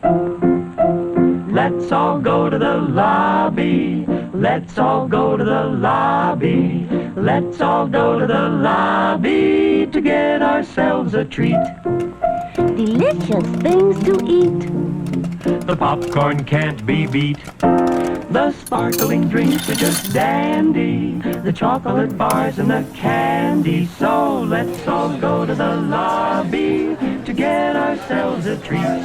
Let's all go to the lobby. Let's all go to the lobby. Let's all go to the lobby to get ourselves a treat. Delicious things to eat. The popcorn can't be beat. The sparkling drinks are just dandy. The chocolate bars and the candy. So let's all go to the lobby to get ourselves a treat.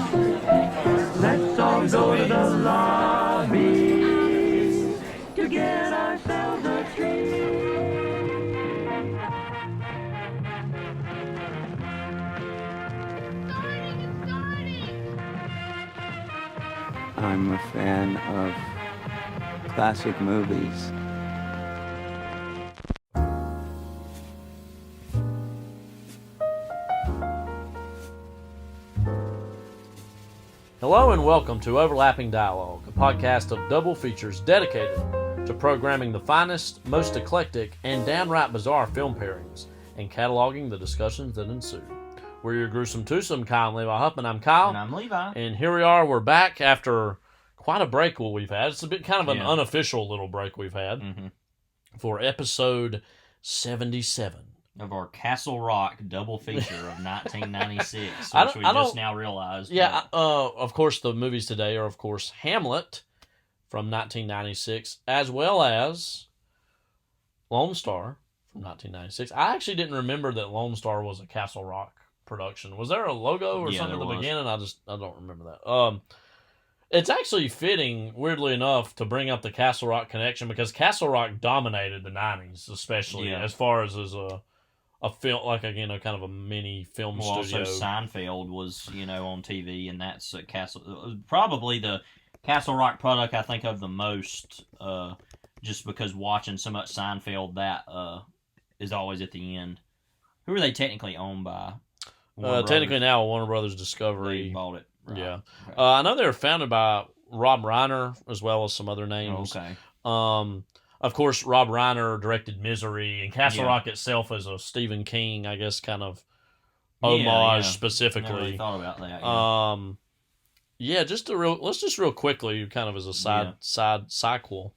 Let's all go to the lobby to get ourselves a treat. I'm a fan of classic movies. Hello and welcome to Overlapping Dialogue, a podcast of double features dedicated to programming the finest, most eclectic, and downright bizarre film pairings and cataloging the discussions that ensue. We're your gruesome twosome, Kyle and Levi Huffman. I'm Kyle. And I'm Levi. And here we are. We're back after quite a break we've had. It's a bit kind of an unofficial little break we've had for episode 77. Of our Castle Rock double feature of 1996, which we just now realized. Yeah, of course, the movies today are, of course, Hamlet from 1996, as well as Lone Star from 1996. I actually didn't remember that Lone Star was a Castle Rock production. Was there a logo or something at the beginning? I don't remember that. It's actually fitting, weirdly enough, to bring up the Castle Rock connection because Castle Rock dominated the 90s, especially as far as a film, like, kind of a mini film studio. Also Seinfeld was, on TV, and that's probably the Castle Rock product I think of the most, just because watching so much Seinfeld, that is always at the end. Who are they technically owned by? Technically now, Warner Brothers Discovery. They bought it. Right. Yeah. Okay. I know they were founded by Rob Reiner, as well as some other names. Okay. Of course, Rob Reiner directed Misery, and Castle Rock itself is a Stephen King, I guess, kind of homage specifically. Never really thought about that. Let's just real quickly, kind of as a side sequel,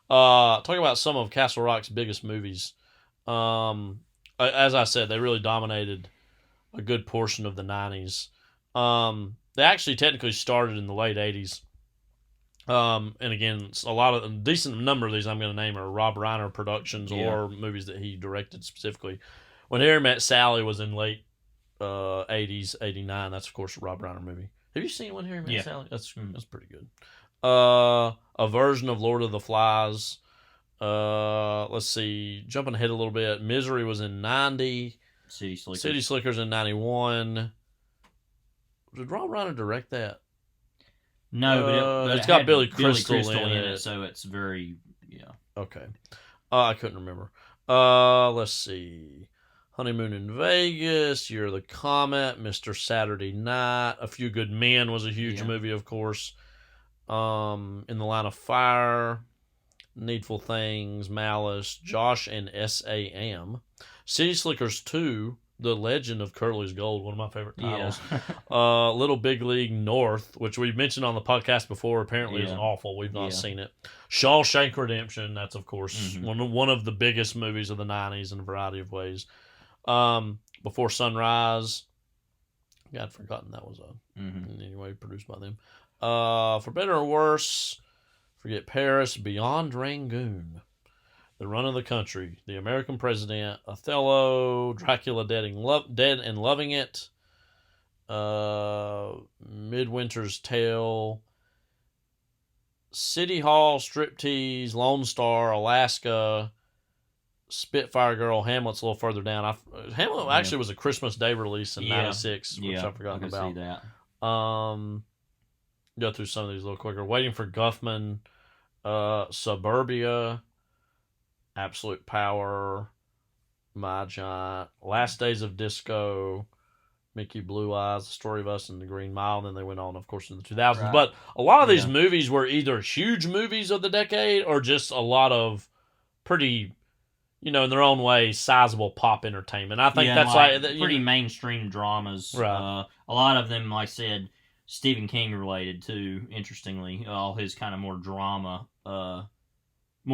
talk about some of Castle Rock's biggest movies. As I said, they really dominated a good portion of the 90s. They actually technically started in the late 80s. And again, a decent number of these I'm going to name are Rob Reiner productions or movies that he directed specifically. When Harry Met Sally was in late 80s, 89. That's, of course, a Rob Reiner movie. Have you seen When Harry Met Sally? That's pretty good. A version of Lord of the Flies. Let's see. Jumping ahead a little bit. Misery was in 90. City Slickers in 91. Did Rob Reiner direct that? No, but it's got Billy Crystal in in it, so it's very, Okay. I couldn't remember. Let's see. Honeymoon in Vegas, Year of the Comet, Mr. Saturday Night, A Few Good Men was a huge movie, of course. In the Line of Fire, Needful Things, Malice, Josh and S.A.M., City Slickers 2, The Legend of Curly's Gold, one of my favorite titles. Little Big League North, which we've mentioned on the podcast before, apparently is awful. We've not seen it. Shawshank Redemption, that's, of course, one of the biggest movies of the 90s in a variety of ways. Before Sunrise, I'd forgotten that was anyway produced by them. For Better or Worse, Forget Paris, Beyond Rangoon, The Run of the Country, The American President, Othello, Dracula Dead and Loving It, Midwinter's Tale, City Hall, Striptease, Lone Star, Alaska, Spitfire Girl, Hamlet's a little further down. Hamlet actually was a Christmas Day release in 96, which I've forgotten about. See that. Go through some of these a little quicker. Waiting for Guffman, Suburbia, Absolute Power, My Giant, Last Days of Disco, Mickey Blue Eyes, The Story of Us, and The Green Mile. And then they went on, of course, in the 2000s. Right. But a lot of these movies were either huge movies of the decade or just a lot of pretty, in their own way, sizable pop entertainment. I think that's pretty mainstream dramas. Right. A lot of them, like I said, Stephen King related too. Interestingly, all his kind of more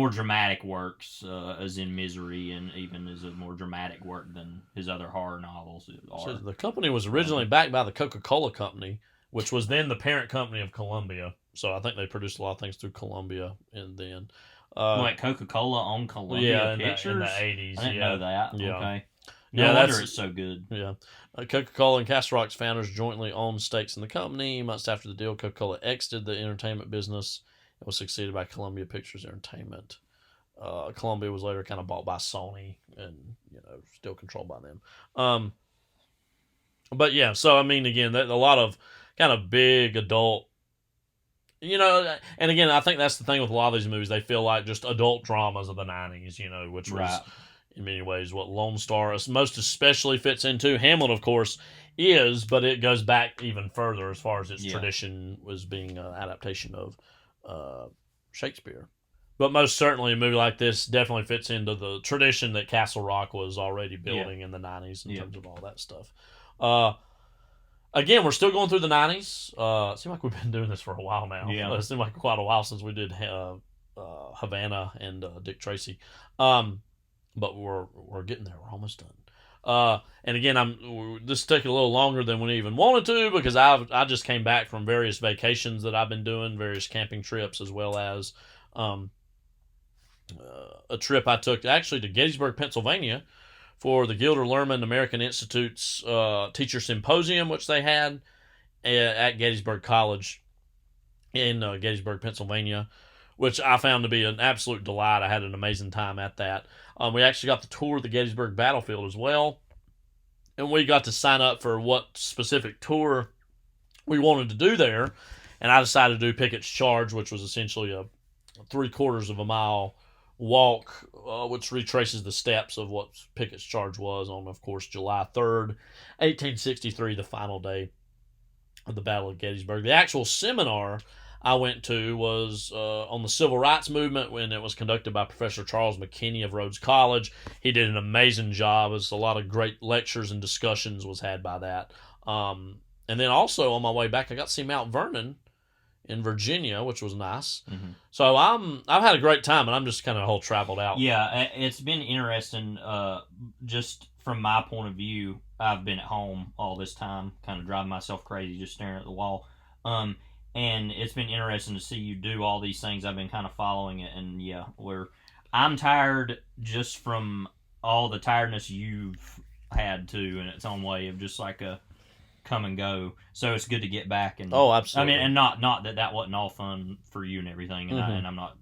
dramatic works, as in Misery, and even is a more dramatic work than his other horror novels are. So the company was originally backed by the Coca-Cola Company, which was then the parent company of Columbia. So I think they produced a lot of things through Columbia, and then like Coca-Cola on Columbia Pictures in the 80s. I didn't know that. Yeah. Okay. Yeah, No wonder it's so good. Yeah. Coca-Cola and Castle Rock's founders jointly owned stakes in the company. Months after the deal, Coca-Cola exited the entertainment business and was succeeded by Columbia Pictures Entertainment. Columbia was later kind of bought by Sony and, still controlled by them. But yeah, so I mean, again, a lot of kind of big adult, and again, I think that's the thing with a lot of these movies. They feel like just adult dramas of the 90s, which was in many ways what Lone Star most especially fits into. Hamlet, of course, is, but it goes back even further as far as its tradition was being an adaptation of Shakespeare. But most certainly a movie like this definitely fits into the tradition that Castle Rock was already building in the 90s in terms of all that stuff. Again, we're still going through the 90s. It seems like we've been doing this for a while now. Yeah. It seemed like quite a while since we did Havana and Dick Tracy. But we're getting there. We're almost done. And again, this took a little longer than we even wanted to because I just came back from various vacations that I've been doing, various camping trips, as well as a trip I took actually to Gettysburg, Pennsylvania, for the Gilder Lehrman American Institute's Teacher Symposium, which they had at Gettysburg College in Gettysburg, Pennsylvania, which I found to be an absolute delight. I had an amazing time at that. We actually got to tour the Gettysburg battlefield as well, and we got to sign up for what specific tour we wanted to do there, and I decided to do Pickett's Charge, which was essentially a 3/4 of a mile walk, which retraces the steps of what Pickett's Charge was on, of course, July 3rd, 1863, the final day of the Battle of Gettysburg. The actual seminar I went to was on the Civil Rights Movement, when it was conducted by Professor Charles McKinney of Rhodes College. He did an amazing job. It was a lot of great lectures and discussions was had by that. And then also on my way back, I got to see Mount Vernon in Virginia, which was nice. Mm-hmm. So I've had a great time, and I'm just kind of whole traveled out. Yeah, it's been interesting. Just from my point of view, I've been at home all this time, kind of driving myself crazy, just staring at the wall. And it's been interesting to see you do all these things. I've been kind of following it, and yeah, I'm tired just from all the tiredness you've had too, in its own way of just like a come and go. So it's good to get back. And absolutely. I mean, and not that wasn't all fun for you and everything. And I'm not.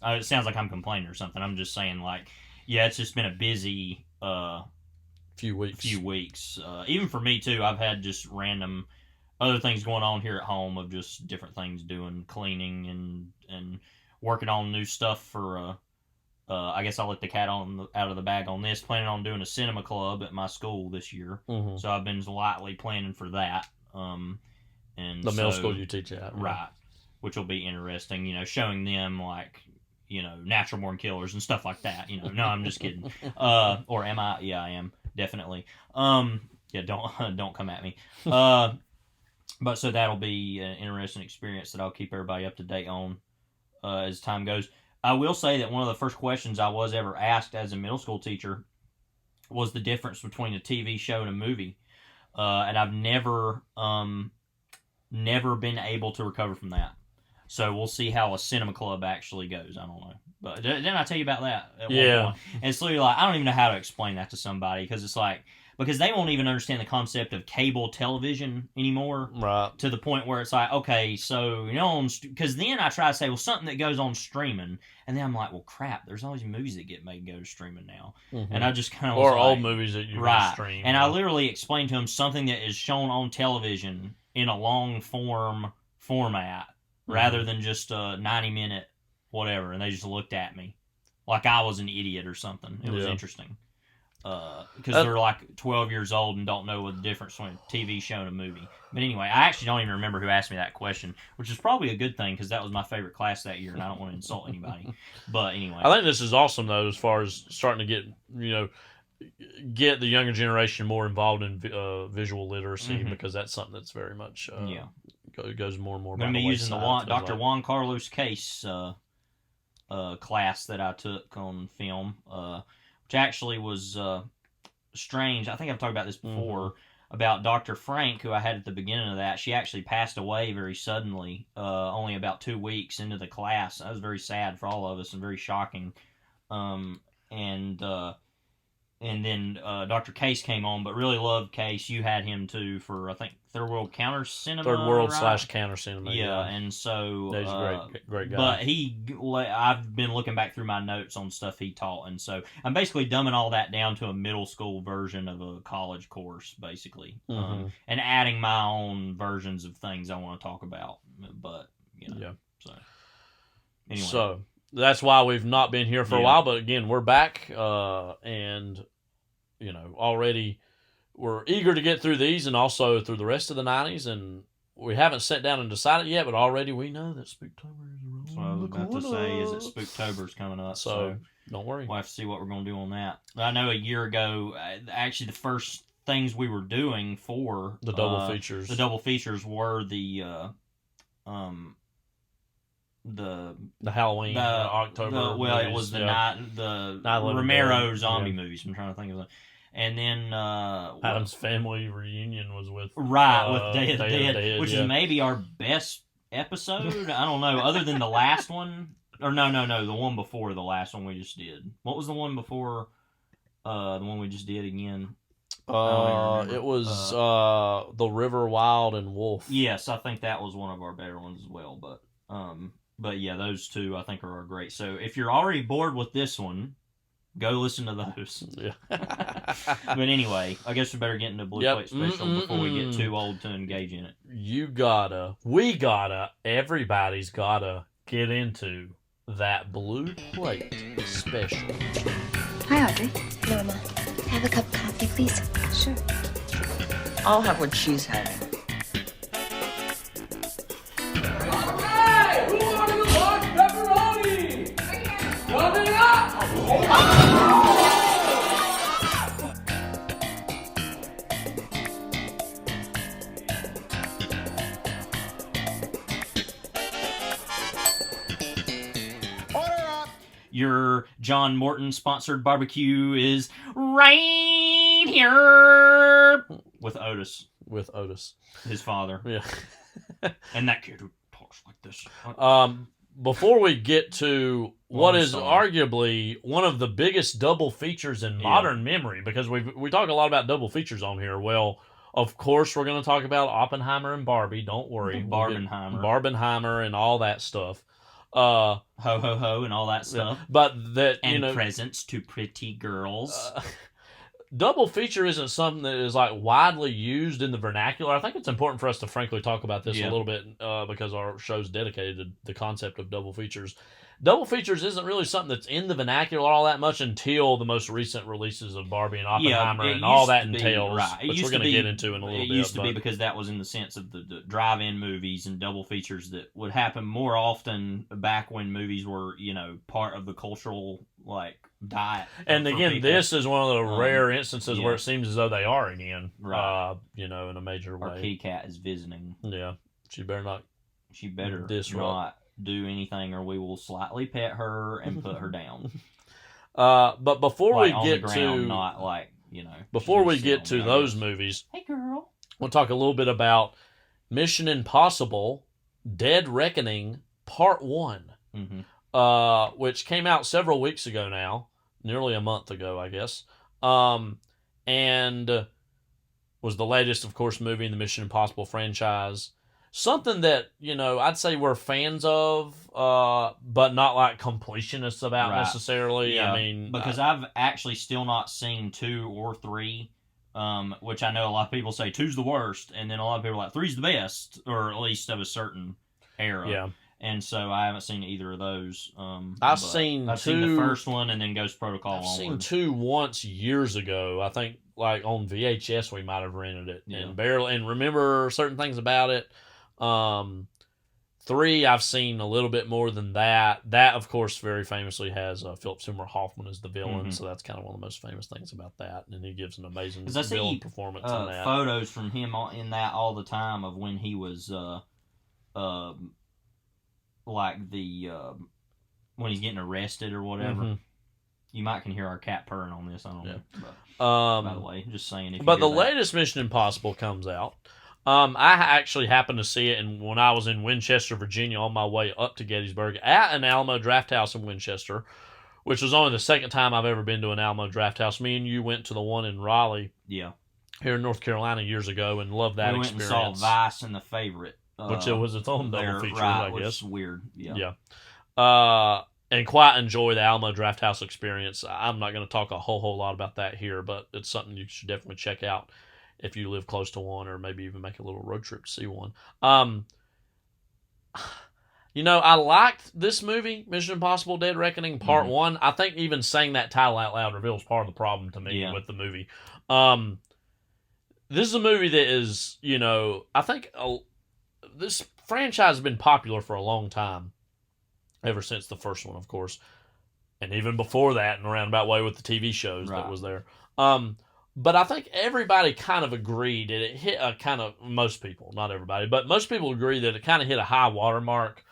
It sounds like I'm complaining or something. I'm just saying, like, yeah, it's just been a busy few weeks. Even for me too. I've had just random other things going on here at home of just different things, doing cleaning and working on new stuff for I guess I'll let the cat out of the bag on this. Planning on doing a cinema club at my school this year, so I've been lightly planning for that. And the middle school you teach at, right? Which will be interesting. Showing them like natural born killers and stuff like that. No, I'm just kidding. Or am I? Yeah, I am definitely. Yeah, don't come at me. But so that'll be an interesting experience that I'll keep everybody up to date on as time goes. I will say that one of the first questions I was ever asked as a middle school teacher was the difference between a TV show and a movie. And I've never been able to recover from that. So we'll see how a cinema club actually goes. I don't know. But didn't I tell you about that? Yeah. And it's literally like, I don't even know how to explain that to somebody, because it's like, because they won't even understand the concept of cable television anymore. Right. To the point where it's like, okay, so, because then I try to say, well, something that goes on streaming, and then I'm like, well, crap, there's all these movies that get made go to streaming now. Mm-hmm. And I just kind of or old movies that you can stream. And I literally explained to them something that is shown on television in a long form format, rather than just a 90-minute whatever, and they just looked at me like I was an idiot or something. It was interesting. Because they're like 12 years old and don't know what the difference between a TV show and a movie. But anyway, I actually don't even remember who asked me that question, which is probably a good thing, because that was my favorite class that year, and I don't want to insult anybody. But anyway, I think this is awesome though, as far as starting to get the younger generation more involved in visual literacy, because that's something that's very much It goes more and more. I'm going to be using the Dr. Like, Juan Carlos Case class that I took on film, which actually was strange. I think I've talked about this before, about Dr. Frank, who I had at the beginning of that. She actually passed away very suddenly, only about 2 weeks into the class. That was very sad for all of us and very shocking. And then Dr. Case came on, but really loved Case. You had him too for, I think, Third World Counter Cinema. Third World right? / Counter Cinema. Yeah, and so he's a great guy. But I've been looking back through my notes on stuff he taught, and so I'm basically dumbing all that down to a middle school version of a college course, basically, and adding my own versions of things I want to talk about. But so anyway. So that's why we've not been here for a while. But again, we're back, and already we're eager to get through these and also through the rest of the 90s, and we haven't sat down and decided yet, but already we know that Spooktober is around. That's what I was about to say, is that Spooktober's coming up. So don't worry. We'll have to see what we're going to do on that. I know a year ago, actually the first things we were doing for the double features. The double features were the Halloween, October. It was the night Romero zombie movies. I'm trying to think of them. And then Adam's Family Reunion was with with Day of the Dead, which is maybe our best episode. I don't know, other than the last one. Or no, the one before the last one we just did. What was the one before the one we just did again? It was The River, Wild, and Wolf. Yes, I think that was one of our better ones as well. But yeah, those two I think are great. So if you're already bored with this one, go listen to those. Yeah. But anyway, I guess we better get into Blue Plate Special before we get too old to engage in it. Everybody's gotta get into that Blue Plate Special. Hi, Audrey. Norma, have a cup of coffee, please. Sure. I'll have what she's having. Hey, who wanted a large pepperoni? Coming up! Your John Morton sponsored barbecue is right here with Otis. His father. Yeah. And that kid who talks like this. Before we get to what is arguably one of the biggest double features in modern memory, because we talk a lot about double featers on here. Well, of course, we're going to talk about Oppenheimer and Barbie. Don't worry. Barbenheimer and all that stuff. Ho ho ho and all that stuff. But that, presents to pretty girls. Double feature isn't something that is like widely used in the vernacular. I think it's important for us to frankly talk about this a little bit because our show's dedicated to the concept of double features. Double features isn't really something that's in the vernacular all that much until the most recent releases of Barbie and Oppenheimer and all that entails, which we're going to get into in a little bit. It used to be because that was in the sense of the drive-in movies and double features that would happen more often back when movies were, part of the cultural, diet. And again, this is one of the rare instances where it seems as though they are again, right. In a major way. Our kitty cat is visiting. Yeah, she better not not do anything, or we will slightly pet her and put her down. But before we get ground, to not before we get to those movies, hey girl, we'll talk a little bit about Mission Impossible: Dead Reckoning Part 1, which came out several weeks ago now, nearly a month ago, I guess, and was the latest, of course, movie in the Mission Impossible franchise. Something that, I'd say we're fans of, but not like completionists about necessarily. Yeah, I mean, because I've actually still not seen 2 or 3, which I know a lot of people say 2's the worst, and then a lot of people are like 3's the best, or at least of a certain era. Yeah. And so I haven't seen either of those. I've seen the first one, and then Ghost Protocol. I've seen 2 once years ago. I think on VHS we might have rented it and remember certain things about it. 3 I've seen a little bit more than that. That, of course, very famously has Philip Seymour Hoffman as the villain, so that's kind of one of the most famous things about that. And he gives an amazing villain performance in that. Photos from him in that all the time of when he was like the when he's getting arrested or whatever. Mm-hmm. You might can hear our cat purring on this. I don't know. But, by the way, just saying. But the latest Mission Impossible comes out. I actually happened to see it when I was in Winchester, Virginia, on my way up to Gettysburg at an Alamo Drafthouse in Winchester, which was only the second time I've ever been to an Alamo Drafthouse. Me and you went to the one in Raleigh, here in North Carolina years ago, and loved that experience. We went and saw Vice and The Favorite, which it was its own double feature, right, I guess. Which is weird, yeah. And quite enjoy the Alamo Drafthouse experience. I'm not going to talk a whole lot about that here, but it's something you should definitely check out if you live close to one, or maybe even make a little road trip to see one. You know, I liked this movie, Mission Impossible Dead Reckoning Part 1. I think even saying that title out loud reveals part of the problem to me with the movie. This is a movie that is, you know, I think this franchise has been popular for a long time. Ever since the first one, of course. And even before that, in a roundabout way with the TV shows that was there. But I think everybody kind of agreed that it hit a kind of, most people, not everybody, but most people agree that it kind of hit a high watermark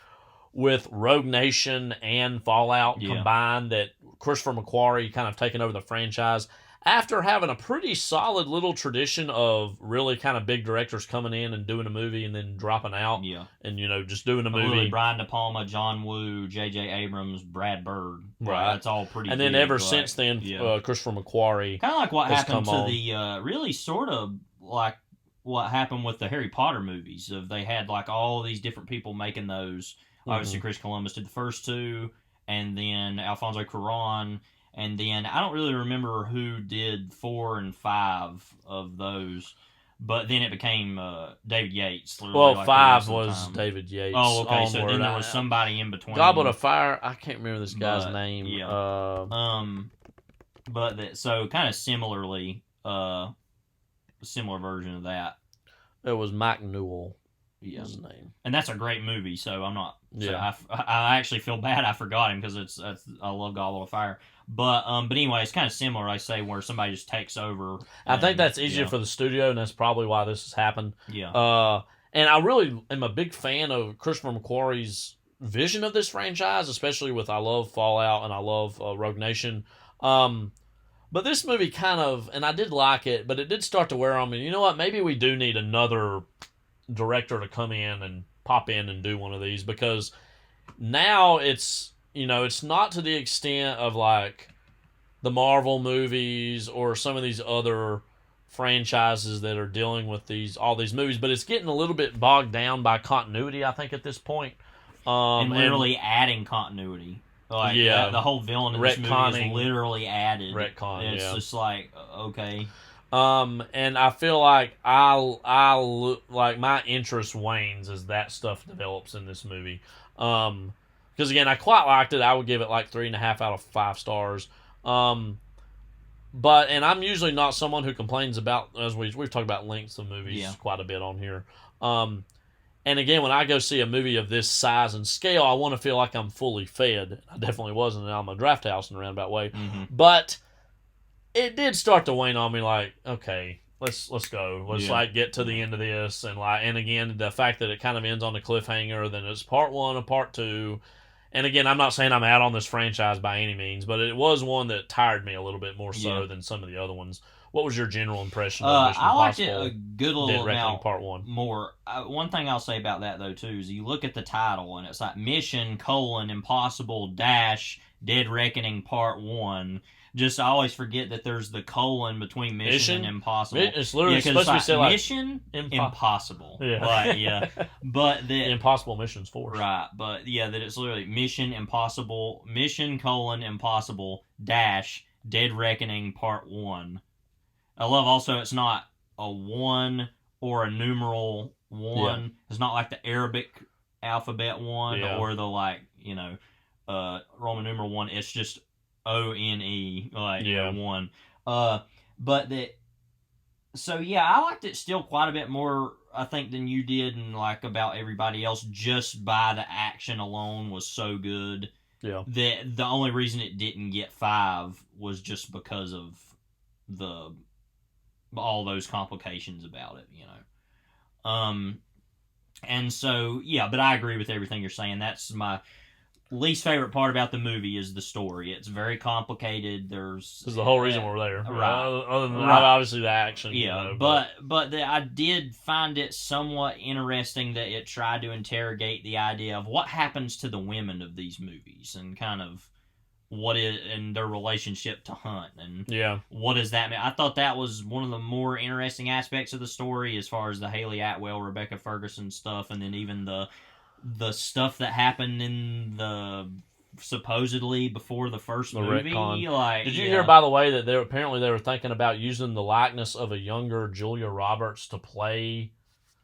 with Rogue Nation and Fallout combined, that Christopher McQuarrie kind of taken over the franchise after having a pretty solid little tradition of really kind of big directors coming in and doing a movie and then dropping out. Yeah. And, you know, just doing a movie. Really, Brian De Palma, John Woo, J.J. Abrams, Brad Bird. Right. That's all pretty And big, then ever since then, Christopher McQuarrie. Kind of like what happened to the, really sort of like what happened with the Harry Potter movies. Of they had like all these different people making those. Obviously, Chris Columbus did the first two, and then Alfonso Cuarón. And then I don't really remember who did 4 and 5 of those, but then it became David Yates. Well, like 5 was David Yates. Oh, okay. So then there was somebody in between. Goblet of Fire. I can't remember this guy's name. Yeah. So kind of similarly, similar version of that. It was Mike Newell. His name. And that's a great movie. So I'm not. So I actually feel bad I forgot him because I love Goblet of Fire. But anyway, it's kind of similar, I say, where somebody just takes over. I think that's easier for the studio, and that's probably why this has happened. Yeah. And I really am a big fan of Christopher McQuarrie's vision of this franchise, especially with I love Fallout and I love Rogue Nation. But this movie kind of, and I did like it, but it did start to wear on me. You know what? Maybe we do need another director to come in and pop in and do one of these, because now it's, you know, it's not to the extent of like the Marvel movies or some of these other franchises that are dealing with all these movies, but it's getting a little bit bogged down by continuity, I think, at this point. And literally adding continuity. Like, the whole villain in this movie is literally added. Retcon, it's just like, okay. And I feel like like my interest wanes as that stuff develops in this movie. Because again, I quite liked it. I would give it like 3.5 out of 5 stars. And I'm usually not someone who complains about, as we've talked about lengths of movies quite a bit on here. And again, when I go see a movie of this size and scale, I want to feel like I'm fully fed. I definitely wasn't in Alamo Drafthouse in a roundabout way, but it did start to wane on me. Like, okay, let's go. Let's like get to the end of this, and again, the fact that it kind of ends on a cliffhanger. Then it's part 1 and part 2. And again, I'm not saying I'm out on this franchise by any means, but it was one that tired me a little bit more so than some of the other ones. What was your general impression of Mission I liked Impossible? it a good little amount Part 1. more. One thing I'll say about that, though, too, is you look at the title, and it's like Mission, Impossible, Dead Reckoning Part 1. Just, I always forget that there's the colon between Mission and Impossible. It's literally supposed to be said like Mission, Impossible. Yeah. Like, But the Impossible Missions Force. Right, but that it's literally Mission, Impossible, Impossible, Dead Reckoning Part 1. I love also it's not a 1 or a numeral 1. Yeah. It's not like the Arabic alphabet 1 or the Roman numeral 1. It's just ONE, 1. I liked it still quite a bit more, I think, than you did, and like about everybody else, just by the action alone was so good. Yeah. That the only reason it didn't get 5 was just because of all those complications about it, And so, yeah, but I agree with everything you're saying. That's my least favorite part about the movie is the story. It's very complicated. This is the whole reason we're there. Right. Other than Right. obviously the action. Yeah, you know, but I did find it somewhat interesting that it tried to interrogate the idea of what happens to the women of these movies and kind of and their relationship to Hunt and what does that mean. I thought that was one of the more interesting aspects of the story as far as the Haley Atwell, Rebecca Ferguson stuff, and then even the stuff that happened in the supposedly before the first movie. Like, did you hear, by the way, that they were thinking about using the likeness of a younger Julia Roberts to play,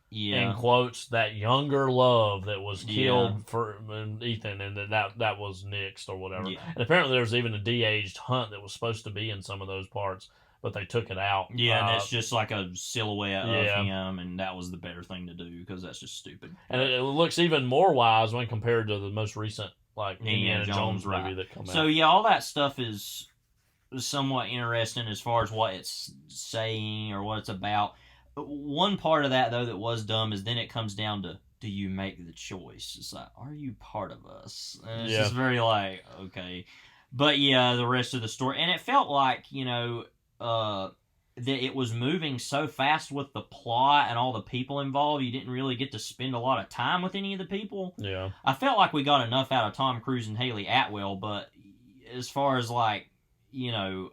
in quotes, that younger love that was killed for Ethan, and that was nixed or whatever. Yeah. And apparently there was even a de-aged Hunt that was supposed to be in some of those parts, but they took it out. Yeah, and it's just like a silhouette of him, and that was the better thing to do because that's just stupid. And it looks even more wise when compared to the most recent Indiana Jones movie that came out. So yeah, all that stuff is somewhat interesting as far as what it's saying or what it's about. One part of that though that was dumb is then it comes down to, do you make the choice? It's like, are you part of us? And it's just very like, okay. But yeah, the rest of the story, and it felt like, that it was moving so fast with the plot and all the people involved, you didn't really get to spend a lot of time with any of the people. Yeah. I felt like we got enough out of Tom Cruise and Haley Atwell, but as far as like, Ving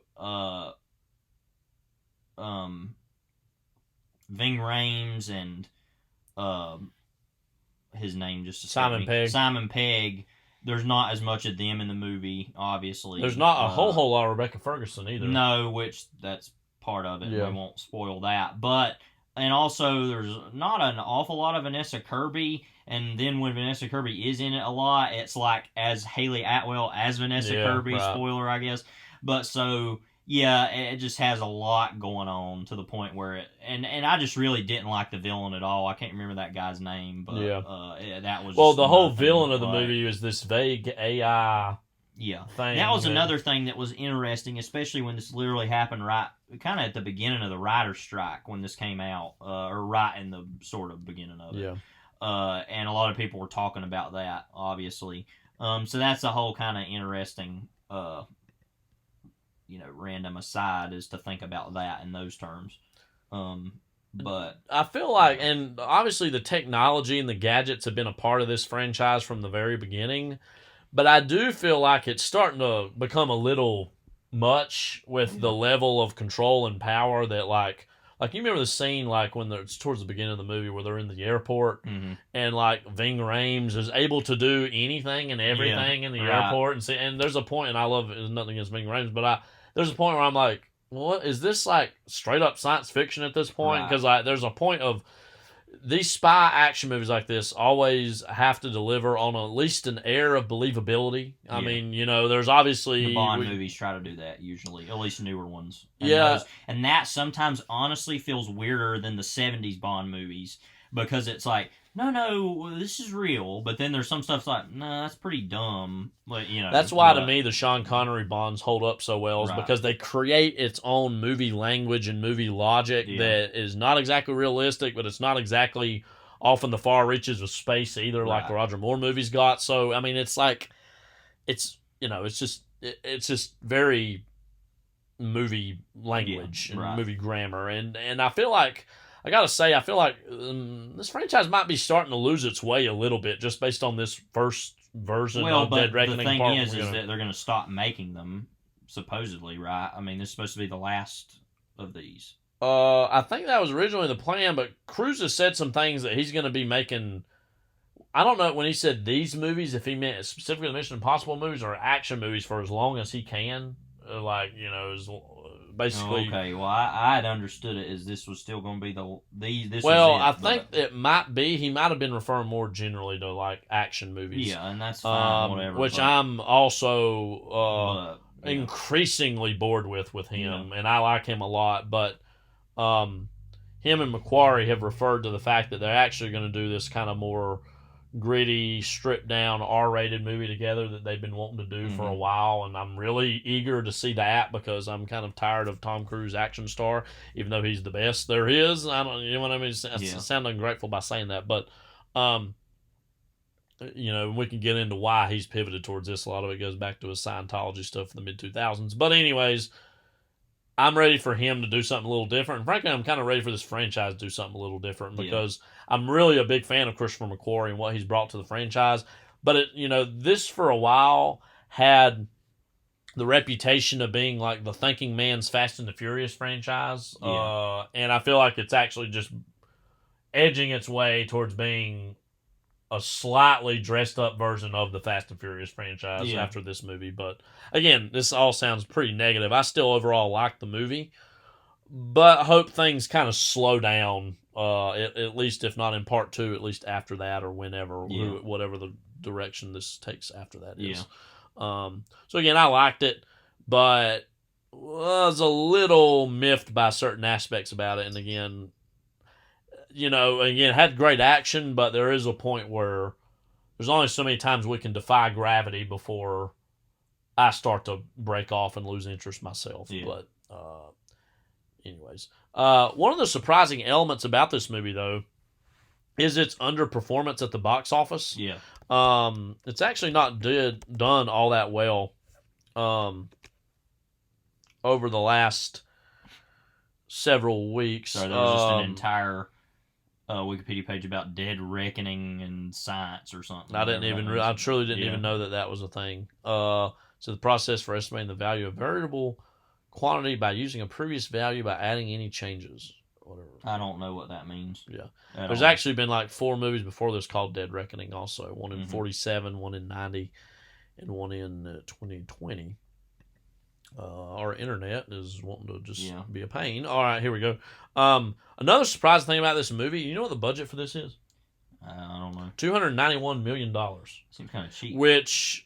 Rhames and his name just Simon Pegg. There's not as much of them in the movie, obviously. There's not a whole lot of Rebecca Ferguson either. No, which that's part of it. Yeah. We won't spoil that. And also there's not an awful lot of Vanessa Kirby. And then when Vanessa Kirby is in it a lot, it's like as Haley Atwell as Vanessa Kirby. Right. Spoiler, I guess. But so, yeah, it just has a lot going on to the point where and I just really didn't like the villain at all. I can't remember that guy's name, but that was... Well, the whole villain of the movie was this vague AI thing. That was another thing that was interesting, especially when this literally happened right kind of at the beginning of the writer's strike when this came out, or right in the sort of beginning of it. Yeah. And a lot of people were talking about that, obviously. So that's a whole kind of interesting... random aside is to think about that in those terms. But I feel like, and obviously the technology and the gadgets have been a part of this franchise from the very beginning, but I do feel like it's starting to become a little much with the level of control and power that like you remember the scene like when it's towards the beginning of the movie where they're in the airport and like Ving Rhames is able to do anything and everything in the airport and there's a point, and I love it, there's nothing against Ving Rhames, but there's a point where I'm like, what is this, like straight up science fiction at this point? Because like there's a point of these spy action movies like this always have to deliver on at least an air of believability. I mean, there's obviously... The Bond movies try to do that, usually. At least newer ones. And and that sometimes honestly feels weirder than the 70s Bond movies, because it's like, no, this is real. But then there's some stuff like, no, that's pretty dumb. But, That's why, to me, the Sean Connery Bonds hold up so well, is because they create its own movie language and movie logic that is not exactly realistic, but it's not exactly off in the far reaches of space either, like the Roger Moore movies got. So, I mean, it's like, it's just very movie language and movie grammar. And I feel like, I gotta say, I feel like this franchise might be starting to lose its way a little bit just based on this first version of Dead Reckoning. The thing is that they're going to stop making them, supposedly, right? I mean, this is supposed to be the last of these. I think that was originally the plan, but Cruise has said some things that he's going to be making. I don't know when he said these movies, if he meant specifically the Mission Impossible movies or action movies for as long as he can. Basically, okay. Well, I had understood it as this was still going to be this. Well, was it, I think it might be. He might have been referring more generally to like action movies. Yeah, and that's fine. Whatever. Which I'm also increasingly bored with him, and I like him a lot. But him and McQuarrie have referred to the fact that they're actually going to do this kind of more gritty, stripped down, R-rated movie together that they've been wanting to do for a while, and I'm really eager to see that because I'm kind of tired of Tom Cruise action star, even though he's the best there is. I don't, you know what I mean? I sound ungrateful by saying that, but We can get into why he's pivoted towards this. A lot of it goes back to his Scientology stuff in the mid-2000s. But anyways, I'm ready for him to do something a little different. And frankly, I'm kind of ready for this franchise to do something a little different because I'm really a big fan of Christopher McQuarrie and what he's brought to the franchise. But, this for a while had the reputation of being like the thinking man's Fast and the Furious franchise. Yeah. And I feel like it's actually just edging its way towards being a slightly dressed up version of the Fast and Furious franchise after this movie. But again, this all sounds pretty negative. I still overall like the movie, but hope things kind of slow down, at least if not in part 2, at least after that or whenever, whatever the direction this takes after that is. So again, I liked it, but was a little miffed by certain aspects about it. And again, it had great action, but there is a point where there's only so many times we can defy gravity before I start to break off and lose interest myself. Yeah. But anyways, one of the surprising elements about this movie, though, is its underperformance at the box office. Yeah. It's actually not done all that well over the last several weeks. So there was just an entire Wikipedia page about dead reckoning and science or something. I truly didn't even know that was a thing. So the process for estimating the value of variable quantity by using a previous value by adding any changes. Whatever. I don't know what that means. Yeah. There's actually been like 4 movies before this called Dead Reckoning also. One in 47, one in 90, and one in 2020. Our internet is wanting to just be a pain. All right, here we go. Another surprising thing about this movie, you know what the budget for this is? I don't know. $291 million. Seems kind of cheap. Which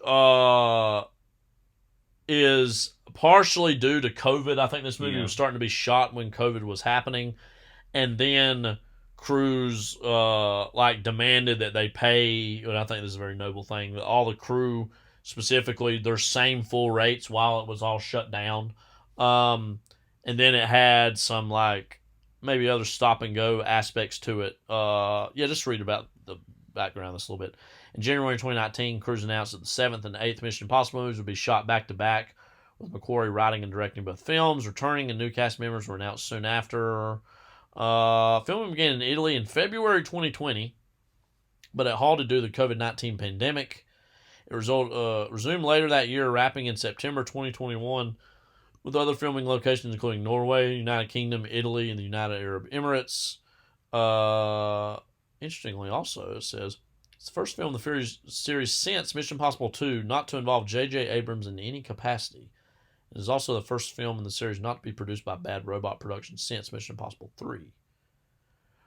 is partially due to COVID. I think this movie was starting to be shot when COVID was happening. And then crews demanded that they pay, and I think this is a very noble thing, that all the crew, specifically their same full rates while it was all shut down. And then it had some maybe other stop and go aspects to it. Just read about the background of this a little bit. In January 2019, crews announced that the 7th and 8th Mission Impossible movies would be shot back to back, with McQuarrie writing and directing both films. Returning and new cast members were announced soon after. Filming began in Italy in February 2020, but it halted due to the COVID-19 pandemic. It resumed later that year, wrapping in September 2021, with other filming locations including Norway, United Kingdom, Italy, and the United Arab Emirates. Interestingly, also, it says, it's the first film in the series since Mission Impossible 2 not to involve J.J. Abrams in any capacity. It is also the first film in the series not to be produced by Bad Robot Productions since Mission Impossible 3.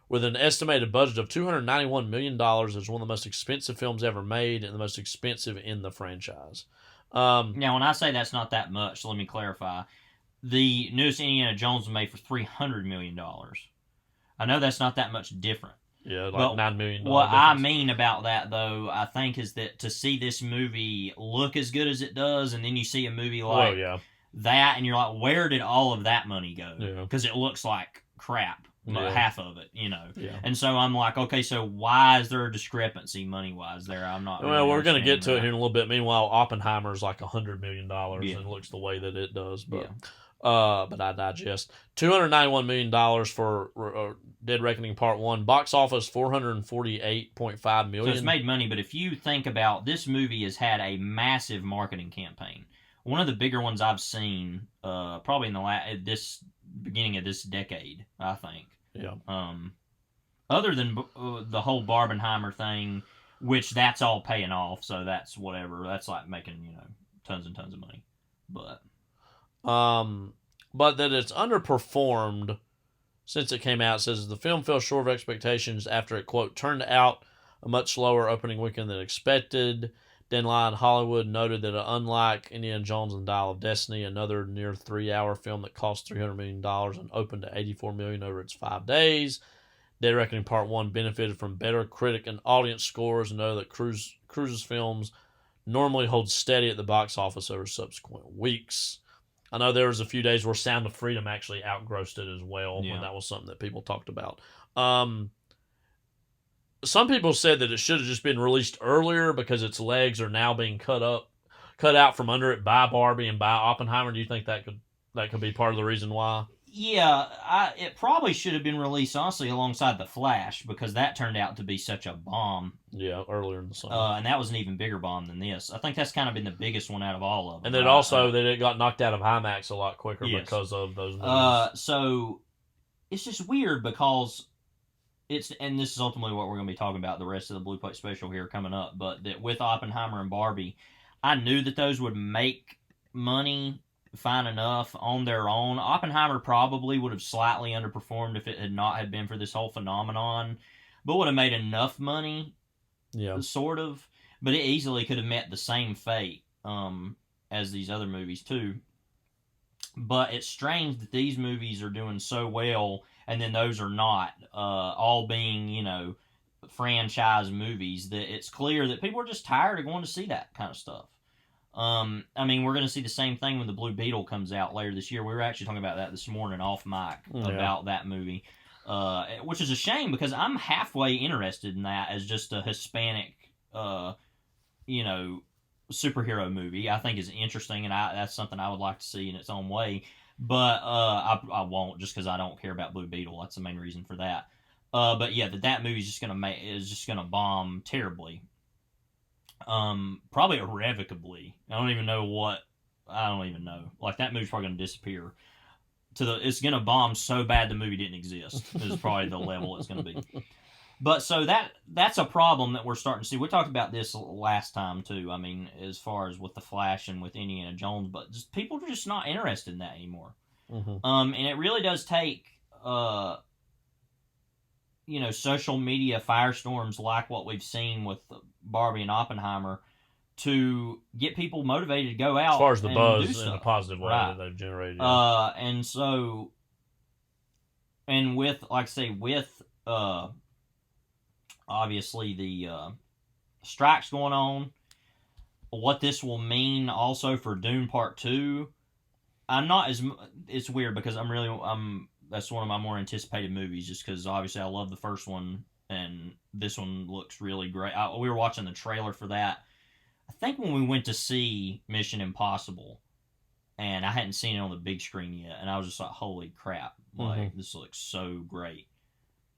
With an estimated budget of $291 million, it's one of the most expensive films ever made and the most expensive in the franchise. Now, when I say that's not that much, let me clarify. The newest Indiana Jones was made for $300 million. I know that's not that much different. Yeah, like $9 million. What I mean about that, though, I think, is that to see this movie look as good as it does, and then you see a movie like that, and you're like, where did all of that money go? Because it looks like crap. Half of it, And so I'm like, okay, so why is there a discrepancy money-wise there? I'm not. Well, we're going to get to it here in a little bit. Meanwhile, Oppenheimer is like $100 million, and it looks the way that it does. But I digest. $291 million for Dead Reckoning Part 1. Box office, $448.5 million. So it's made money, but if you think about, this movie has had a massive marketing campaign. One of the bigger ones I've seen, probably in this beginning of this decade, I think. Yeah. Other than the whole Barbenheimer thing, which that's all paying off, so that's whatever. That's like making, tons and tons of money. But that it's underperformed since it came out. It says the film fell short of expectations after it, quote, turned out a much slower opening weekend than expected. Deadline Hollywood noted that unlike Indiana Jones and Dial of Destiny, another near 3-hour film that cost $300 million and opened to $84 million over its 5 days, Dead Reckoning Part 1 benefited from better critic and audience scores, and know that Cruise's films normally hold steady at the box office over subsequent weeks. I know there was a few days where Sound of Freedom actually outgrossed it as well, when that was something that people talked about. some people said that it should have just been released earlier because its legs are now being cut out from under it by Barbie and by Oppenheimer. Do you think that could be part of the reason why? Yeah, it probably should have been released, honestly, alongside The Flash, because that turned out to be such a bomb. Yeah, earlier in the summer. And that was an even bigger bomb than this. I think that's kind of been the biggest one out of all of them. And then also that it got knocked out of IMAX a lot quicker because of those movies. So it's just weird because and this is ultimately what we're going to be talking about the rest of the Blue Plate Special here coming up, but that with Oppenheimer and Barbie, I knew that those would make money fine enough on their own. Oppenheimer probably would have slightly underperformed if it had not had been for this whole phenomenon, but would have made enough money, sort of. But it easily could have met the same fate as these other movies too. But it's strange that these movies are doing so well, and then those are not, all being, franchise movies, that it's clear that people are just tired of going to see that kind of stuff. I mean, we're going to see the same thing when the Blue Beetle comes out later this year. We were actually talking about that this morning off mic about that movie, which is a shame because I'm halfway interested in that as just a Hispanic, superhero movie. I think is interesting, and that's something I would like to see in its own way. But I won't, just because I don't care about Blue Beetle. That's the main reason for that. But yeah, that movie is just gonna bomb terribly. Probably irrevocably. I don't even know. Like, that movie's probably gonna disappear. It's gonna bomb so bad the movie didn't exist. Is probably the level it's gonna be. But so that's a problem that we're starting to see. We talked about this last time too. I mean, as far as with The Flash and with Indiana Jones, but just people are just not interested in that anymore. Mm-hmm. And it really does take social media firestorms like what we've seen with Barbie and Oppenheimer to get people motivated to go out. As far as the and buzz in a positive way that they've generated. And so, and with, like I say, with obviously the strikes going on, what this will mean also for Dune Part 2, it's weird because that's one of my more anticipated movies, just because obviously I love the first one, and this one looks really great. We were watching the trailer for that, I think when we went to see Mission Impossible, and I hadn't seen it on the big screen yet, and I was just like, holy crap, this looks so great.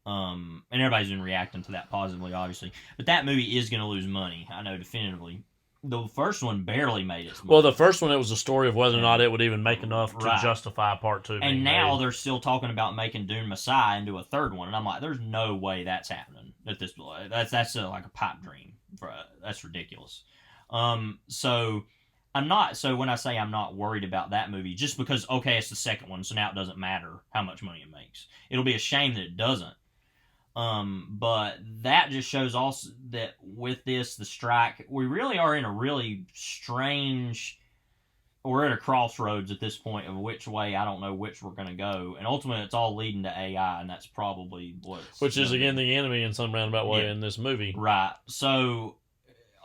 And everybody's been reacting to that positively, obviously. But that movie is going to lose money, I know definitively. The first one barely made its money. Well, the first one, it was a story of whether or not it would even make enough to justify Part 2. And now they're still talking about making Dune Messiah into a third one, and I'm like, there's no way that's happening at this point. That's like a pipe dream. That's ridiculous. So I'm not. So when I say I'm not worried about that movie, just because it's the second one, so now it doesn't matter how much money it makes. It'll be a shame that it doesn't. But that just shows also that with the strike, we really are in a really strange, we're at a crossroads at this point of which way, I don't know which we're going to go. And ultimately it's all leading to AI, and that's probably which is again the enemy in some roundabout way in this movie. Right. So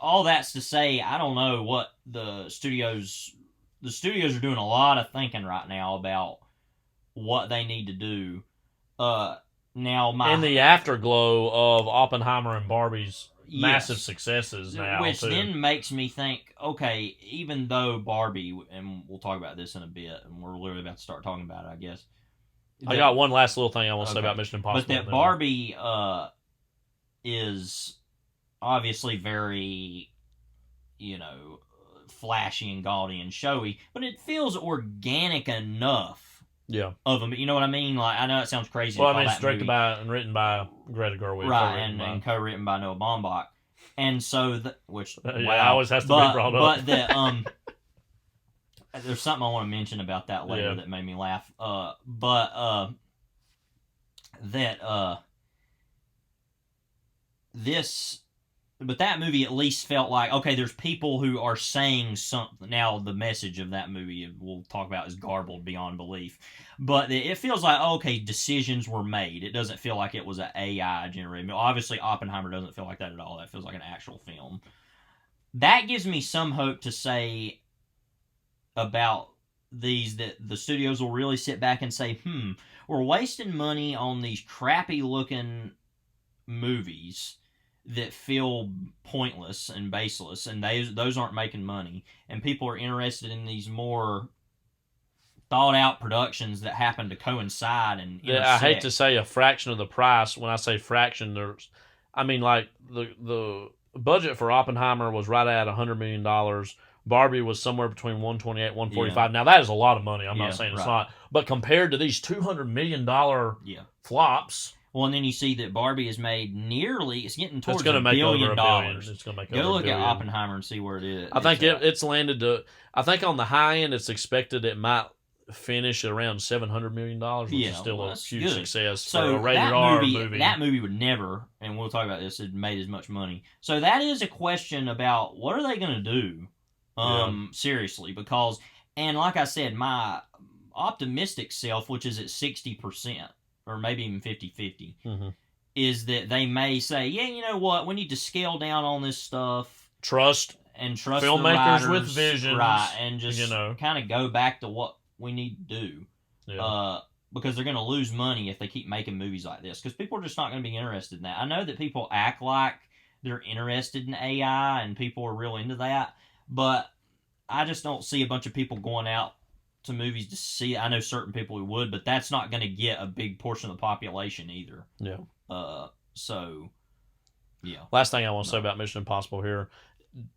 all that's to say, I don't know what the studios are doing a lot of thinking right now about what they need to do. Now, in the afterglow of Oppenheimer and Barbie's massive successes now, which then makes me think, okay, even though Barbie, and we'll talk about this in a bit, and we're literally about to start talking about it, I guess. I got one last little thing I want to say about Mission Impossible. But that Barbie is obviously very, flashy and gaudy and showy, but it feels organic enough. Yeah. Of them, you know what I mean? Like, I know it sounds crazy. Well, I mean, it's directed by and written by Greta Gerwig, right? And co-written by Noah Baumbach, and so always has to be brought up. But there's something I want to mention about that later that made me laugh. But that movie at least felt like, okay, there's people who are saying something. Now, the message of that movie, we'll talk about, is garbled beyond belief. But it feels like, okay, decisions were made. It doesn't feel like it was an AI generated. Obviously, Oppenheimer doesn't feel like that at all. That feels like an actual film. That gives me some hope to say about these, that the studios will really sit back and say, we're wasting money on these crappy-looking movies that feel pointless and baseless, and those aren't making money, and people are interested in these more thought out productions that happen to coincide and intersect. I hate to say a fraction of the price. When I say fraction, like the budget for Oppenheimer was right at $100 million. Barbie was somewhere between 128, 145. Now that is a lot of money. I'm not saying it's not, but compared to these $200 million flops. Well, and then you see that Barbie has made it's getting towards $1 billion. It's going to make go look at Oppenheimer and see where it is. I think it's landed to. I think on the high end, it's expected it might finish at around $700 million, which is still a huge success for a rated R movie. That movie would never, and we'll talk about this, it made as much money. So that is a question about what are they going to do, seriously, because, and like I said, my optimistic self, which is at 60%, or maybe even 50-50, is that they may say, yeah, you know what, we need to scale down on this stuff. Trust filmmakers the writers, with visions. Right, and just kind of go back to what we need to do. Yeah. Because they're going to lose money if they keep making movies like this. Because people are just not going to be interested in that. I know that people act like they're interested in AI and people are real into that. But I just don't see a bunch of people going out to movies to see it. I know certain people who would, but that's not going to get a big portion of the population either. Yeah. So, yeah. Last thing I want to say about Mission Impossible here.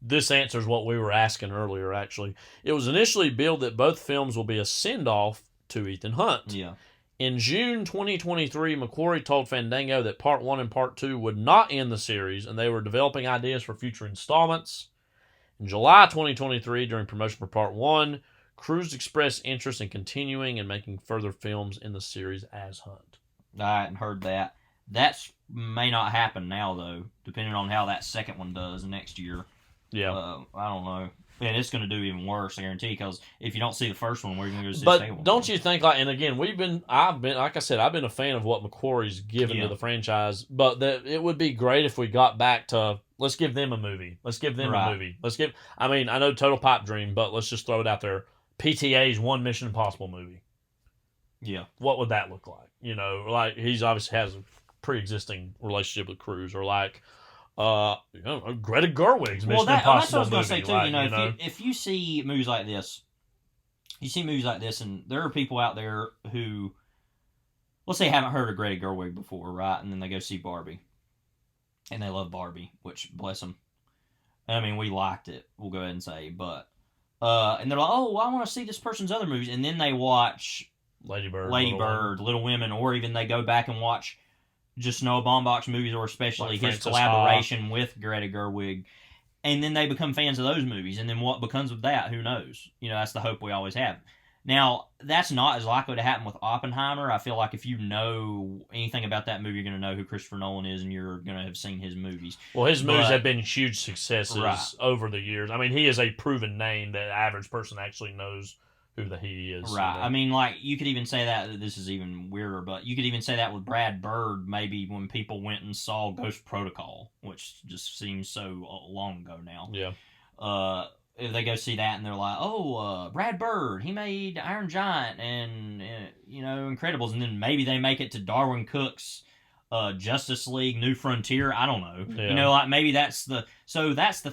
This answers what we were asking earlier, actually. It was initially billed that both films will be a send-off to Ethan Hunt. Yeah. In June 2023, Macquarie told Fandango that Part 1 and Part 2 would not end the series, and they were developing ideas for future installments. In July 2023, during promotion for Part 1, Cruise expressed interest in continuing and making further films in the series as Hunt. I hadn't heard that. That may not happen now, though, depending on how that second one does next year. Yeah. I don't know. And it's going to do even worse, I guarantee, because if you don't see the first one, where are you going to go see the second one? But don't you think, and again, I've been a fan of what Macquarie's given to the franchise, but that it would be great if we got back to, let's give them a movie. Let's give them a movie. I know Total Pipe Dream, but let's just throw it out there. PTA's one Mission Impossible movie. Yeah. What would that look like? Like he's obviously has a pre-existing relationship with Cruise, or like, Greta Gerwig's Mission Impossible that's what I was going to movie. say too. If you see movies like this, and there are people out there who, let's say, haven't heard of Greta Gerwig before, right? And then they go see Barbie, and they love Barbie, which bless them. I mean, we liked it. We'll go ahead and say, but and they're like, oh, well, I want to see this person's other movies, and then they watch Lady Bird, Little Women, or even they go back and watch just Noah Baumbach's movies, or especially his Francis collaboration with Greta Gerwig, and then they become fans of those movies, and then what becomes of that, who knows? That's the hope we always have. Now, that's not as likely to happen with Oppenheimer. I feel like if you know anything about that movie, you're going to know who Christopher Nolan is, and you're going to have seen his movies. Well, his movies have been huge successes over the years. I mean, he is a proven name that the average person actually knows who he is. Right. I mean, like, you could even say that, this is even weirder, but you could even say that with Brad Bird, maybe when people went and saw Ghost Protocol, which just seems so long ago now. Yeah. If they go see that and they're like, oh, Brad Bird, he made Iron Giant and, Incredibles, and then maybe they make it to Darwin Cook's Justice League New Frontier. I don't know. Yeah. Maybe that's the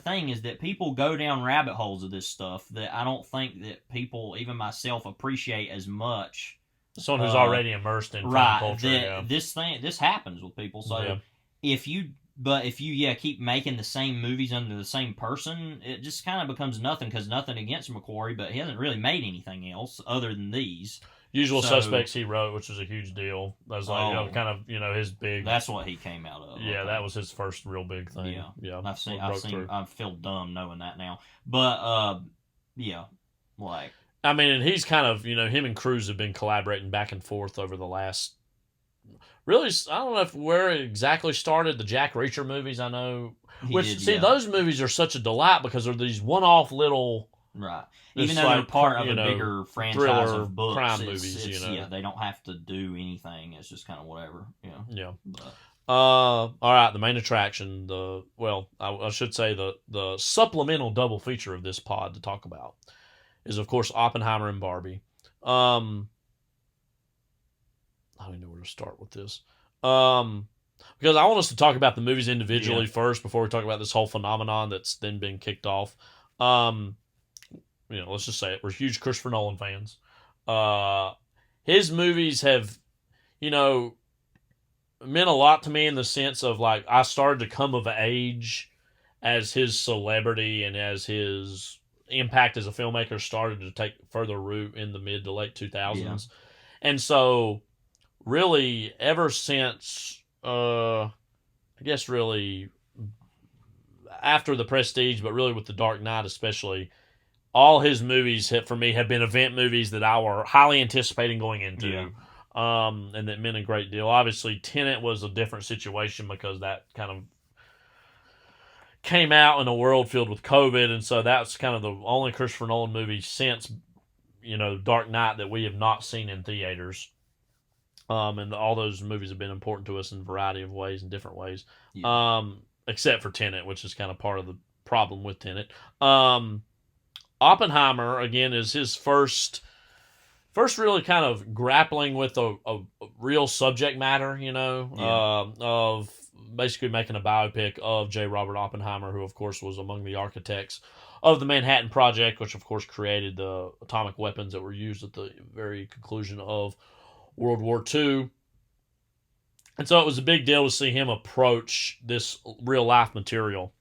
thing, is that people go down rabbit holes of this stuff that I don't think that people, even myself, appreciate as much. Someone who's already immersed in film culture. This happens with people. So if you keep making the same movies under the same person, it just kind of becomes nothing, because nothing against Macquarie, but he hasn't really made anything else other than these. Usual Suspects he wrote, which was a huge deal. That was like, his big... That's what he came out of. Yeah, that was his first real big thing. Yeah. I feel dumb knowing that now. But, I mean, and he's kind of, him and Cruise have been collaborating back and forth over the last... Really, I don't know where it exactly started. The Jack Reacher movies, I know. Those movies are such a delight because they're these one-off little... Right. Even though they're part of a bigger franchise thriller, of books, crime movies, they don't have to do anything. It's just kind of whatever. Yeah. But. All right, the main attraction, I should say the supplemental double feature of this pod to talk about is, of course, Oppenheimer and Barbie. I don't know where to start with this. because I want us to talk about the movies individually first before we talk about this whole phenomenon that's then been kicked off. Let's just say it. We're huge Christopher Nolan fans. His movies have, meant a lot to me in the sense of, like, I started to come of age as his celebrity and as his impact as a filmmaker started to take further root in the mid to late 2000s. Yeah. And so, really, ever since, I guess really after The Prestige, but really with The Dark Knight especially, all his movies for me have been event movies that I were highly anticipating going into. Yeah. And that meant a great deal. Obviously, Tenet was a different situation because that kind of came out in a world filled with COVID, and so that's kind of the only Christopher Nolan movie since, Dark Knight that we have not seen in theaters. And all those movies have been important to us in a variety of ways, in different ways. Yeah. Except for Tenet, which is kind of part of the problem with Tenet. Oppenheimer, again, is his first really kind of grappling with a real subject matter, of basically making a biopic of J. Robert Oppenheimer, who, of course, was among the architects of the Manhattan Project, which, of course, created the atomic weapons that were used at the very conclusion of World War II. And so it was a big deal to see him approach this real-life material.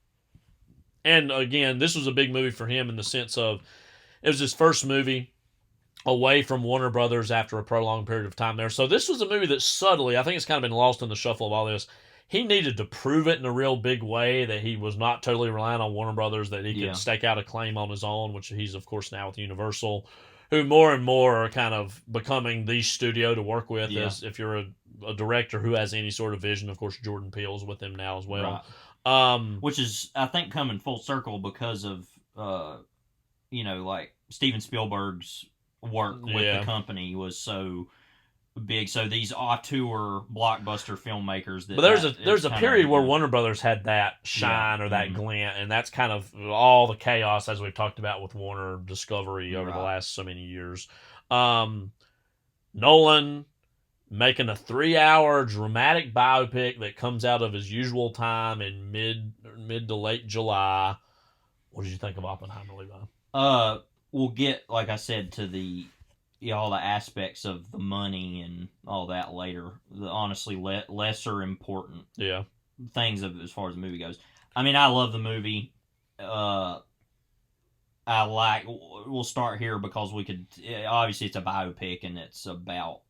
And, again, this was a big movie for him in the sense of it was his first movie away from Warner Brothers after a prolonged period of time there. So this was a movie that subtly, I think it's kind of been lost in the shuffle of all this, he needed to prove it in a real big way that he was not totally relying on Warner Brothers, that he could stake out a claim on his own, which he's, of course, now with Universal, who more and more are kind of becoming the studio to work with. As if you're a director who has any sort of vision. Of course, Jordan Peele's with them now as well. Right. Which is, I think, coming full circle because of, like Steven Spielberg's work with the company was so big. So these auteur blockbuster filmmakers. But there's a period where Warner Brothers had that shine or that glint, and that's kind of all the chaos as we've talked about with Warner Discovery over the last so many years. Nolan making a 3-hour dramatic biopic that comes out of his usual time in mid to late July. What did you think of Oppenheimer, Levi? We'll get, like I said, to the all the aspects of the money and all that later. The honestly lesser important things as far as the movie goes. I mean, I love the movie. We'll start here because obviously it's a biopic and it's about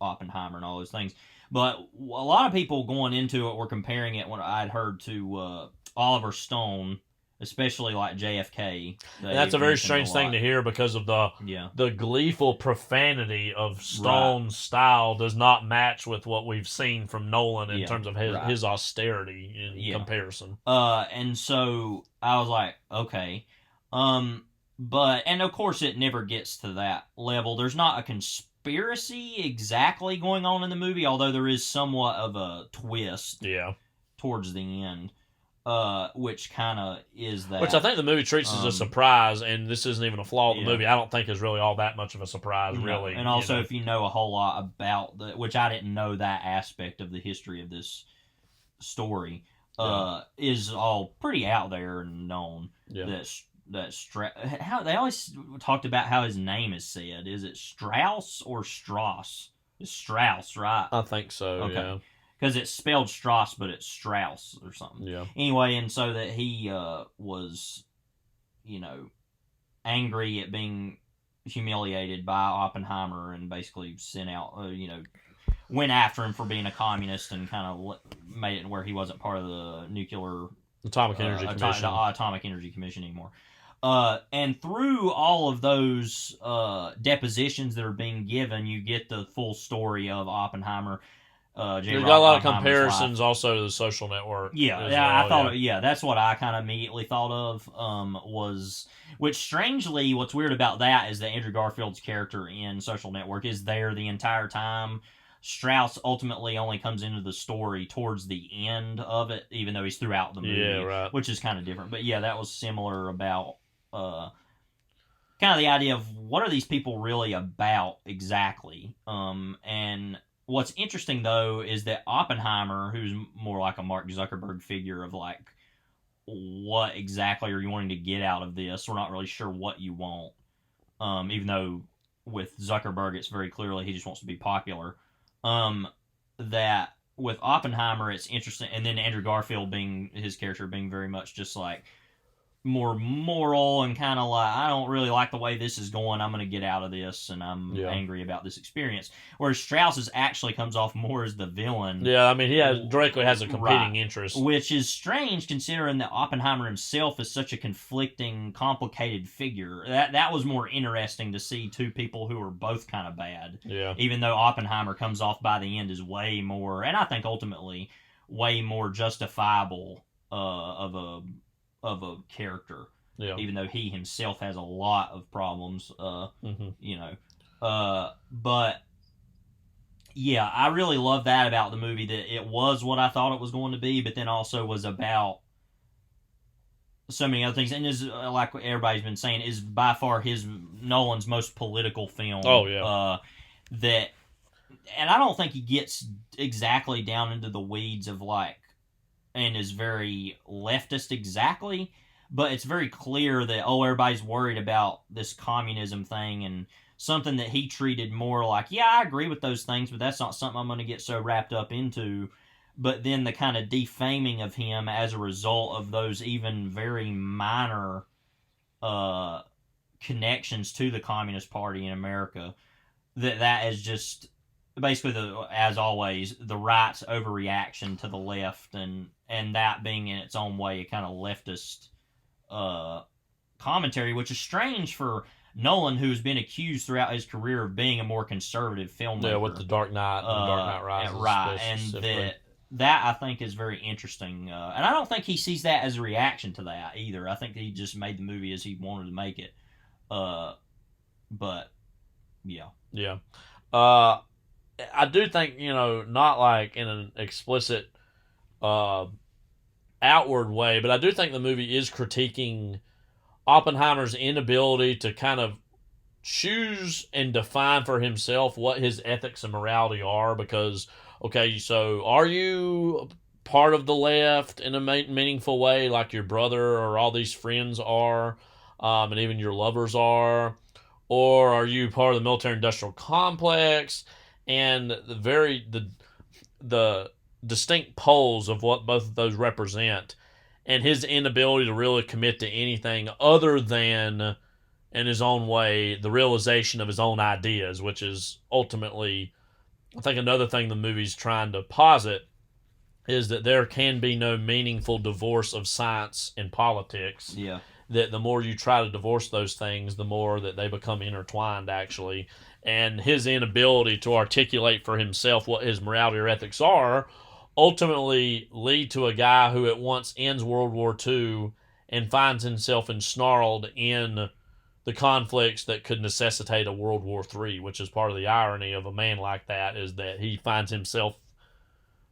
Oppenheimer and all those things. But a lot of people going into it were comparing it, when I'd heard, to Oliver Stone, especially like JFK. That's a very strange thing to hear because of the gleeful profanity of Stone's style does not match with what we've seen from Nolan in terms of his austerity in comparison. And so I was like, okay. And of course it never gets to that level. There's not a conspiracy exactly going on in the movie, although there is somewhat of a twist towards the end. Which kind of is that. Which I think the movie treats as a surprise, and this isn't even a flaw of the movie. I don't think is really all that much of a surprise, really. And also, if you know a whole lot about which I didn't know that aspect of the history of this story, is all pretty out there and known. Yeah. How they always talked about how his name is said. Is it Strauss or Strauss? It's Strauss, right? I think so. Okay. Yeah. Because it's spelled Strauss, but it's Strauss or something. Yeah. Anyway, and so that he was, angry at being humiliated by Oppenheimer and basically sent out, went after him for being a communist and kind of made it where he wasn't part of the Atomic Energy Commission. Atomic Energy Commission anymore. And through all of those depositions that are being given, you get the full story of Oppenheimer. You got a lot of comparisons also to The Social Network. I thought, that's what I kind of immediately thought of. Which strangely, what's weird about that is that Andrew Garfield's character in Social Network is there the entire time. Strauss ultimately only comes into the story towards the end of it, even though he's throughout the movie, which is kind of different. But that was similar about kind of the idea of what are these people really about exactly, and what's interesting, though, is that Oppenheimer, who's more like a Mark Zuckerberg figure of like, what exactly are you wanting to get out of this? We're not really sure what you want. Even though with Zuckerberg, it's very clearly he just wants to be popular. That with Oppenheimer, it's interesting. And then Andrew Garfield being, his character being very much just like, more moral and kind of like, I don't really like the way this is going. I'm going to get out of this, and I'm angry about this experience. Whereas Strauss actually comes off more as the villain. Yeah, I mean, directly has a competing interest. Which is strange considering that Oppenheimer himself is such a conflicting, complicated figure. That was more interesting to see two people who are both kind of bad. Yeah. Even though Oppenheimer comes off by the end as way more, and I think ultimately, way more justifiable of a character, even though he himself has a lot of problems, you know. But yeah, I really love that about the movie, that it was what I thought it was going to be, but then also was about so many other things, and is, like everybody's been saying, is by far Nolan's most political film. Oh yeah. That, and I don't think he gets exactly down into the weeds of like, and is very leftist exactly, but it's very clear that, everybody's worried about this communism thing, and something that he treated more like, yeah, I agree with those things, but that's not something I'm going to get so wrapped up into. But then the kind of defaming of him as a result of those even very minor connections to the Communist Party in America, that is just basically, as always, the right's overreaction to the left, and that being in its own way a kind of leftist commentary, which is strange for Nolan, who's been accused throughout his career of being a more conservative filmmaker. Yeah, with The Dark Knight and Dark Knight Rises. Right, and that I think is very interesting. And I don't think he sees that as a reaction to that either. I think he just made the movie as he wanted to make it. But, yeah. Yeah. I do think, not like in an explicit outward way, but I do think the movie is critiquing Oppenheimer's inability to kind of choose and define for himself what his ethics and morality are, because, okay, so are you part of the left in a meaningful way, like your brother or all these friends are, and even your lovers are, or are you part of the military-industrial complex? And the distinct poles of what both of those represent, and his inability to really commit to anything other than, in his own way, the realization of his own ideas, which is ultimately, I think, another thing the movie's trying to posit, is that there can be no meaningful divorce of science and politics. Yeah. That the more you try to divorce those things, the more that they become intertwined, actually. And his inability to articulate for himself what his morality or ethics are ultimately lead to a guy who at once ends World War II and finds himself ensnarled in the conflicts that could necessitate a World War III, which is part of the irony of a man like that, is that he finds himself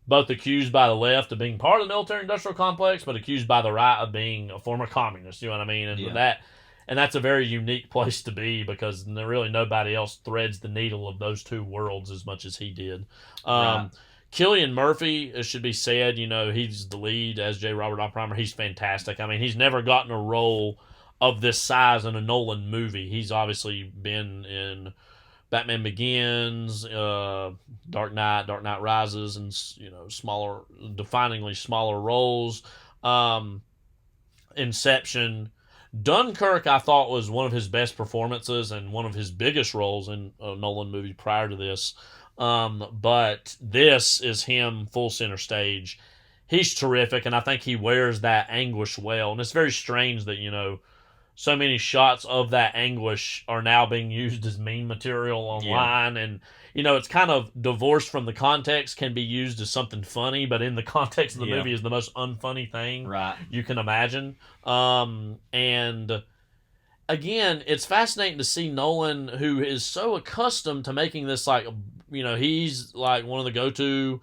both accused by the left of being part of the military-industrial complex, but accused by the right of being a former communist, you know what I mean? And that's a very unique place to be, because really nobody else threads the needle of those two worlds as much as he did. Right. Cillian Murphy, it should be said, he's the lead as J. Robert Oppenheimer. He's fantastic. I mean, he's never gotten a role of this size in a Nolan movie. He's obviously been in Batman Begins, Dark Knight Rises, and smaller, definingly smaller roles. Inception. Dunkirk, I thought, was one of his best performances and one of his biggest roles in a Nolan movie prior to this. But this is him full center stage. He's terrific, and I think he wears that anguish well. And it's very strange that, so many shots of that anguish are now being used as meme material online. Yeah. And, it's kind of divorced from the context, can be used as something funny, but in the context of the movie is the most unfunny thing you can imagine. And again, it's fascinating to see Nolan, who is so accustomed to making this like, he's like one of the go-to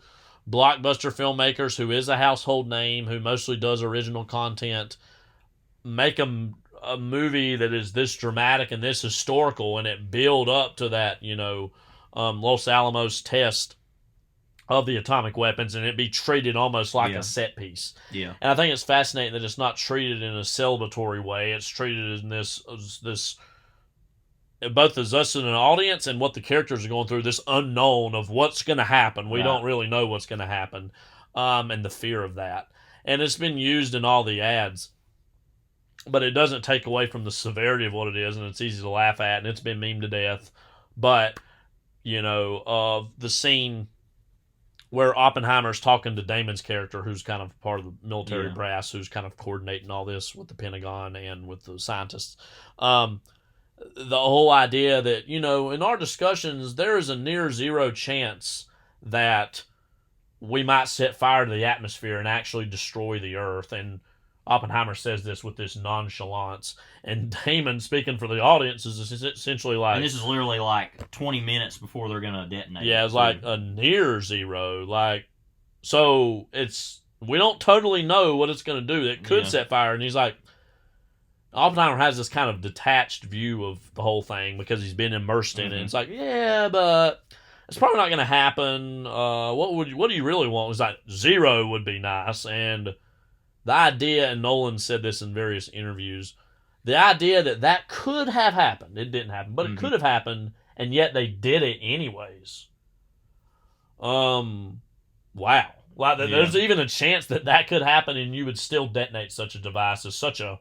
blockbuster filmmakers who is a household name, who mostly does original content, make a movie that is this dramatic and this historical, and it build up to that, Los Alamos test of the atomic weapons, and it be treated almost like a set piece. Yeah. And I think it's fascinating that it's not treated in a celebratory way. It's treated in this both as us in an audience and what the characters are going through, this unknown of what's going to happen. We don't really know what's going to happen, and the fear of that. And it's been used in all the ads, but it doesn't take away from the severity of what it is, and it's easy to laugh at, and it's been memed to death. But, the scene where Oppenheimer's talking to Damon's character, who's kind of part of the military brass, who's kind of coordinating all this with the Pentagon and with the scientists. The whole idea that, in our discussions, there is a near zero chance that we might set fire to the atmosphere and actually destroy the Earth. And Oppenheimer says this with this nonchalance. And Damon, speaking for the audience, is essentially like... And this is literally like 20 minutes before they're going to detonate. Yeah, it's like a near zero. So we don't totally know what it's going to do. It could set fire. And he's like... Oppenheimer has this kind of detached view of the whole thing because he's been immersed in it. It's like, yeah, but it's probably not going to happen. What do you really want? It's like, zero would be nice. And the idea, and Nolan said this in various interviews, the idea that could have happened. It didn't happen, but it could have happened, and yet they did it anyways. Wow. There's even a chance that could happen, and you would still detonate such a device is such a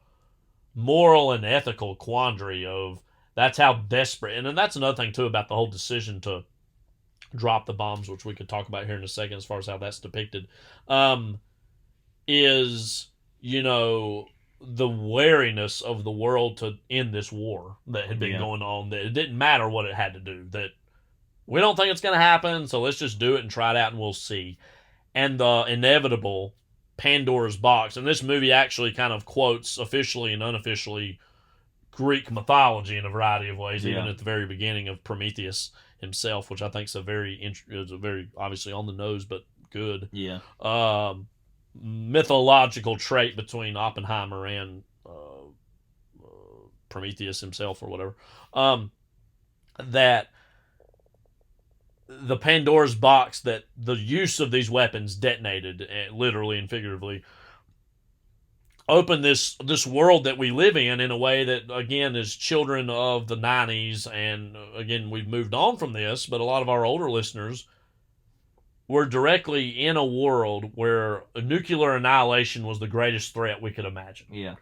moral and ethical quandary of that's how desperate. And then that's another thing, too, about the whole decision to drop the bombs, which we could talk about here in a second as far as how that's depicted, is, the wariness of the world to end this war that had been going on, that it didn't matter what it had to do, that we don't think it's going to happen, so let's just do it and try it out and we'll see. And the inevitable Pandora's box. And this movie actually kind of quotes officially and unofficially Greek mythology in a variety of ways, even at the very beginning of Prometheus himself, which I think is a very obviously on the nose, but good. Yeah. Mythological trait between Oppenheimer and Prometheus himself or whatever. That the Pandora's box, that the use of these weapons detonated, literally and figuratively, opened this world that we live in a way that, again, is children of the 90s, and again, we've moved on from this, but a lot of our older listeners were directly in a world where nuclear annihilation was the greatest threat we could imagine. Yeah.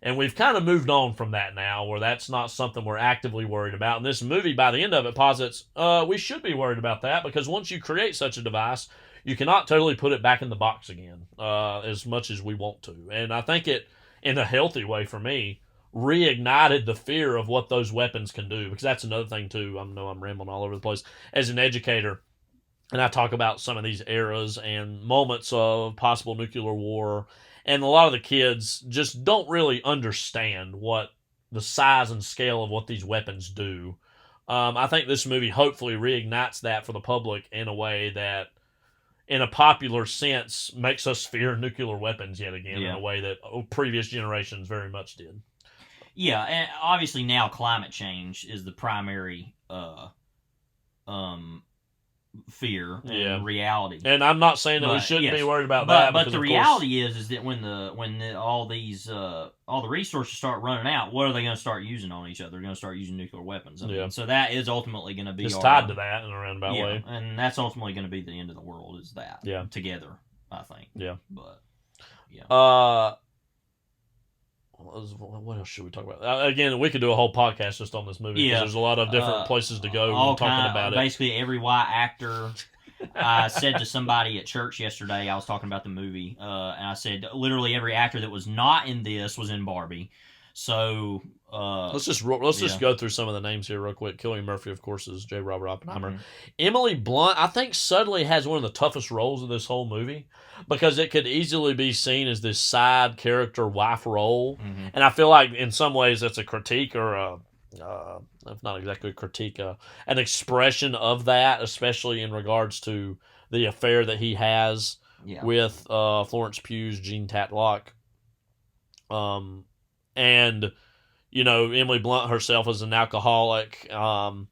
And we've kind of moved on from that now, where that's not something we're actively worried about. And this movie, by the end of it, posits we should be worried about that, because once you create such a device, you cannot totally put it back in the box again as much as we want to. And I think it, in a healthy way for me, reignited the fear of what those weapons can do, because that's another thing, too. I know I'm rambling all over the place. As an educator, and I talk about some of these eras and moments of possible nuclear war, and a lot of the kids just don't really understand what the size and scale of what these weapons do. I think this movie hopefully reignites that for the public in a way that, in a popular sense, makes us fear nuclear weapons yet again, in a way that previous generations very much did. Yeah, and obviously now climate change is the primary fear and reality. And I'm not saying that we shouldn't be worried about that. But the reality is that when all the resources start running out, what are they going to start using on each other? They're going to start using nuclear weapons. So that is ultimately going to be tied to that in a roundabout way. And that's ultimately going to be the end of the world. Is that together? I think. Yeah. But what else should we talk about? Again, we could do a whole podcast just on this movie, because there's a lot of different places to go talking about it. Basically, every white actor. I said to somebody at church yesterday, I was talking about the movie, and I said literally every actor that was not in this was in Barbie. So let's just go through some of the names here real quick. Cillian Murphy, of course, is J. Robert Oppenheimer. Mm-hmm. Emily Blunt, I think, subtly has one of the toughest roles of this whole movie, because it could easily be seen as this side character wife role, and I feel like in some ways that's a critique, or if not exactly a critique, an expression of that, especially in regards to the affair that he has with Florence Pugh's Jean Tatlock. And, Emily Blunt herself is an alcoholic, and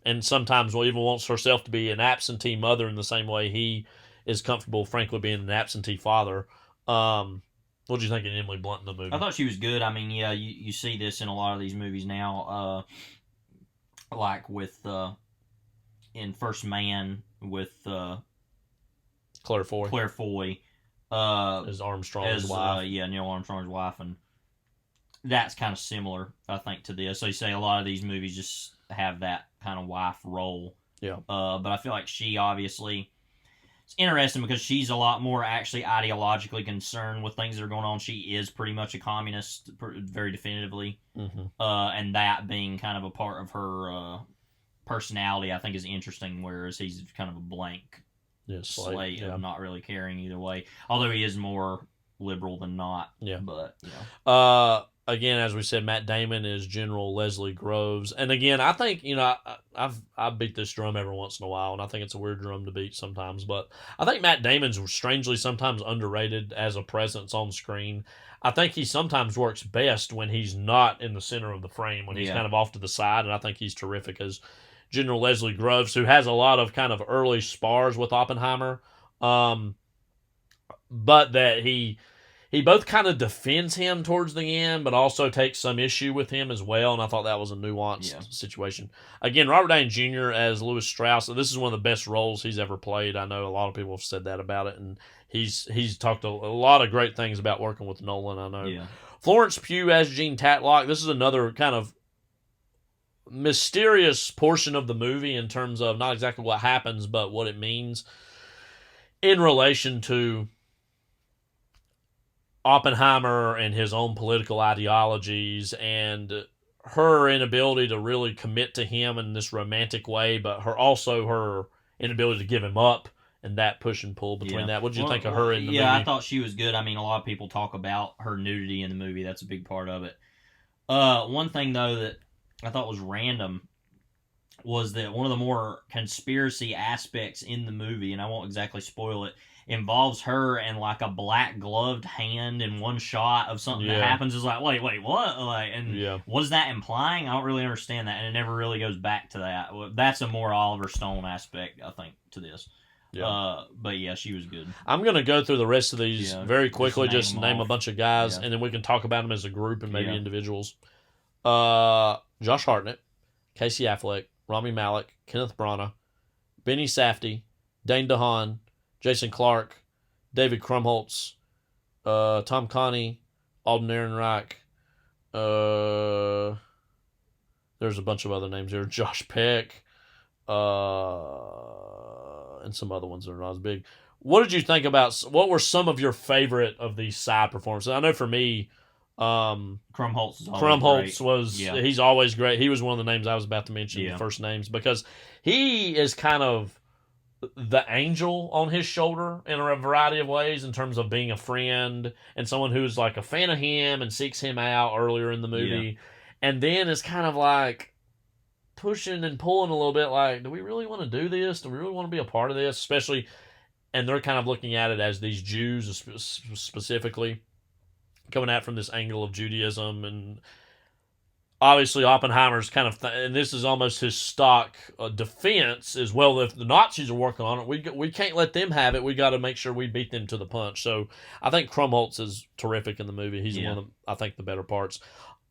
and sometimes even wants herself to be an absentee mother in the same way he is comfortable, frankly, being an absentee father. What did you think of Emily Blunt in the movie? I thought she was good. I mean, yeah, you see this in a lot of these movies now, like with in First Man with Claire Foy. Claire Foy, As Armstrong's wife. Neil Armstrong's wife, and that's kind of similar, I think, to this. So you say a lot of these movies just have that kind of wife role. Yeah. But I feel like she obviously... It's interesting because she's a lot more actually ideologically concerned with things that are going on. She is pretty much a communist, very definitively. Mm-hmm. And that being kind of a part of her personality, I think, is interesting, whereas he's kind of a blank slate of not really caring either way. Although he is more liberal than not. Yeah. But, you know. Again, as we said, Matt Damon is General Leslie Groves. And again, I think, I beat this drum every once in a while, and I think it's a weird drum to beat sometimes. But I think Matt Damon's strangely sometimes underrated as a presence on screen. I think he sometimes works best when he's not in the center of the frame, when he's kind of off to the side, and I think he's terrific as General Leslie Groves, who has a lot of kind of early spars with Oppenheimer, but that he both kind of defends him towards the end, but also takes some issue with him as well, and I thought that was a nuanced situation. Again, Robert Downey Jr. as Louis Strauss, this is one of the best roles he's ever played. I know a lot of people have said that about it, and he's talked a lot of great things about working with Nolan, I know. Yeah. Florence Pugh as Jean Tatlock, this is another kind of mysterious portion of the movie in terms of not exactly what happens, but what it means in relation to Oppenheimer and his own political ideologies and her inability to really commit to him in this romantic way, but her inability to give him up and that push and pull between that. What did you think of her in the movie? Yeah, I thought she was good. I mean, a lot of people talk about her nudity in the movie. That's a big part of it. One thing, though, that I thought was random was that one of the more conspiracy aspects in the movie, and I won't exactly spoil it, involves her and like a black gloved hand in one shot of something that happens. Is like, wait, what? What is that implying? I don't really understand that, and it never really goes back to that. That's a more Oliver Stone aspect, I think, to this. But yeah, she was good. I'm gonna go through the rest of these very quickly, just name a bunch of guys, and then we can talk about them as a group and maybe individuals. Josh Hartnett, Casey Affleck, Rami Malek, Kenneth Branagh, Benny Safdie, Dane DeHaan, Jason Clarke, David Krumholtz, Tom Conti, Alden Ehrenreich. There's a bunch of other names here. Josh Peck, and some other ones that are not as big. What did you think about? What were some of your favorite of these side performances? I know for me, Krumholtz was he's always great. He was one of the names I was about to mention, the first names, because he is kind of the angel on his shoulder in a variety of ways in terms of being a friend and someone who's like a fan of him and seeks him out earlier in the movie. And then is kind of like pushing and pulling a little bit like, do we really want to do this? Do we really want to be a part of this? Especially, and they're kind of looking at it as these Jews specifically coming at from this angle of Judaism, and obviously Oppenheimer's kind of and this is almost his stock defense is, well, if the Nazis are working on it, we can't let them have it. We got to make sure we beat them to the punch. So I think Krumholtz is terrific in the movie. He's one of I think the better parts.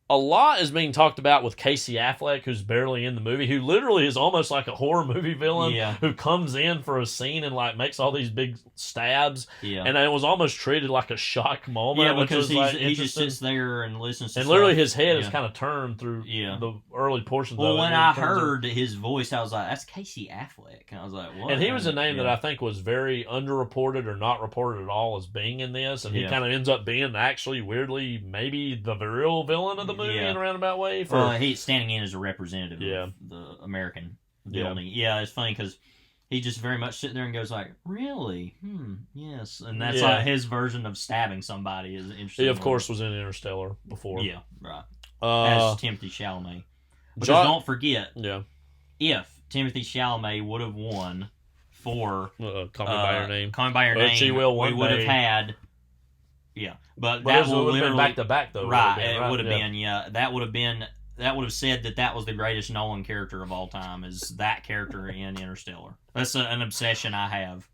A lot is being talked about with Casey Affleck, who's barely in the movie, who literally is almost like a horror movie villain, who comes in for a scene and like makes all these big stabs, and it was almost treated like a shock moment. Yeah, because he just sits there and listens to and stuff. Literally his head is kind of turned through the early portions of it. Well, when I heard his voice, I was like, that's Casey Affleck. And I was like, what? And he was a name that I think was very underreported or not reported at all as being in this, and he kind of ends up being actually, weirdly, maybe the real villain of the movie in a roundabout way. He's standing in as a representative of the American building. Yeah, it's funny because he just very much sitting there and goes like, really? Yes. And that's like his version of stabbing somebody is interesting. He, of course, was in Interstellar before. Yeah, right. As Timothy Chalamet. Because don't forget, if Timothy Chalamet would have won for Call Me By Your Name, Call Me By Your Name, She Will One we would have Day. had... Yeah, but that would have been back to back though. Right, it would have been. That would have been that would have said that was the greatest Nolan character of all time, is that character in Interstellar. That's an obsession I have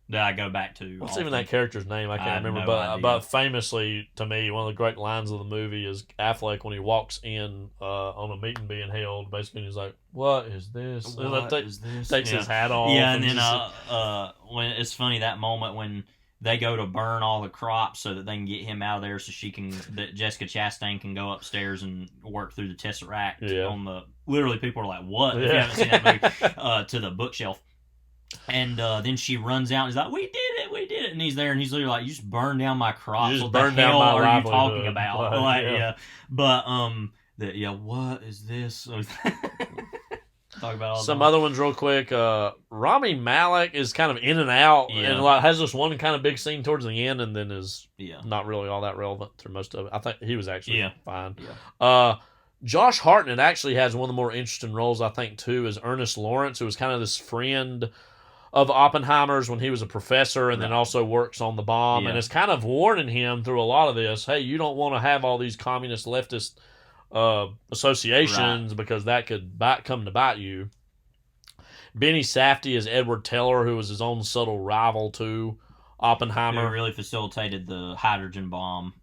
that I go back to. What's often. even that character's name? I can't remember. But famously, to me, one of the great lines of the movie is Affleck when he walks in on a meeting being held. Basically, he's like, "What is this?" Takes his hat off. Yeah, and then when it's funny that moment when they go to burn all the crops so that they can get him out of there, so that Jessica Chastain can go upstairs and work through the Tesseract on the. Literally, people are like, "What?" If you haven't seen that movie, to the bookshelf. And then she runs out and he's like, we did it. And he's there and he's literally like, you just burned down my crops. What the hell are you talking about? But, what is this? Talk about all some other ones real quick. Rami Malek is kind of in and out and has this one kind of big scene towards the end and then is not really all that relevant through most of it. I think he was actually fine. Yeah. Josh Hartnett actually has one of the more interesting roles, I think, too, is Ernest Lawrence, who was kind of this friend of Oppenheimer's when he was a professor and then also works on the bomb. And it's kind of warning him through a lot of this, hey, you don't want to have all these communist leftist associations because that could come to bite you. Benny Safdie is Edward Teller, who was his own subtle rival to Oppenheimer. Who really facilitated the hydrogen bomb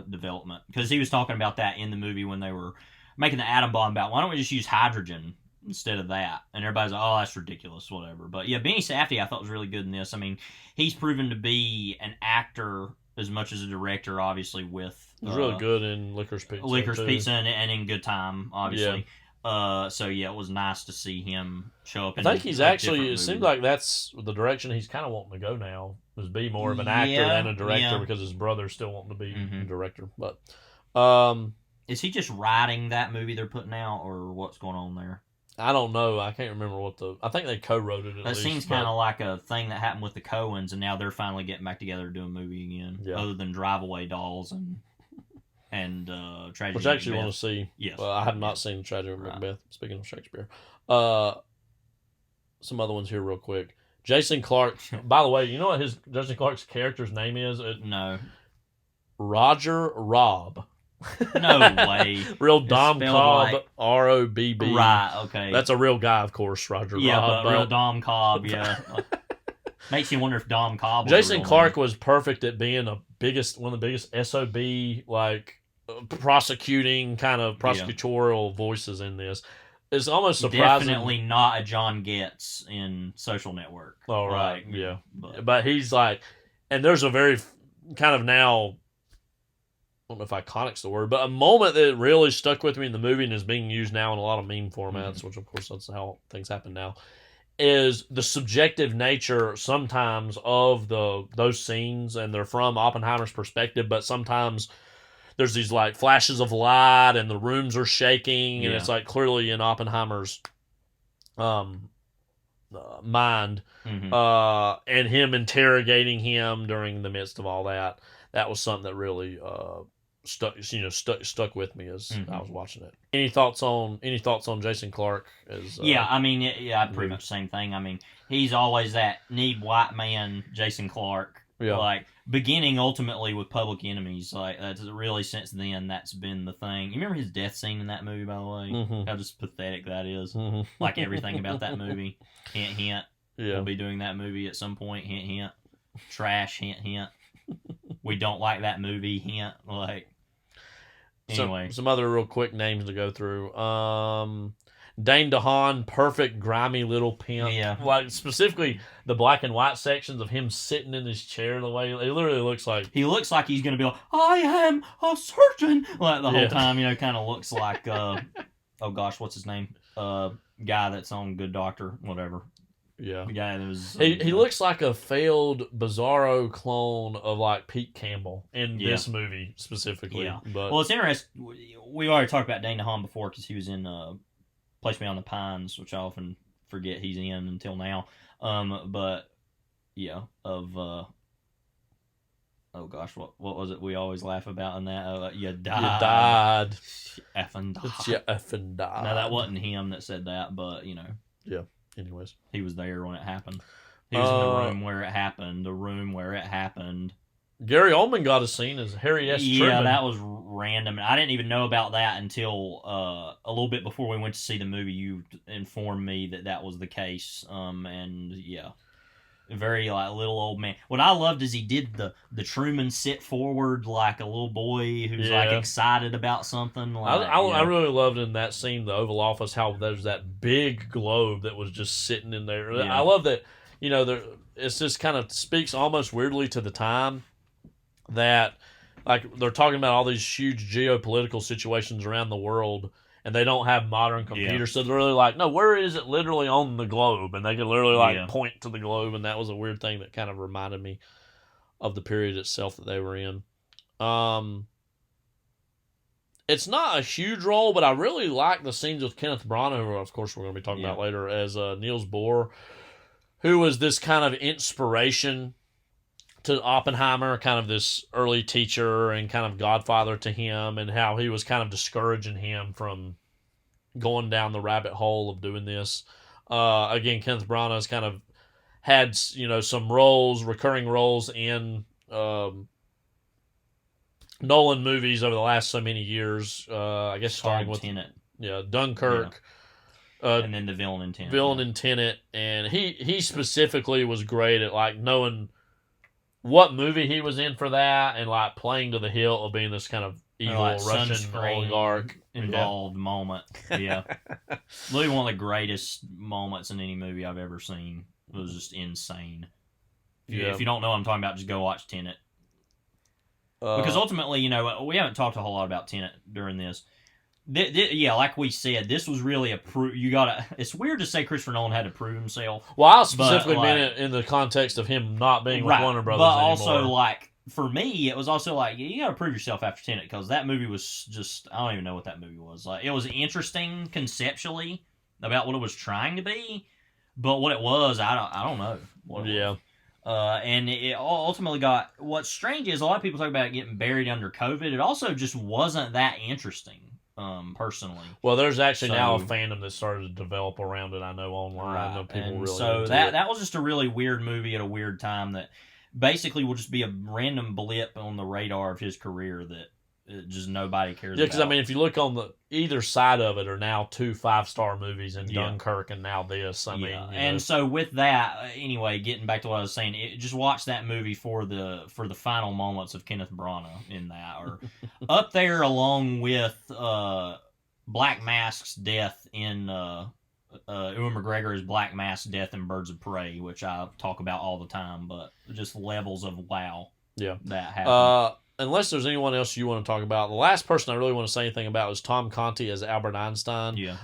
development. Because he was talking about that in the movie when they were making the atom bomb about, why don't we just use hydrogen instead of that? And everybody's like, oh, that's ridiculous, whatever. But yeah, Benny Safdie I thought was really good in this. I mean, he's proven to be an actor as much as a director, obviously, with... He's really good in Licorice Pizza. And in Good Time, obviously. Yeah. It was nice to see him show up in I think he's actually, it seems like that's the direction he's kind of wanting to go now, is be more of an actor than a director because his brother's still wanting to be a director. But is he just writing that movie they're putting out, or what's going on there? I don't know. I can't remember I think they co-wrote it at least. That seems kind of like a thing that happened with the Coens, and now they're finally getting back together to do a movie again, other than Drive Away Dolls and Tragedy. Which I actually want to see. Yes. Well, I have not seen Tragedy of Macbeth, speaking of Shakespeare. Some other ones here real quick. Jason Clarke. By the way, you know what Jason Clarke's character's name is? No. Roger Robb. No way. Real Dom Cobb, like... Robb. Right, okay. That's a real guy, of course, Roger Robb. But real Dom Cobb, Makes you wonder if Dom Cobb was Jason Clarke was perfect at being one of the biggest SOB, like, prosecuting, kind of prosecutorial voices in this. It's almost surprising. Definitely not a John Getz in Social Network. Oh, right, yeah. But he's like, and there's a very kind of now... I don't know if iconic's the word, but a moment that really stuck with me in the movie and is being used now in a lot of meme formats, which of course that's how things happen now, is the subjective nature sometimes of those scenes, and they're from Oppenheimer's perspective, but sometimes there's these like flashes of light and the rooms are shaking, and it's like clearly in Oppenheimer's mind, and him interrogating him during the midst of all that. That was something that really stuck with me as I was watching it. Any thoughts on Jason Clarke? I'd pretty much the same thing. I mean, he's always that neat white man, Jason Clarke. Yeah. Like beginning ultimately with Public Enemies. Like that's really since then that's been the thing. You remember his death scene in that movie, by the way? How just pathetic that is. Like everything about that movie. Hint, hint. We'll be doing that movie at some point. Hint, hint. Trash. Hint, hint. We don't like that movie. Hint. Like. Anyway, some other real quick names to go through. Dane DeHaan, perfect grimy little pimp. Yeah. Like specifically the black and white sections of him sitting in his chair. The way it literally looks like he's going to be like, I am a surgeon. Like the whole time, kind of looks like oh gosh, what's his name? Guy that's on Good Doctor, whatever. Yeah. The guy that was... He looks like a failed Bizarro clone of, like, Pete Campbell in this movie, specifically. Yeah. But, well, it's interesting. We already talked about Dane DeHaan before because he was in Place Beyond the Pines, which I often forget he's in until now. But, yeah, oh, gosh, what was it we always laugh about in that? You died. Effing died. You effing died. Now, that wasn't him that said that, but, Yeah. Anyways, he was there when it happened. He was in the room where it happened. The room where it happened. Gary Oldman got a scene as Harry S. Yeah, Truman. that was random. I didn't even know about that until a little bit before we went to see the movie. You informed me that was the case. And yeah, very like little old man. What I loved is he did the Truman sit forward like a little boy who's like excited about something. Like, I really loved in that scene, the Oval Office, how there's that big globe that was just sitting in there. Yeah. I love that. It's just kind of speaks almost weirdly to the time. That, like, they're talking about all these huge geopolitical situations around the world, and they don't have modern computers, so they're really like, no, where is it literally on the globe? And they can literally, point to the globe, and that was a weird thing that kind of reminded me of the period itself that they were in. It's not a huge role, but I really like the scenes with Kenneth Branagh, who, of course, we're going to be talking about later, as Niels Bohr, who was this kind of inspiration to Oppenheimer, kind of this early teacher and kind of godfather to him, and how he was kind of discouraging him from going down the rabbit hole of doing this. Again, Kenneth Branagh has kind of had, some recurring roles in Nolan movies over the last so many years. I guess starting with Tenet. Dunkirk. And then the villain in Tenet. In Tenet. And he specifically was great at like knowing what movie he was in for that, and like playing to the hilt of being this kind of evil Russian oligarch involved moment. Yeah, literally one of the greatest moments in any movie I've ever seen. It was just insane. If you don't know what I'm talking about, just go watch Tenet. Because ultimately, we haven't talked a whole lot about Tenet during this. Like we said, this was really it's weird to say Christopher Nolan had to prove himself. Well, I specifically meant it in the context of him not being with Warner Brothers but anymore. Also, like, for me, it was also like, you got to prove yourself after Tenet, because that movie was just, I don't even know what that movie was. Like, it was interesting conceptually about what it was trying to be, but what it was, I don't know. What it was. And it ultimately got, what's strange is a lot of people talk about it getting buried under COVID. It also just wasn't that interesting. Personally, well, there's actually now a fandom that started to develop around it. I know online. Right. I know people and really. So that was just a really weird movie at a weird time that basically will just be a random blip on the radar of his career that just nobody cares. Yeah, because I mean, if you look on either side of it, are now 2 5-star movies in Dunkirk and now this. I mean, and so with that, anyway, getting back to what I was saying, just watch that movie for the final moments of Kenneth Branagh in that, or up there along with Black Mask's death in Ewan McGregor's Black Mask's death in Birds of Prey, which I talk about all the time, but just levels of wow. Yeah, that happened. Unless there's anyone else you want to talk about, the last person I really want to say anything about is Tom Conti as Albert Einstein. Yeah.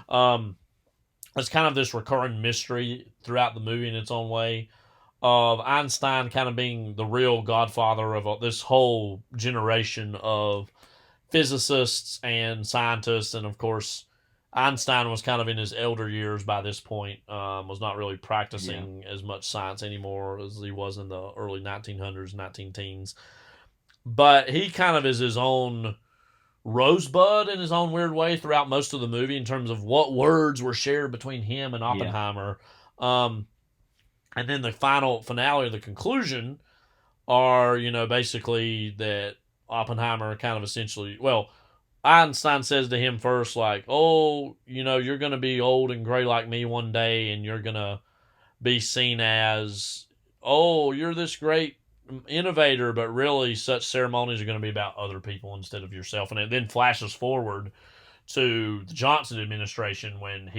It's kind of this recurring mystery throughout the movie in its own way of Einstein kind of being the real godfather of this whole generation of physicists and scientists. And of course, Einstein was kind of in his elder years by this point, was not really practicing as much science anymore as he was in the early 1900s, 19-teens. But he kind of is his own rosebud in his own weird way throughout most of the movie in terms of what words were shared between him and Oppenheimer. And then the finale or the conclusion are, basically that Oppenheimer kind of essentially, Einstein says to him first, like, oh, you're going to be old and gray like me one day, and you're going to be seen as, oh, you're this great innovator, but really such ceremonies are going to be about other people instead of yourself. And it then flashes forward to the Johnson administration when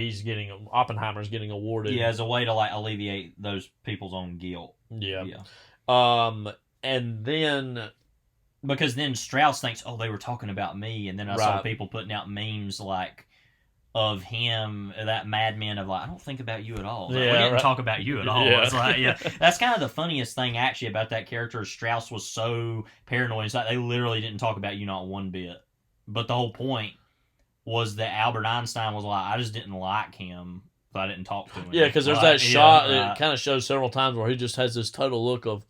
Oppenheimer's getting awarded. Yeah, as a way to like alleviate those people's own guilt. Yeah. And then because then Strauss thinks, oh, they were talking about me, and then I saw people putting out memes like of him, that Mad Men of like, I don't think about you at all. Like, we didn't talk about you at all. It's like, that's kind of the funniest thing actually about that character. Strauss was so paranoid. It's like they literally didn't talk about you not one bit. But the whole point was that Albert Einstein was like, I just didn't like him, so I didn't talk to him. Yeah, because there's that shot that kind of shows several times where he just has this total look of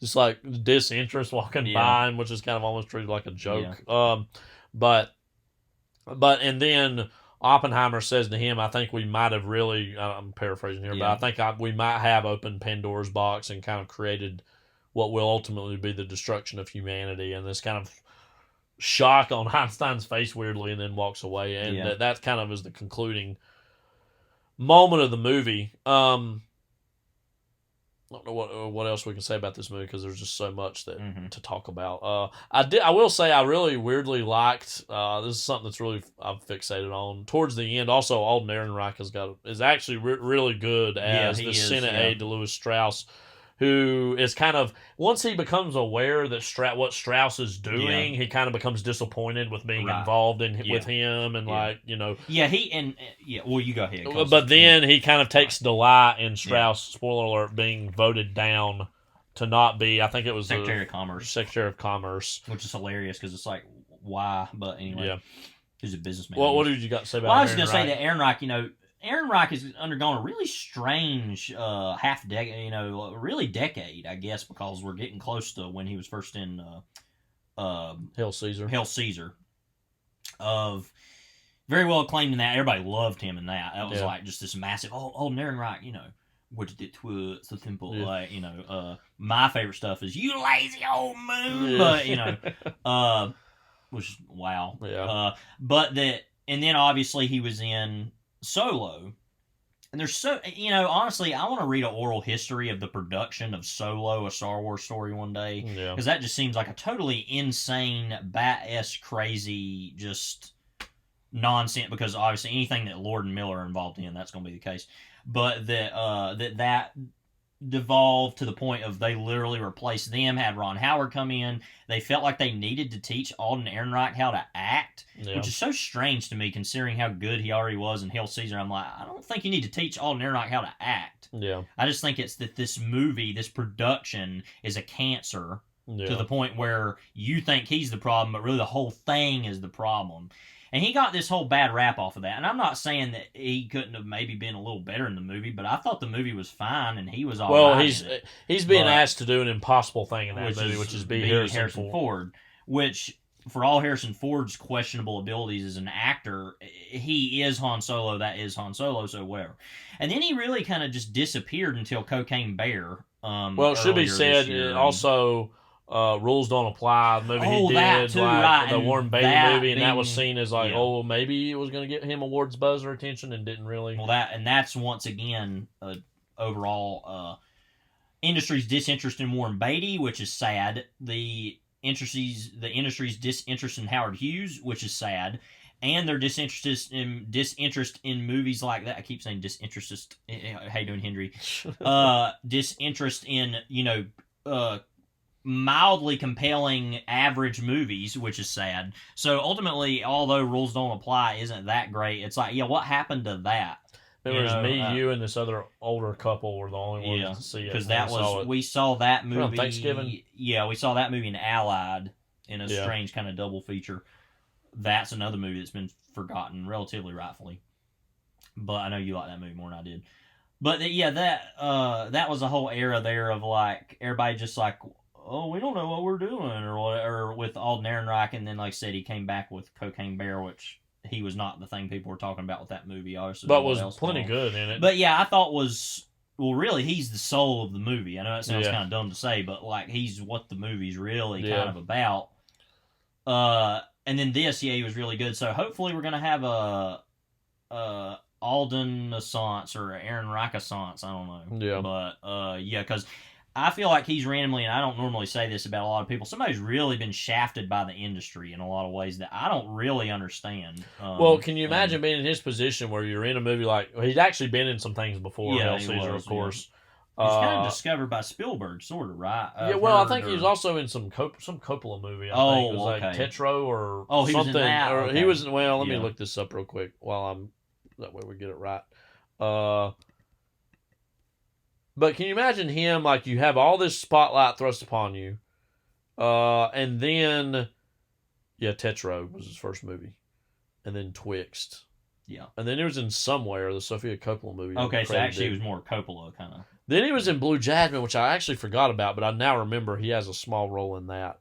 just like disinterest walking by him, which is kind of almost treated like a joke. But then Oppenheimer says to him, I think we might have really, I'm paraphrasing here, but I think we might have opened Pandora's box and kind of created what will ultimately be the destruction of humanity, and this kind of shock on Einstein's face weirdly, and then walks away, and that kind of is the concluding moment of the movie. I don't know what else we can say about this movie because there's just so much that to talk about. I will say I really weirdly liked. This is something that's really I've fixated on towards the end. Also, Alden Ehrenreich is actually really good as the Senate aide to Louis Strauss, who is kind of, once he becomes aware that what Strauss is doing, he kind of becomes disappointed with being involved with him, and well, you go ahead. But then he kind of takes delight in Strauss, spoiler alert, being voted down to not be, I think it was Secretary of Commerce, which is hilarious because it's like, why? But anyway, he's a businessman. Well, what did you got to say about? Well, I was going to say that Ehrenreich, Ehrenreich has undergone a really strange half decade, really decade, I guess, because we're getting close to when he was first in Hail Caesar. Of very well acclaimed in that. Everybody loved him in that. That was like just this massive, Alden Ehrenreich, what it was so simple. Like, my favorite stuff is You Lazy Old Moon. But, which is wow. Yeah. And then obviously he was in Solo, and there's honestly, I want to read an oral history of the production of Solo, a Star Wars story, one day, because that just seems like a totally insane, bat-esque, crazy, just nonsense. Because obviously, anything that Lord and Miller are involved in, that's going to be the case. But that devolved to the point of they literally replaced them, had Ron Howard come in. They felt like they needed to teach Alden Ehrenreich how to act, which is so strange to me considering how good he already was in Hail Caesar. I'm like, I don't think you need to teach Alden Ehrenreich how to act. Yeah. I just think it's that this movie, this production, is a cancer to the point where you think he's the problem, but really the whole thing is the problem. And he got this whole bad rap off of that. And I'm not saying that he couldn't have maybe been a little better in the movie, but I thought the movie was fine, and he was all right. Well, he's being asked to do an impossible thing in that movie, which is be Harrison Ford. Which, for all Harrison Ford's questionable abilities as an actor, he is Han Solo. That is Han Solo, so whatever. And then he really kind of just disappeared until Cocaine Bear. Well, it should be said also... Rules Don't Apply, the movie he did, too, right. The Warren Beatty movie, and that was seen as like, maybe it was going to get him awards buzz or attention, and didn't really. Well, that's once again overall industry's disinterest in Warren Beatty, which is sad. The industry's disinterest in Howard Hughes, which is sad, and their disinterest in movies like that. I keep saying disinterest. How you doing, Henry? Disinterest in mildly compelling average movies, which is sad. So ultimately, although Rules Don't Apply isn't that great, it's like, what happened to that? It was me, you, and this other older couple were the only ones to see it. Because we saw that movie on Thanksgiving. Yeah, we saw that movie in Allied in a strange kind of double feature. That's another movie that's been forgotten relatively rightfully. But I know you like that movie more than I did. But that was a whole era there of like everybody just like, oh, we don't know what we're doing, or with Alden Ehrenreich, and then, like I said, he came back with Cocaine Bear, which he was not the thing people were talking about with that movie, obviously. But was plenty good in it. But yeah, I thought really, he's the soul of the movie. I know that sounds kind of dumb to say, but like, he's what the movie's really kind of about. And then this, he was really good. So hopefully we're going to have a Alden Assance or Ehrenreich Assance, I don't know. Yeah. But, because I feel like he's randomly, and I don't normally say this about a lot of people, somebody's really been shafted by the industry in a lot of ways that I don't really understand. Well, can you imagine being in his position where you're in a movie like... He's actually been in some things before, Hail Caesar, of course. He's kind of discovered by Spielberg, sort of, right? I think he was also in some Coppola movie. I think it was like Tetro or something. He was in that? Or he was... Well, let me look this up real quick while I'm... That way we get it right. But can you imagine him, like, you have all this spotlight thrust upon you, and then, Tetro was his first movie, and then Twixt. Yeah. And then he was in Somewhere, the Sofia Coppola movie. Okay, so actually he was more Coppola, kind of. Then he was in Blue Jasmine, which I actually forgot about, but I now remember he has a small role in that.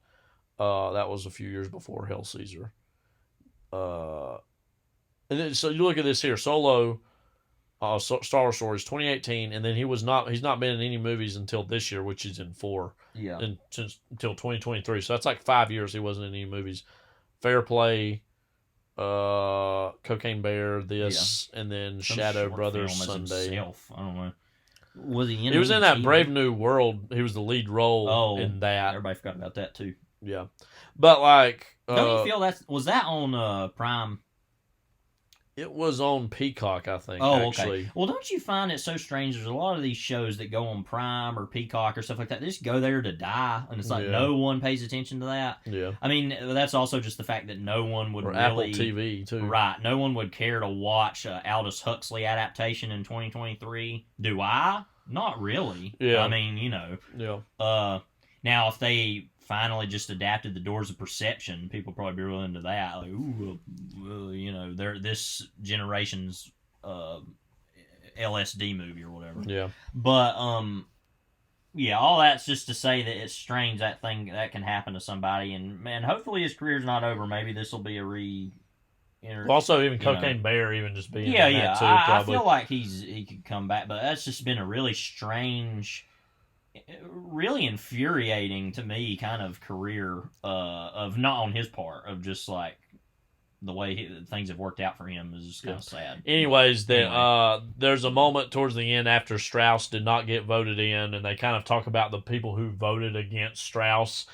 That was a few years before Hail Caesar. And then, so you look at this here, Solo... Star Wars stories, 2018, and then he's not been in any movies until this year, which is in 4. Yeah. And until 2023. So that's like 5 years he wasn't in any movies. Fair Play, Cocaine Bear, and then Some Shadow short Brothers film as Sunday. himself. I don't know. Was he in? He was in that TV? Brave New World. He was the lead role in that. Everybody forgot about that too. Yeah, but like, Don't you feel was that on Prime? it was on Peacock, I think. Oh, actually. okay. Well, don't you find it so strange? There's a lot of these shows that go on Prime or Peacock or stuff like that. They just go there to die, and it's like no one pays attention to that. Yeah. I mean, that's also just the fact that no one would Or really Apple TV too. Right. No one would care to watch Aldous Huxley adaptation in 2023. Do I? Not really. Yeah. I mean, you know. Yeah. Now, if they finally just adapted The Doors of Perception, people would probably be really into that. Like, ooh, you know, they're this generation's LSD movie or whatever. Yeah. But yeah, all that's just to say that it's strange that that can happen to somebody, and man, hopefully his career's not over. Maybe this will be a Also, even Cocaine Bear, even just being in that too. I Probably. feel like he could come back, but that's just been a really strange, really infuriating to me kind of career of not on his part of just like the way things have worked out for him is just kind of sad. Anyways, there's a moment towards the end after Strauss did not get voted in, and they kind of talk about the people who voted against Strauss.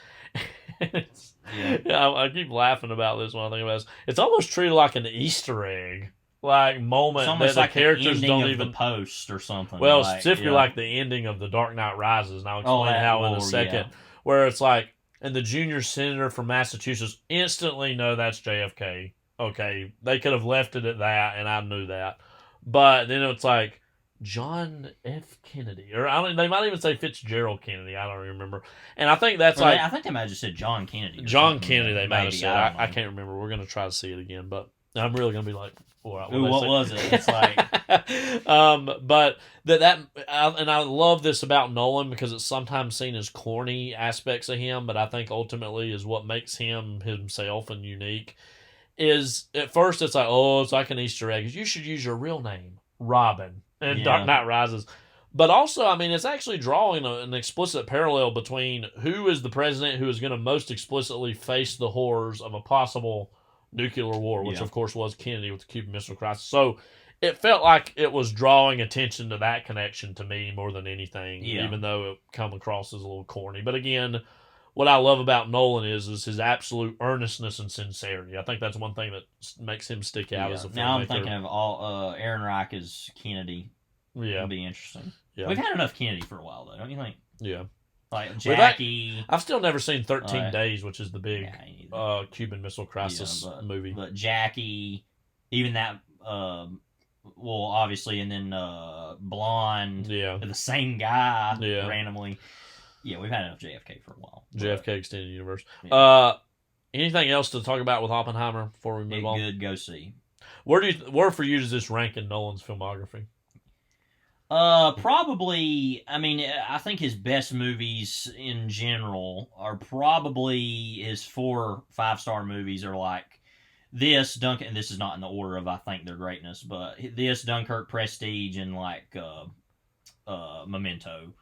I keep laughing about this when I think about this. It's almost treated like an Easter egg, like moment that like the characters don't of even the post or something. Well, like, specifically like the ending of The Dark Knight Rises, and I'll explain how in a second. Yeah. Where it's like, and the junior senator from Massachusetts instantly know that's JFK. Okay, they could have left it at that, and I knew that. But then it's like John F. Kennedy, or they might even say Fitzgerald Kennedy. I don't remember. And I think that's I think they might have just said John Kennedy. John Kennedy. They might have maybe, said. I can't remember. We're gonna try to see it again, but I'm really gonna be like, what was it? It's like, but and I love this about Nolan because it's sometimes seen as corny aspects of him, but I think ultimately is what makes him himself and unique. Is at first it's like, oh, it's like an Easter egg. You should use your real name, Robin, in Dark Knight Rises. But also, I mean, it's actually drawing an explicit parallel between who is the president who is going to most explicitly face the horrors of a possible nuclear war, which of course was Kennedy with the Cuban Missile Crisis. So it felt like it was drawing attention to that connection to me more than anything, even though it come across as a little corny. But again, what I love about Nolan is his absolute earnestness and sincerity. I think that's one thing that makes him stick out as a filmmaker. Now I'm thinking of Aaron Reich as Kennedy. Yeah. It'll be interesting. Yeah. We've had enough Kennedy for a while, though, don't you think? Yeah. Like Jackie. I've still never seen 13 Days, which is the big Cuban Missile Crisis movie. But Jackie, even that, obviously, and then Blonde, the same guy randomly. Yeah, we've had enough JFK for a while. JFK Extended Universe. Yeah. Anything else to talk about with Oppenheimer before we move on? Good, go see. Where for you does this rank in Nolan's filmography? Probably. I mean, I think his best movies in general are probably his 4 5-star movies are like this, Dunkirk, and this is not in the order of I think their greatness, but this, Dunkirk, Prestige, and like Memento.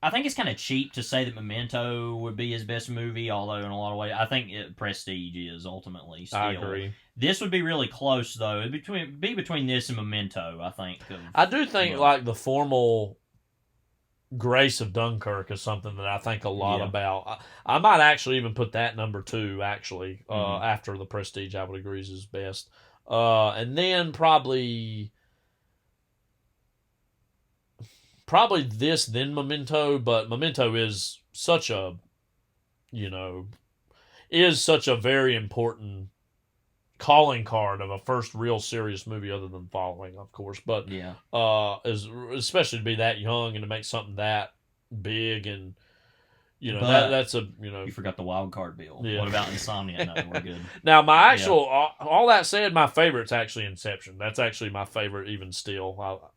I think it's kind of cheap to say that Memento would be his best movie, although in a lot of ways, I think Prestige is ultimately still. I agree. This would be really close, though. It'd be between this and Memento, I think. I do think, like, the formal grace of Dunkirk is something that I think a lot about. I might actually even put that number 2, actually, after the Prestige, I would agree is his best. And then probably this, then Memento, but Memento is such a very important calling card of a first real serious movie other than Following, of course, but especially to be that young and to make something that big and that's a you forgot the wild card bill. What about Insomnia? No, we're good. Now my actual all that said, my favorite's actually Inception. That's actually my favorite even still,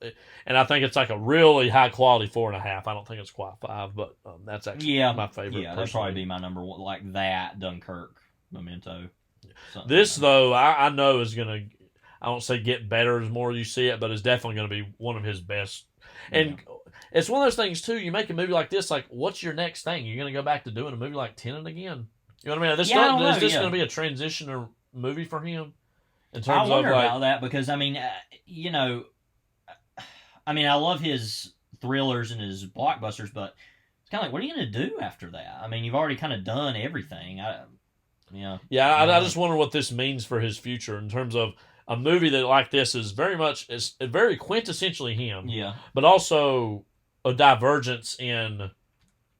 and I think it's like a really high quality 4.5. I don't think it's quite 5, but that's actually my favorite. Yeah, that'd probably be my number 1. Like that, Dunkirk, Memento. This though, I know is gonna. I don't say get better as more you see it, but it's definitely going to be one of his best. And it's one of those things too. You make a movie like this, like what's your next thing? You're going to go back to doing a movie like Tenet again? You know what I mean? Is this going to be a transitioner movie for him? In terms I wonder of about that because I mean, I love his thrillers and his blockbusters, but it's kind of like, what are you going to do after that? I mean, you've already kind of done everything. I just wonder what this means for his future in terms of a movie that like this is very quintessentially him. Yeah. But also a divergence in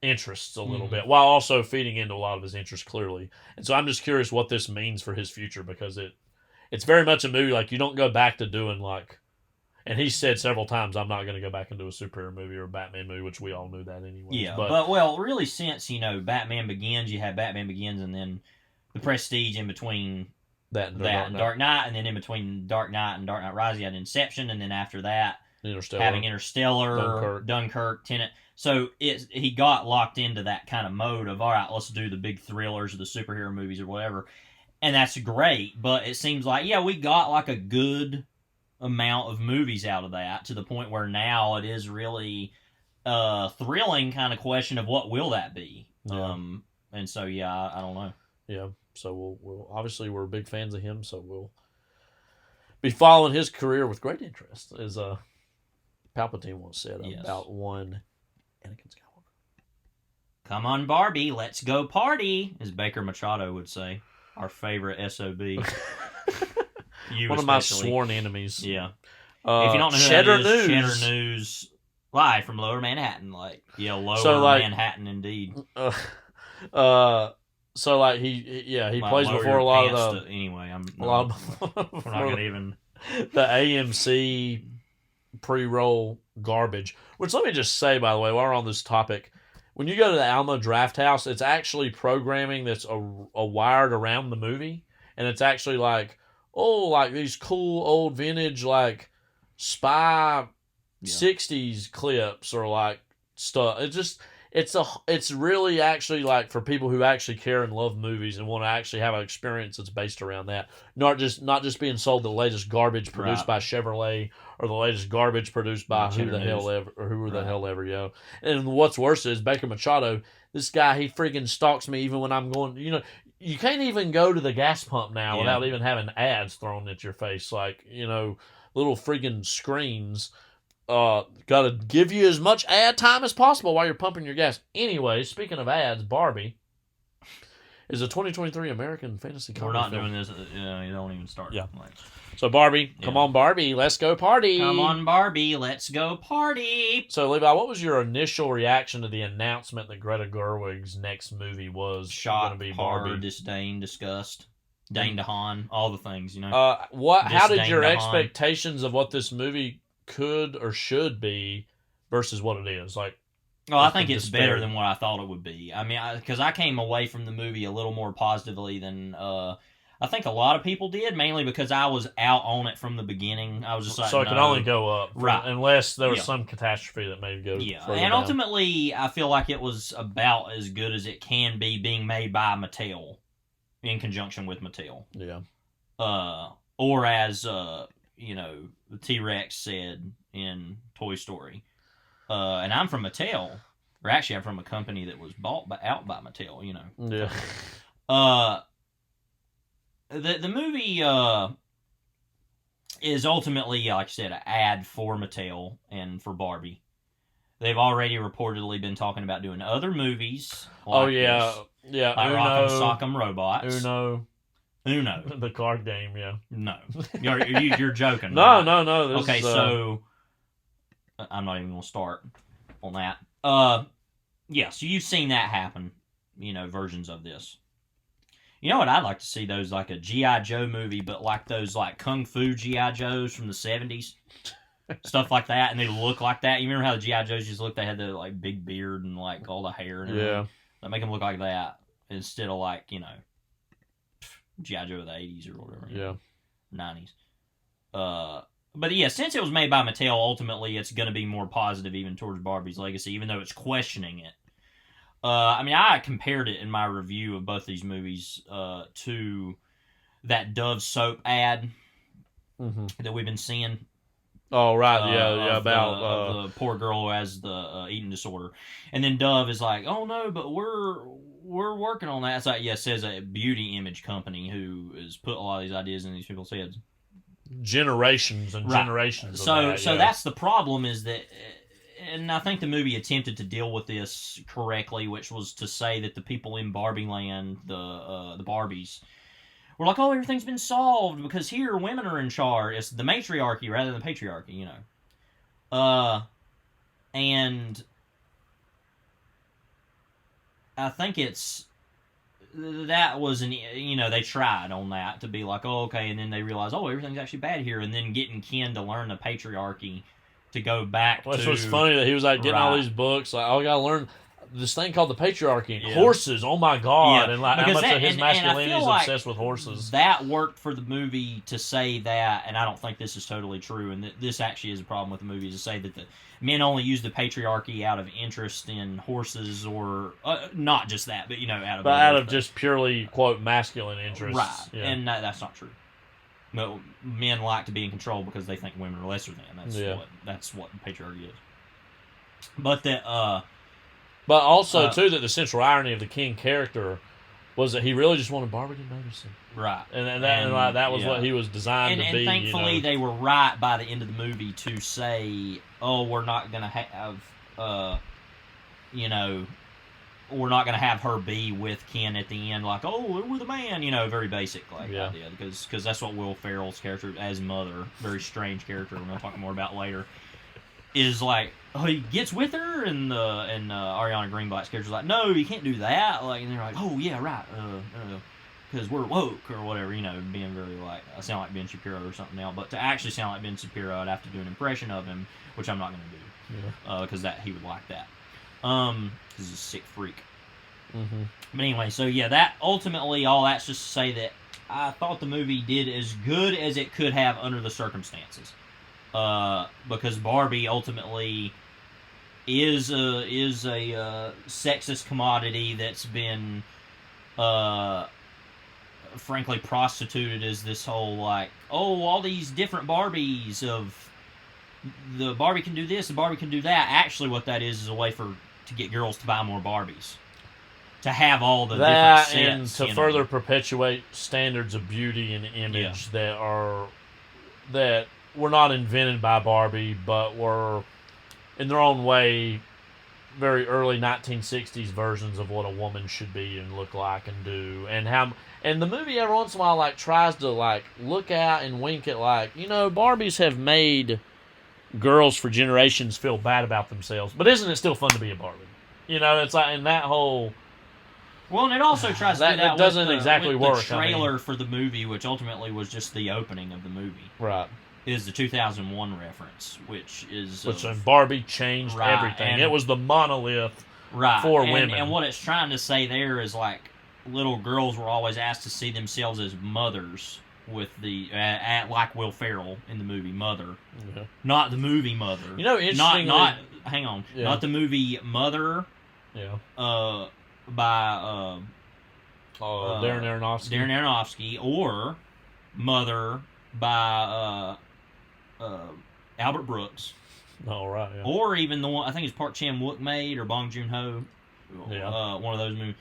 interests a little bit, while also feeding into a lot of his interests clearly. And so I'm just curious what this means for his future because it's very much a movie like you don't go back to doing like, and he said several times, I'm not going to go back and do a superhero movie or a Batman movie, which we all knew that anyway. Yeah, but really since, Batman Begins, you had Batman Begins and then The Prestige in between that and Dark Knight, and then in between Dark Knight and Dark Knight Rises, you had Inception, and then after that, having Interstellar, Dunkirk, Tenet. So he got locked into that kind of mode of, all right, let's do the big thrillers or the superhero movies or whatever. And that's great, but it seems like, we got like a good amount of movies out of that to the point where now it is really a thrilling kind of question of what will that be. Yeah. And so, I don't know. Yeah. So we'll obviously we're big fans of him, so we'll be following his career with great interest, as Palpatine once said about one Anakin Skywalker. Come on, Barbie, let's go party, as Baker Machado would say. Our favorite SOB. One of my sworn enemies. Yeah. If you don't know who that is, Cheddar News, live from Lower Manhattan. Lower Manhattan indeed. So like he plays before a lot of the we're not gonna even the AMC pre-roll garbage. Which let me just say, by the way, while we're on this topic, when you go to the Alma Draft House, it's actually programming that's a wired around the movie, and it's actually like these cool old vintage like spy 60s clips or like stuff. It's really actually like for people who actually care and love movies and want to actually have an experience that's based around that. Not just being sold the latest garbage produced by Chevrolet or the latest garbage produced by who the hell ever, yo. And what's worse is Baker Machado, this guy, he freaking stalks me even when I'm going, you can't even go to the gas pump now without even having ads thrown at your face. Like, little freaking screens. Got to give you as much ad time as possible while you're pumping your gas. Anyway, speaking of ads, Barbie is a 2023 American fantasy comedy. We're not doing this. You don't even start. Yeah. So Barbie, come on Barbie, let's go party. Come on Barbie, let's go party. So Levi, what was your initial reaction to the announcement that Greta Gerwig's next movie was going to be Barbie? Horror, disdain, disgust, Dane DeHaan, all the things, How did your expectations of what this movie could or should be versus what it is? I think it's better than what I thought it would be. I mean, because I came away from the movie a little more positively than I think a lot of people did, mainly because I was out on it from the beginning. I was just like, so it can only go up, right? Unless there was some catastrophe that made it go. Yeah, and ultimately, I feel like it was about as good as it can be, being made by Mattel in conjunction with Mattel. Yeah. Or as the T-Rex said in Toy Story. And I'm from Mattel. Or actually, I'm from a company that was bought out by Mattel, Yeah. The movie is ultimately, like I said, an ad for Mattel and for Barbie. They've already reportedly been talking about doing other movies. Like Yeah. Like Rock'em Sock'em Robots. Uno. The card game, yeah. No. You're joking. No, right? no. Okay, so I'm not even going to start on that. So you've seen that happen, versions of this. You know what I'd like to see? Those like a G.I. Joe movie, but like those like Kung Fu G.I. Joes from the 70s. Stuff like that, and they look like that. You remember how the G.I. Joes just looked? They had the like big beard and like all the hair and everything. They make them look like that instead of like, G.I. Joe of the 80s or whatever. Yeah. 90s. But yeah, since it was made by Mattel, ultimately it's going to be more positive even towards Barbie's legacy, even though it's questioning it. I compared it in my review of both these movies to that Dove soap ad that we've been seeing. Oh, right, yeah, about the poor girl who has the eating disorder, and then Dove is like, "Oh no, but we're working on that." It's like, yes, says a beauty image company who has put a lot of these ideas in these people's heads. Generations and generations. So that's the problem, is that, and I think the movie attempted to deal with this correctly, which was to say that the people in Barbie Land, the Barbies, we're like, oh, everything's been solved because here women are in charge. It's the matriarchy rather than patriarchy, you know. And I think that was they tried on that to be like, oh, okay, and then they realized, oh, everything's actually bad here, and then getting Ken to learn the patriarchy to go back Which was funny that he was like getting all these books, like, oh, I gotta learn this thing called the patriarchy. Yeah. Horses, oh my god, Yeah. and like Because how much that- of his and masculinity I is feel like obsessed with horses. That worked for the movie to say that, and I don't think this is totally true, and this actually is a problem with the movie, is to say that the men only use the patriarchy out of interest in horses, or not just that, but out of just purely quote masculine interests, right? Yeah. And that's not true. No, men like to be in control because they think women are lesser than. That's what patriarchy is. But that. But also, too, that the central irony of the King character was that he really just wanted Barbie to notice him. Right. And that was what he was designed to be. And thankfully, they were right by the end of the movie to say, oh, we're not going to have, we're not going to have her be with Ken at the end, like, oh, we're the man, very basic idea. Because that's what Will Ferrell's character as Mother, very strange character, we're going to talk more about later, is like, oh, he gets with her, and Ariana Greenblatt's character's like, no, you can't do that. Like, and they're like, oh yeah, right, because we're woke or whatever, being very like, I sound like Ben Shapiro or something now. But to actually sound like Ben Shapiro, I'd have to do an impression of him, which I'm not going to do, because he would like that, because he's a sick freak. Mm-hmm. But anyway, so yeah, that ultimately all that's just to say that I thought the movie did as good as it could have under the circumstances. Because Barbie ultimately is a sexist commodity that's been frankly prostituted as this whole like, oh, all these different Barbies of the Barbie can do this, the Barbie can do that. Actually, what that is a way to get girls to buy more Barbies, to have all the different sets, and to further perpetuate standards of beauty and image that were not invented by Barbie, but were, in their own way, very early 1960s versions of what a woman should be and look like and do. And the movie every once in a while like tries to like look out and wink at like, Barbies have made girls for generations feel bad about themselves, but isn't it still fun to be a Barbie? It's like in that whole. Well, and it also tries to do that doesn't with exactly with work. The trailer for the movie, which ultimately was just the opening of the movie, right? Is the 2001 reference, which Barbie changed everything. And it was the monolith for women. And what it's trying to say there is like little girls were always asked to see themselves as mothers with the like Will Ferrell in the movie Mother, not the movie Mother. Interestingly, not the movie Mother. Yeah. By Darren Aronofsky, or Mother by Albert Brooks. Oh, right. Yeah. Or even the one, I think it's Park Chan-wook made, or Bong Joon-ho. Yeah. One of those movies.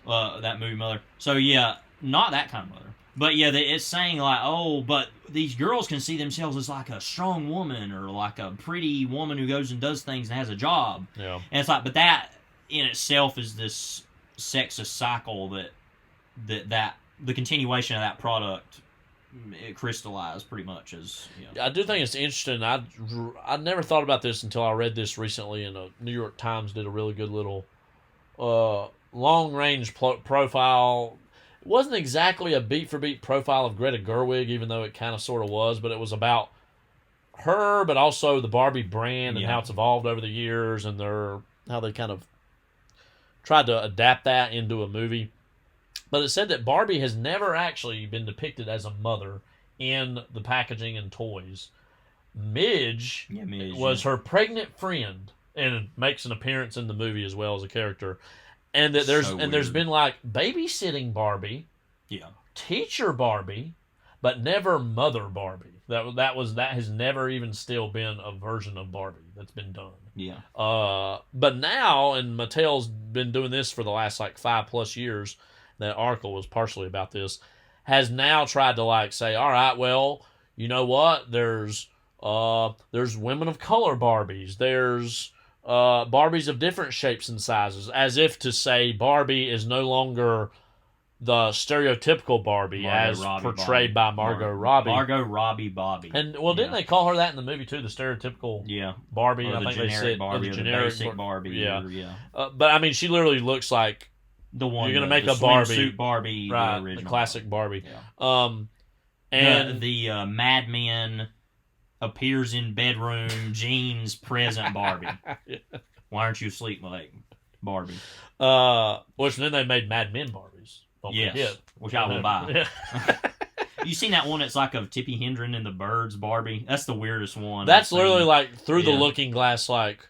That movie Mother. So, yeah, not that kind of mother. But, yeah, it's saying, like, oh, but these girls can see themselves as, like, a strong woman, or, like, a pretty woman who goes and does things and has a job. Yeah. And it's like, but that, in itself, is this sexist cycle that the continuation of that product, it crystallized pretty much as. I do think it's interesting. I never thought about this until I read this recently, and the New York Times did a really good little long range profile. It wasn't exactly a beat for beat profile of Greta Gerwig, even though it kind of sort of was, but it was about her, but also the Barbie brand and how it's evolved over the years, and how they kind of tried to adapt that into a movie. But it said that Barbie has never actually been depicted as a mother in the packaging and toys. Midge was her pregnant friend, and makes an appearance in the movie as well as a character. And that there's been like babysitting Barbie, teacher Barbie, but never Mother Barbie. That has never even still been a version of Barbie that's been done. Yeah. But now, and Mattel's been doing this for the last like 5+ years. That article was partially about this. Has now tried to like say, all right, well, you know what? There's women of color Barbies. There's Barbies of different shapes and sizes, as if to say Barbie is no longer the stereotypical Barbie as portrayed by Margot Robbie. Margot Robbie Bobby. And didn't they call her that in the movie too? The stereotypical Barbie. Or I the think generic they said Barbie, the or generic the basic Barbie. Yeah. But I mean, she literally looks like the one you're gonna make the a Barbie, swimsuit Barbie, right? The original The classic Barbie. Yeah. And the Mad Men appears in bedroom jeans present Barbie. Why aren't you asleep, like Barbie? Which then they made Mad Men Barbies. Yes, which I will buy. Yeah. You seen that one? It's like of Tippi Hedren and the Birds Barbie. That's the weirdest one. That's literally like through the looking glass, like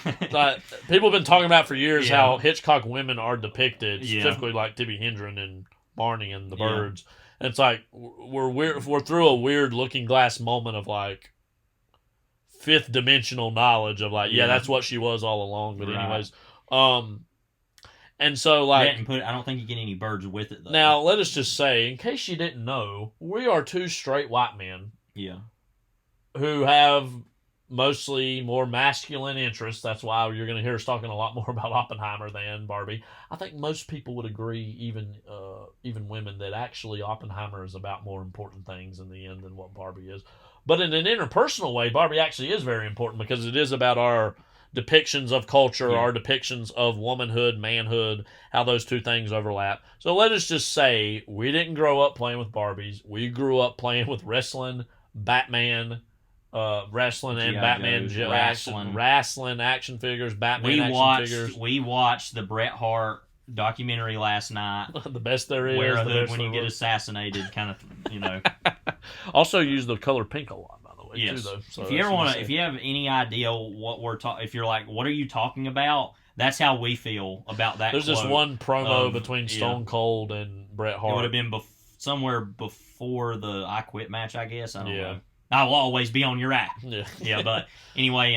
people have been talking about for years how Hitchcock women are depicted, specifically like Tippi Hedren and Barney and the Birds. And it's like we're through a weird looking glass moment of like fifth dimensional knowledge of like that's what she was all along. But anyways, and so like I don't think you get any birds with it though. Now let us just say, in case you didn't know, we are two straight white men. Yeah. Who have mostly more masculine interests. That's why you're going to hear us talking a lot more about Oppenheimer than Barbie. I think most people would agree, even women, that actually Oppenheimer is about more important things in the end than what Barbie is. But in an interpersonal way, Barbie actually is very important because it is about our depictions of culture, our depictions of womanhood, manhood, how those two things overlap. So let us just say we didn't grow up playing with Barbies. We grew up playing with wrestling, Batman, wrestling and Batman wrestling action figures, Batman figures. We watched the Bret Hart documentary last night. The best there is. Wear a hood when you get assassinated, kind of, Also use the color pink a lot, by the way. Yes. Too, though. So if you have any idea what we're talking, if you're like, what are you talking about? That's how we feel about that. There's this one promo between Stone Cold and Bret Hart. It would have been somewhere before the I Quit match, I guess. I don't know. I will always be on your ass. Yeah. But anyway,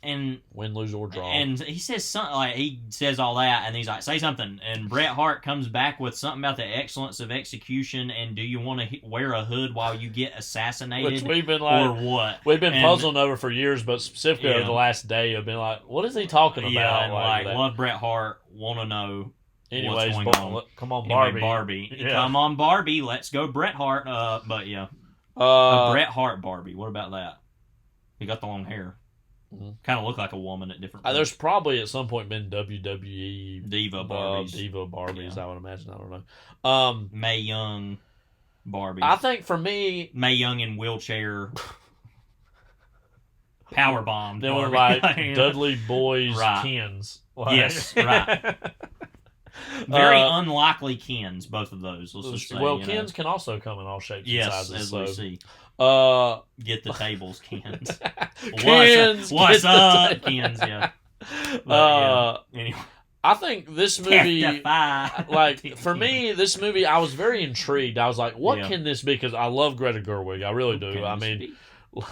and win, lose, or draw. And he says something like he says all that, and he's like, say something. And Bret Hart comes back with something about the excellence of execution. And do you want to wear a hood while you get assassinated? Which we've been like, or what? We've been puzzling over for years, but specifically over the last day, I've been like, what is he talking about? Yeah, and like love Bret Hart, want to know. Anyways, what's going on. Come on, Barbie. Barbie. Yeah. Come on, Barbie. Let's go, Bret Hart. But yeah. A Bret Hart Barbie. What about that? He got the long hair. Mm-hmm. Kind of look like a woman at different points. There's probably at some point been WWE Diva Barbies. I would imagine. I don't know. Mae Young Barbie. I think for me, Mae Young in wheelchair. Power bombed. They were like Dudley Boy's Kens. Like, yes, right. Very unlikely Kens, both of those. Let's just say, Kens can also come in all shapes and sizes. As we see. Get the tables, Kens. Kens, what's up, Kens? Yeah. Anyway, I think this movie, like for me, this movie, I was very intrigued. I was like, "What can this be?" Because I love Greta Gerwig, I really do. I mean,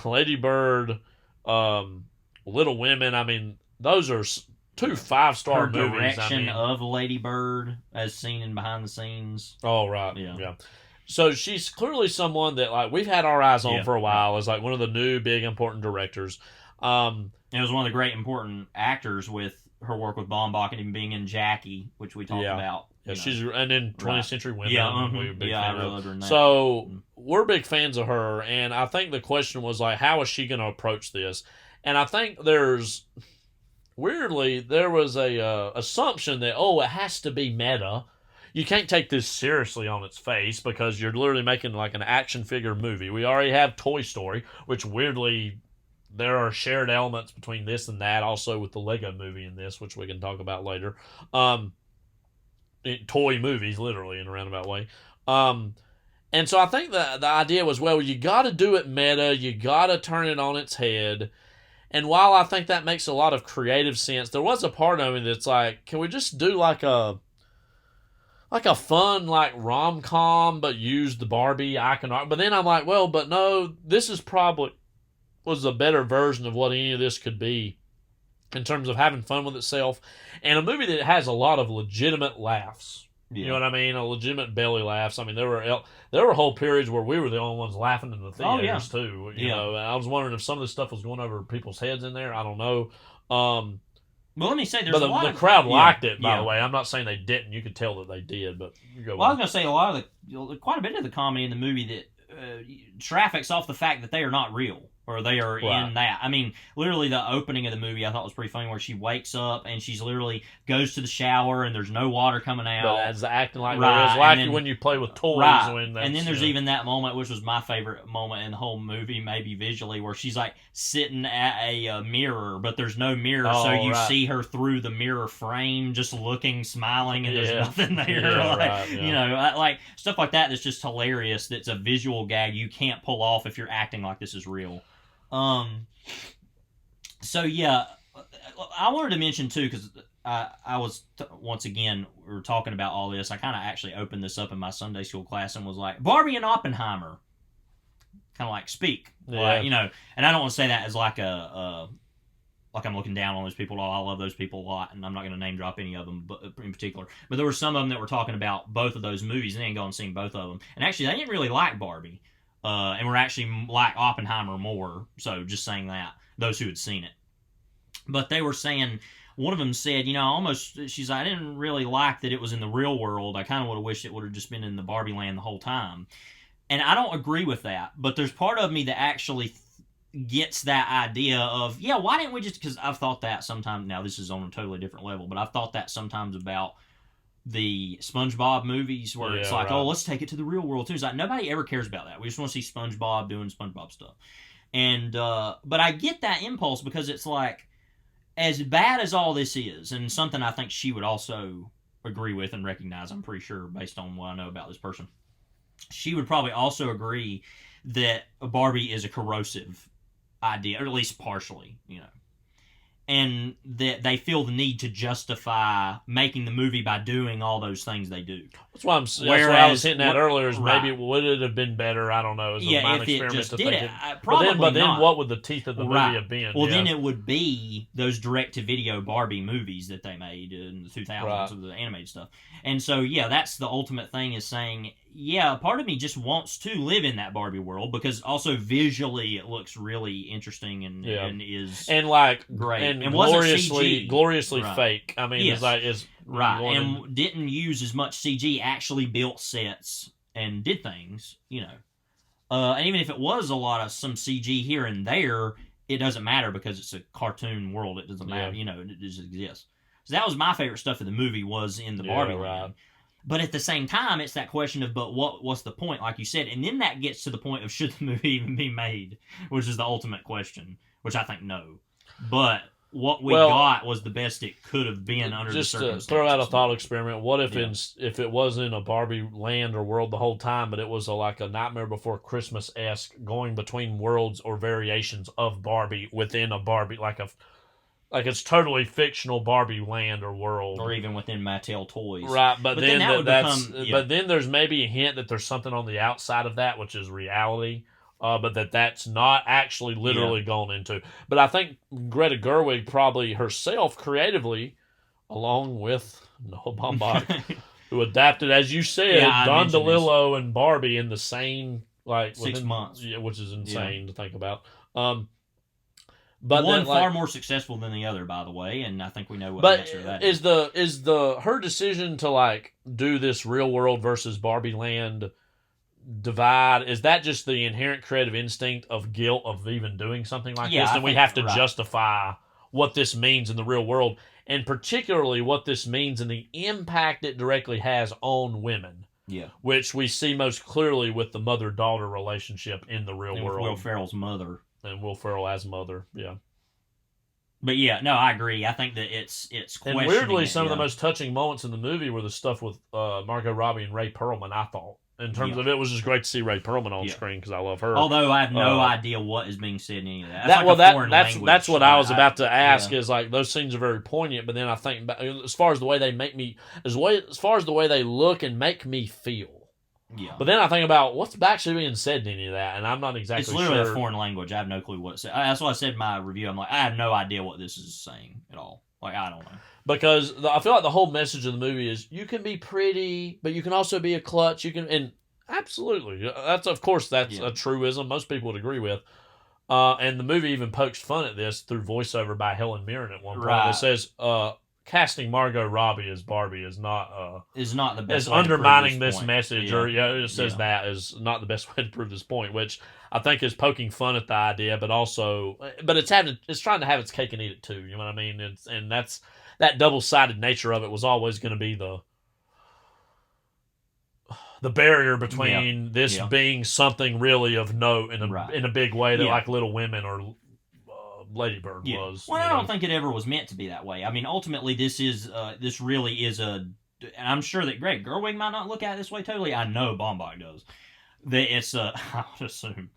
Lady Bird, Little Women. I mean, those are two 5-star movies. Direction of Lady Bird, as seen in behind the scenes. Oh right, yeah. So she's clearly someone that like we've had our eyes on for a while as like one of the new big important directors. It was one of the great important actors with her work with Baumbach and even being in Jackie, which we talked about. Yeah, she's and in 20th Century Women. We're big I really loved her in that. So we're big fans of her, and I think the question was like, how is she going to approach this? And I think weirdly there was a assumption that it has to be meta. You can't take this seriously on its face because you're literally making like an action figure movie. We already have Toy Story, which weirdly there are shared elements between this and that, also with the Lego movie in this, which we can talk about later. Toy movies, literally, in a roundabout way. And so I think the idea was, well, you got to do it meta, you got to turn it on its head. And while I think that makes a lot of creative sense, there was a part of me that's like, can we just do like like a fun like rom-com, but used the Barbie icon. But then I'm like, well, but no, this is probably was a better version of what any of this could be in terms of having fun with itself, and a movie that has a lot of legitimate laughs. You know what I mean? A legitimate belly laughs. I mean, there were whole periods where we were the only ones laughing in the theaters too. You know, and I was wondering if some of this stuff was going over people's heads in there. I don't know. Well, let me say, there's but a lot the of crowd liked it. By the way, I'm not saying they didn't. You could tell that they did. But you go. Well, I was going to say quite a bit of the comedy in the movie that traffics off the fact that they are not real. Or they are in that. I mean, literally the opening of the movie I thought was pretty funny where she wakes up and she's literally goes to the shower and there's no water coming out. But that's acting like it's like when you play with toys. When and then there's even that moment, which was my favorite moment in the whole movie, maybe visually, where she's like sitting at a mirror, but there's no mirror, so you see her through the mirror frame, just looking, smiling, and there's nothing there. You know, like stuff like that that's just hilarious. That's a visual gag you can't pull off if you're acting like this is real. So yeah, I wanted to mention too, because I was once again we were talking about all this. I kind of actually opened this up in my Sunday school class and was like, Barbie and Oppenheimer, kind of like speak, like, you know. And I don't want to say that as like like I'm looking down on those people. I love those people a lot, and I'm not going to name drop any of them, but in particular. But there were some of them that were talking about both of those movies, and they didn't go and seen both of them. And actually, they didn't really like Barbie. And we're actually like Oppenheimer more, so just saying that, those who had seen it. But they were saying, one of them said, you know, she's like, I didn't really like that it was in the real world. I kind of would have wished it would have just been in the Barbie land the whole time. And I don't agree with that, but there's part of me that actually gets that idea of, yeah, why didn't we just, because I've thought that sometimes, now this is on a totally different level, but I've thought that sometimes about the SpongeBob movies where it's like, oh, let's take it to the real world too. It's like nobody ever cares about that. We just want to see SpongeBob doing SpongeBob stuff. And but I get that impulse because it's like, as bad as all this is, and something I think she would also agree with and recognize, I'm pretty sure based on what I know about this person, she would probably also agree that Barbie is a corrosive idea, or at least partially, you know. And that they feel the need to justify making the movie by doing all those things they do. That's why I was hitting at earlier. Is maybe would it have been better? I don't know. As a mind if experiment it just to did think it, probably but then not. What would the teeth of the movie have been? Well, then it would be those direct-to-video Barbie movies that they made in the 2000s with the animated stuff. And so, yeah, that's the ultimate thing, is saying, yeah, part of me just wants to live in that Barbie world, because also visually it looks really interesting and is like great and gloriously fake. I mean, it's and didn't use as much CG. Actually built sets and did things, you know. And even if it was a lot of some CG here and there, it doesn't matter because it's a cartoon world. It doesn't matter, you know. It just exists. So that was my favorite stuff in the movie, was in the Barbie land. But at the same time, it's that question of, but what's the point, like you said? And then that gets to the point of, should the movie even be made? Which is the ultimate question, which I think no. But what we got was the best it could have been under the circumstances. Just to throw out a thought experiment, what if if it wasn't in a Barbie land or world the whole time, but it was like a Nightmare Before Christmas-esque going between worlds or variations of Barbie within a Barbie, like it's totally fictional Barbie land or world, or even within Mattel toys, right? But then but then there's maybe a hint that there's something on the outside of that, which is reality, but that's not actually literally gone into. But I think Greta Gerwig probably herself creatively, along with Noah Baumbach, who adapted, as you said, Don DeLillo and Barbie in the same 6 months, which is insane to think about. But one far more successful than the other, by the way, and I think we know what the answer to that is. Is her decision to do this real world versus Barbie land divide? Is that just the inherent creative instinct of guilt of even doing something like this? And we have to justify what this means in the real world, and particularly what this means and the impact it directly has on women. Yeah, which we see most clearly with the mother-daughter relationship in the real world. Will Ferrell's mother. And Will Ferrell as mother, But yeah, no, I agree. I think that it's and weirdly, some of the most touching moments in the movie were the stuff with Margot Robbie and Ray Perlman. I thought in terms of it was just great to see Ray Perlman on screen because I love her. Although I have no idea what is being said in any of that. That's what I was about to ask. Is like those scenes are very poignant, but then I think as far as the way they make me, as far as the way they look and make me feel. Yeah. But then I think about what's actually being said in any of that, and I'm not exactly sure. It's literally a foreign language. I have no clue what it says. That's what I said in my review. I'm like, I have no idea what this is saying at all. Like, I don't know. Because I feel like the whole message of the movie is you can be pretty, but you can also be a klutz. You can, and absolutely, that's a truism most people would agree with. And the movie even pokes fun at this through voiceover by Helen Mirren at one point. Right. It says, casting Margot Robbie as Barbie is not the best. Is undermining this message, or it says that is not the best way to prove this point, which I think is poking fun at the idea, but it's trying to have its cake and eat it too. You know what I mean? And that's that double-sided nature of it was always going to be the barrier between this being something really of note in a big way that like Little Women or Lady Bird was. Well, I don't think it ever was meant to be that way. I mean, ultimately, this really is and I'm sure that Greg Gerwig might not look at it this way totally. I know Baumbach does. That it's I would assume,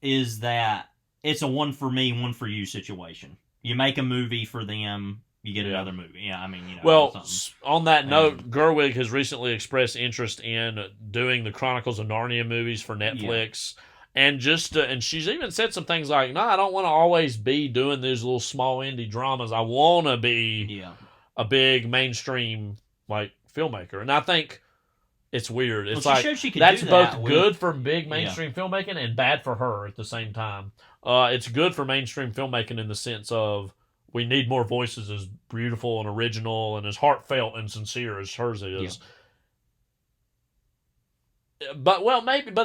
is that it's a one for me, one for you situation. You make a movie for them, you get another movie. Yeah, I mean, Well, on that note, Gerwig has recently expressed interest in doing the Chronicles of Narnia movies for Netflix. Yeah. And and she's even said some things like, no, I don't want to always be doing these little small indie dramas. I want to be a big mainstream, like, filmmaker. And I think it's weird. It's that's both good for big mainstream filmmaking and bad for her at the same time. It's good for mainstream filmmaking in the sense of we need more voices as beautiful and original and as heartfelt and sincere as hers is. Yeah. But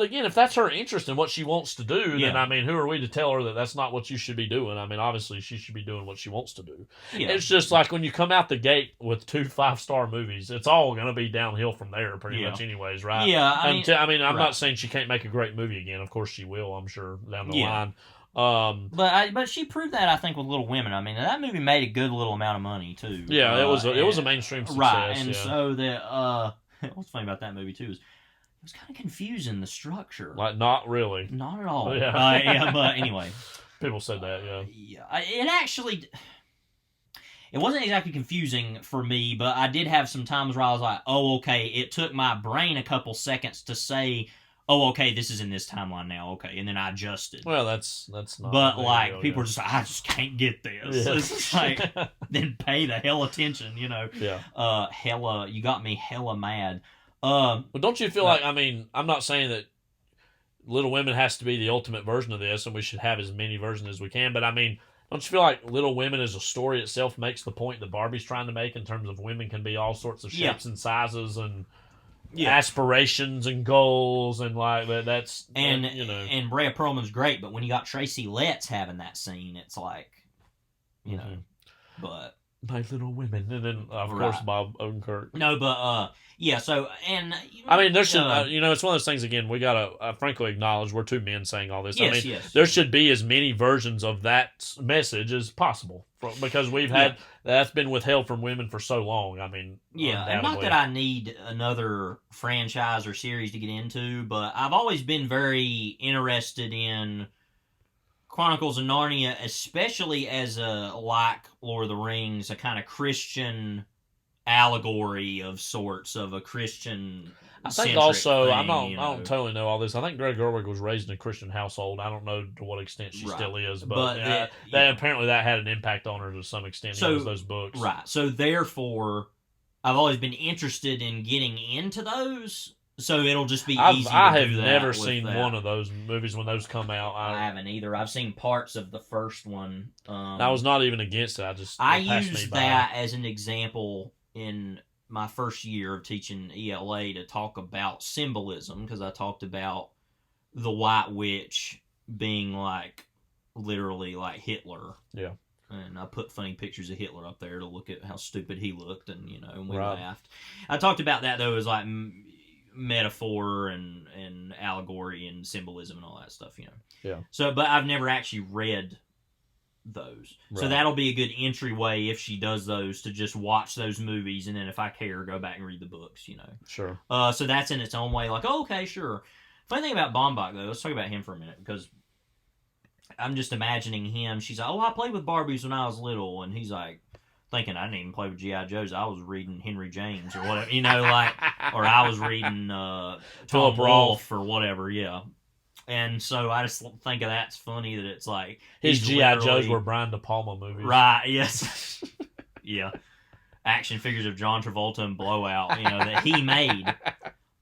again, if that's her interest in what she wants to do, then I mean, who are we to tell her that that's not what you should be doing? I mean, obviously, she should be doing what she wants to do. Yeah. It's just like when you come out the gate with 2 5-star movies, it's all going to be downhill from there, pretty much, anyways, right? Yeah, I'm not saying she can't make a great movie again. Of course, she will. I'm sure down the line. But she proved that, I think, with Little Women. I mean, that movie made a good little amount of money too. Yeah, it was a mainstream success, right? And so that what's funny about that movie too is it was kind of confusing, the structure. Like, not really. Not at all. Yeah. But anyway. People said that, it wasn't exactly confusing for me, but I did have some times where I was like, oh, okay, it took my brain a couple seconds to say, oh, okay, this is in this timeline now, okay, and then I adjusted. Well, that's not. But, like, people are just like, I just can't get this. Yeah. It's like, then pay the hell attention, Yeah. You got me hella mad. Well, don't you feel like, I mean, I'm not saying that Little Women has to be the ultimate version of this and we should have as many versions as we can, but I mean, don't you feel like Little Women as a story itself makes the point that Barbie's trying to make in terms of women can be all sorts of shapes and sizes and aspirations and goals and like that's... And Brea Perlman's great, but when you got Tracy Letts having that scene, it's like, but... My Little Women, and then of course Bob Odenkirk. No, but so and I mean there should it's one of those things again. We gotta frankly acknowledge we're 2 men saying all this. There should be as many versions of that message as possible because we've had that's been withheld from women for so long. I mean, and not that I need another franchise or series to get into, but I've always been very interested in Chronicles of Narnia, especially as like Lord of the Rings, a kind of Christian allegory of sorts of a Christian. I think also I don't totally know all this. I think Greg Gerwig was raised in a Christian household. I don't know to what extent she still is, but apparently that had an impact on her to some extent. So those books, right? So therefore, I've always been interested in getting into those. So it'll just be easy to I have do that never seen one of those movies when those come out. I haven't either. I've seen parts of the first one. I was not even against it. I used that as an example in my first year of teaching ELA to talk about symbolism, because I talked about the White Witch being like literally like Hitler. Yeah. And I put funny pictures of Hitler up there to look at how stupid he looked, and and we laughed. I talked about that though as like metaphor and allegory and symbolism and all that stuff, Yeah. So, but I've never actually read those. Right. So that'll be a good entryway if she does those, to just watch those movies, and then if I care, go back and read the books, Sure. So that's in its own way, like, oh, okay, sure. Funny thing about Baumbach, though, let's talk about him for a minute, because I'm just imagining him. She's like, oh, I played with Barbies when I was little, and he's like, thinking I didn't even play with G.I. Joes. I was reading Henry James or whatever, or I was reading Tom Philip Rolfe or whatever, yeah. And so I just think of that's funny that it's like his he's G.I. Joes literally- were Brian De Palma movies. Right, yes. Yeah. Action figures of John Travolta and Blowout, that he made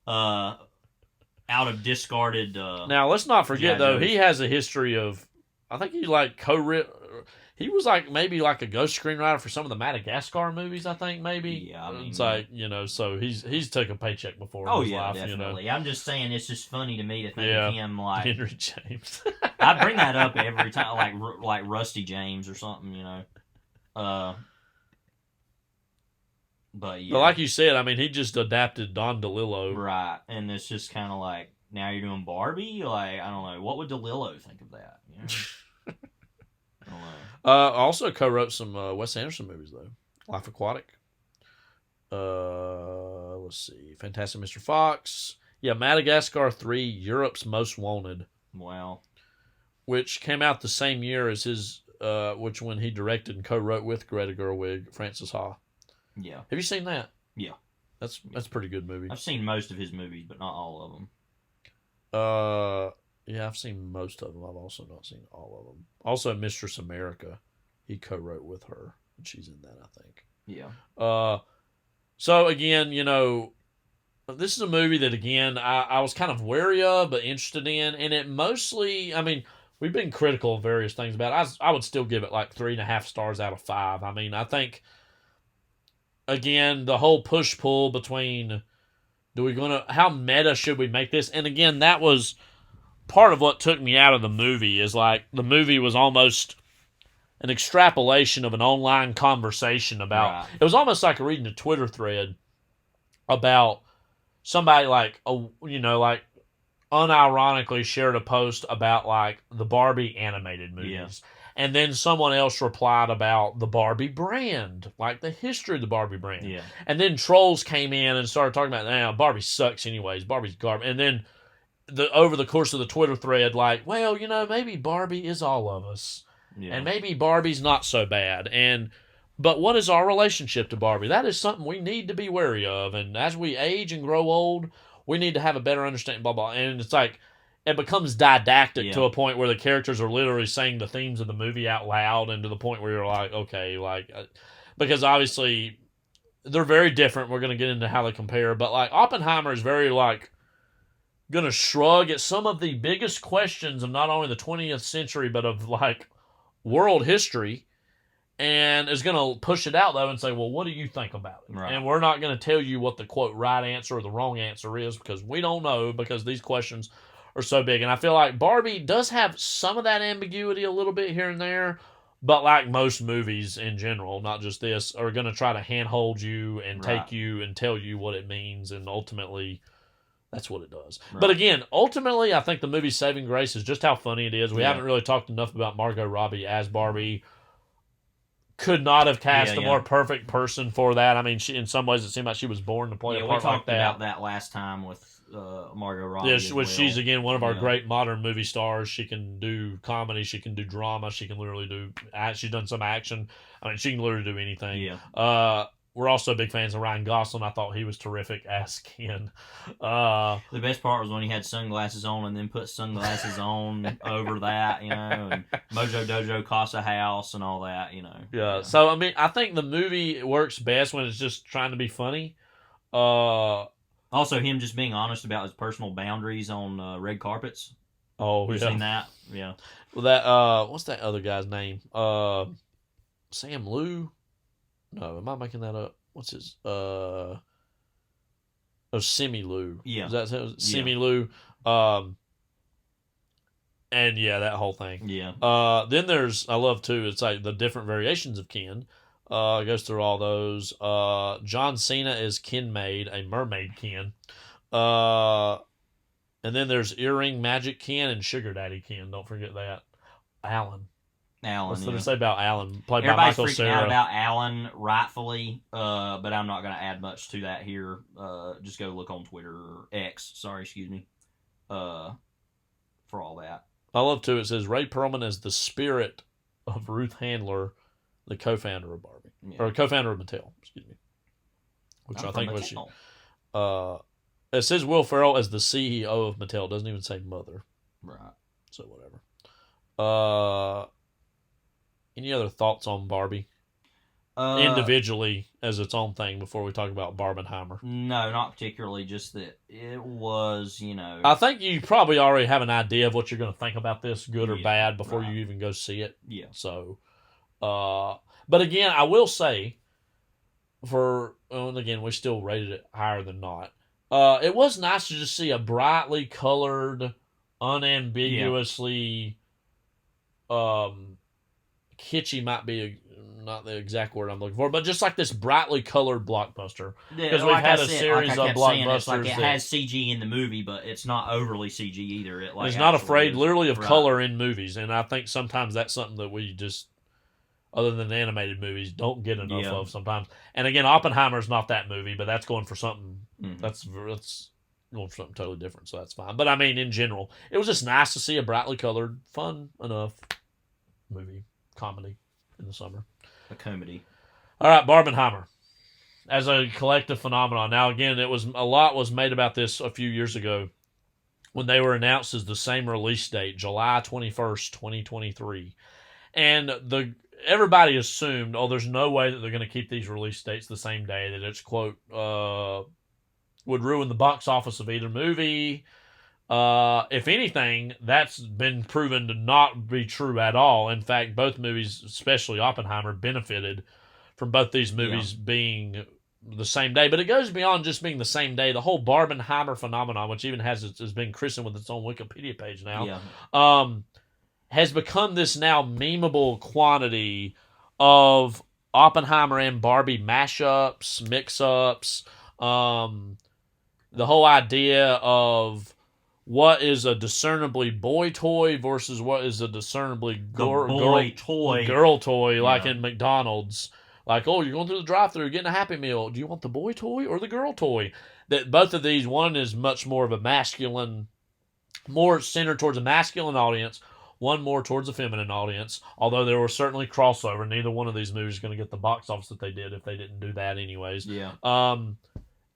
out of discarded Now, let's not forget, G.I. though, Joes. he has a history of, I think he he was maybe a ghost screenwriter for some of the Madagascar movies, I think, maybe. Yeah, I mean, it's so he's took a paycheck before Oh, in his yeah, life, definitely. I'm just saying it's just funny to me to think Yeah. of him like... Henry James. I bring that up every time, like Rusty James or something, But yeah, But like you said, I mean, he just adapted Don DeLillo. right, and it's just kind of like, now you're doing Barbie. Like, I don't know, what would DeLillo think of that? I don't know. Also co-wrote some Wes Anderson movies though. Life Aquatic. Let's see, Fantastic Mr. Fox. Yeah, Madagascar 3, Europe's Most Wanted, Wow. which came out the same year as his, which when he directed and co-wrote with Greta Gerwig, Frances Ha. Yeah, Have you seen that? Yeah. That's a pretty good movie. I've seen most of his movies, but not all of them. Yeah, I've seen most of them. I've also not seen all of them. Also, Mistress America, he co-wrote with her, and she's in that, I think. Yeah. So again, this is a movie that again I was kind of wary of, but interested in, and it mostly, I mean, we've been critical of various things about it. I would still give it 3.5 stars out of 5. I mean, I think again the whole push-pull between how meta should we make this? And again, that was part of what took me out of the movie, is the movie was almost an extrapolation of an online conversation about, Right. It was almost like reading a Twitter thread about somebody unironically shared a post about the Barbie animated movies. Yeah. And then someone else replied about the Barbie brand, the history of the Barbie brand. Yeah. And then trolls came in and started talking about, Barbie sucks anyways. Barbie's garbage. And then over the course of the Twitter thread, maybe Barbie is all of us. Yeah. And maybe Barbie's not so bad. But what is our relationship to Barbie? That is something we need to be wary of. And as we age and grow old, we need to have a better understanding, blah, blah. And it's it becomes didactic to a point where the characters are literally saying the themes of the movie out loud, and to the point where you're like, okay, because obviously they're very different. We're going to get into how they compare. But Oppenheimer is very going to shrug at some of the biggest questions of not only the 20th century, but of world history, and is going to push it out though and say, well, what do you think about it? Right. And we're not going to tell you what the quote right answer or the wrong answer is, because we don't know, because these questions are so big. And I feel like Barbie does have some of that ambiguity a little bit here and there, but like most movies in general, not just this, are going to try to handhold you and Right. take you and tell you what it means, and ultimately that's what it does. Right. But again, ultimately, I think the movie's saving grace is just how funny it is. We Yeah. haven't really talked enough about Margot Robbie as Barbie. Could not have cast a more perfect person for that. I mean, in some ways, it seemed like she was born to play a we part like talked that. about that last time with Margot Robbie. Yeah, as well. she's again one of our Yeah. great modern movie stars. She can do comedy, she can do drama, she can literally do. She's done some action. I mean, she can literally do anything. Yeah. We're also big fans of Ryan Gosling. I thought he was terrific as Ken. The best part was when he had sunglasses on and then put sunglasses on over that, and Mojo Dojo Casa House and all that, Yeah. So I mean, I think the movie works best when it's just trying to be funny. Also, him just being honest about his personal boundaries on red carpets. Oh, You've yeah. seen that? Yeah. Well, that what's that other guy's name? Sam Liu? No, am I making that up? What's his? Simi Liu. Yeah. Is that Simi Liu? And yeah, that whole thing. Yeah. Then there's, I love too, it's the different variations of Ken. It goes through all those. John Cena is Ken Maid, a mermaid Ken. And then there's Earring Magic Ken and Sugar Daddy Ken. Don't forget that. Alan. Alan. What's yeah. there to say about Alan? Played by Everybody's Michael freaking Cera. out about Alan, rightfully, but I'm not going to add much to that here. Just go look on Twitter, or X, excuse me, for all that. I love, too, it says Ray Perlman as the spirit of Ruth Handler, the co-founder of Barbie. Yeah. Or co-founder of Mattel, excuse me. Which I think was she. It says Will Ferrell as the CEO of Mattel. It doesn't even say mother. Right. So whatever. Any other thoughts on Barbie? Individually as its own thing before we talk about Barbenheimer. No, not particularly. Just that it was, I think you probably already have an idea of what you're going to think about this, good or bad, before right. you even go see it. Yeah. So, but again, I will say, and again, we still rated it higher than not. It was nice to just see a brightly colored, unambiguously, kitschy might be not the exact word I'm looking for, but just like this brightly colored blockbuster. Because we've had a series of blockbusters. It has CG in the movie, but it's not overly CG either. It's not afraid, literally, of color in movies, and I think sometimes that's something that we just, other than animated movies, don't get enough of sometimes. And again, Oppenheimer's not that movie, but that's going for something that's going for something totally different, so that's fine. But I mean, in general, it was just nice to see a brightly colored, fun enough movie, comedy in the summer. A comedy. All right, Barbenheimer as a collective phenomenon. Now, again, a lot was made about this a few years ago when they were announced as the same release date, July 21st, 2023. And everybody assumed, there's no way that they're going to keep these release dates the same day, that it's, quote, would ruin the box office of either movie. If anything, that's been proven to not be true at all. In fact, both movies, especially Oppenheimer, benefited from both these movies being the same day. But it goes beyond just being the same day. The whole Barbenheimer phenomenon, which even has been christened with its own Wikipedia page now, has become this now memeable quantity of Oppenheimer and Barbie mashups, mix-ups, the whole idea of what is a discernibly boy toy versus what is a discernibly girl toy, like in McDonald's. Like, you're going through the drive-thru, getting a Happy Meal. Do you want the boy toy or the girl toy? That both of these, one is much more of a masculine, more centered towards a masculine audience, one more towards a feminine audience. Although there was certainly crossover. Neither one of these movies is going to get the box office that they did if they didn't do that anyways. Yeah.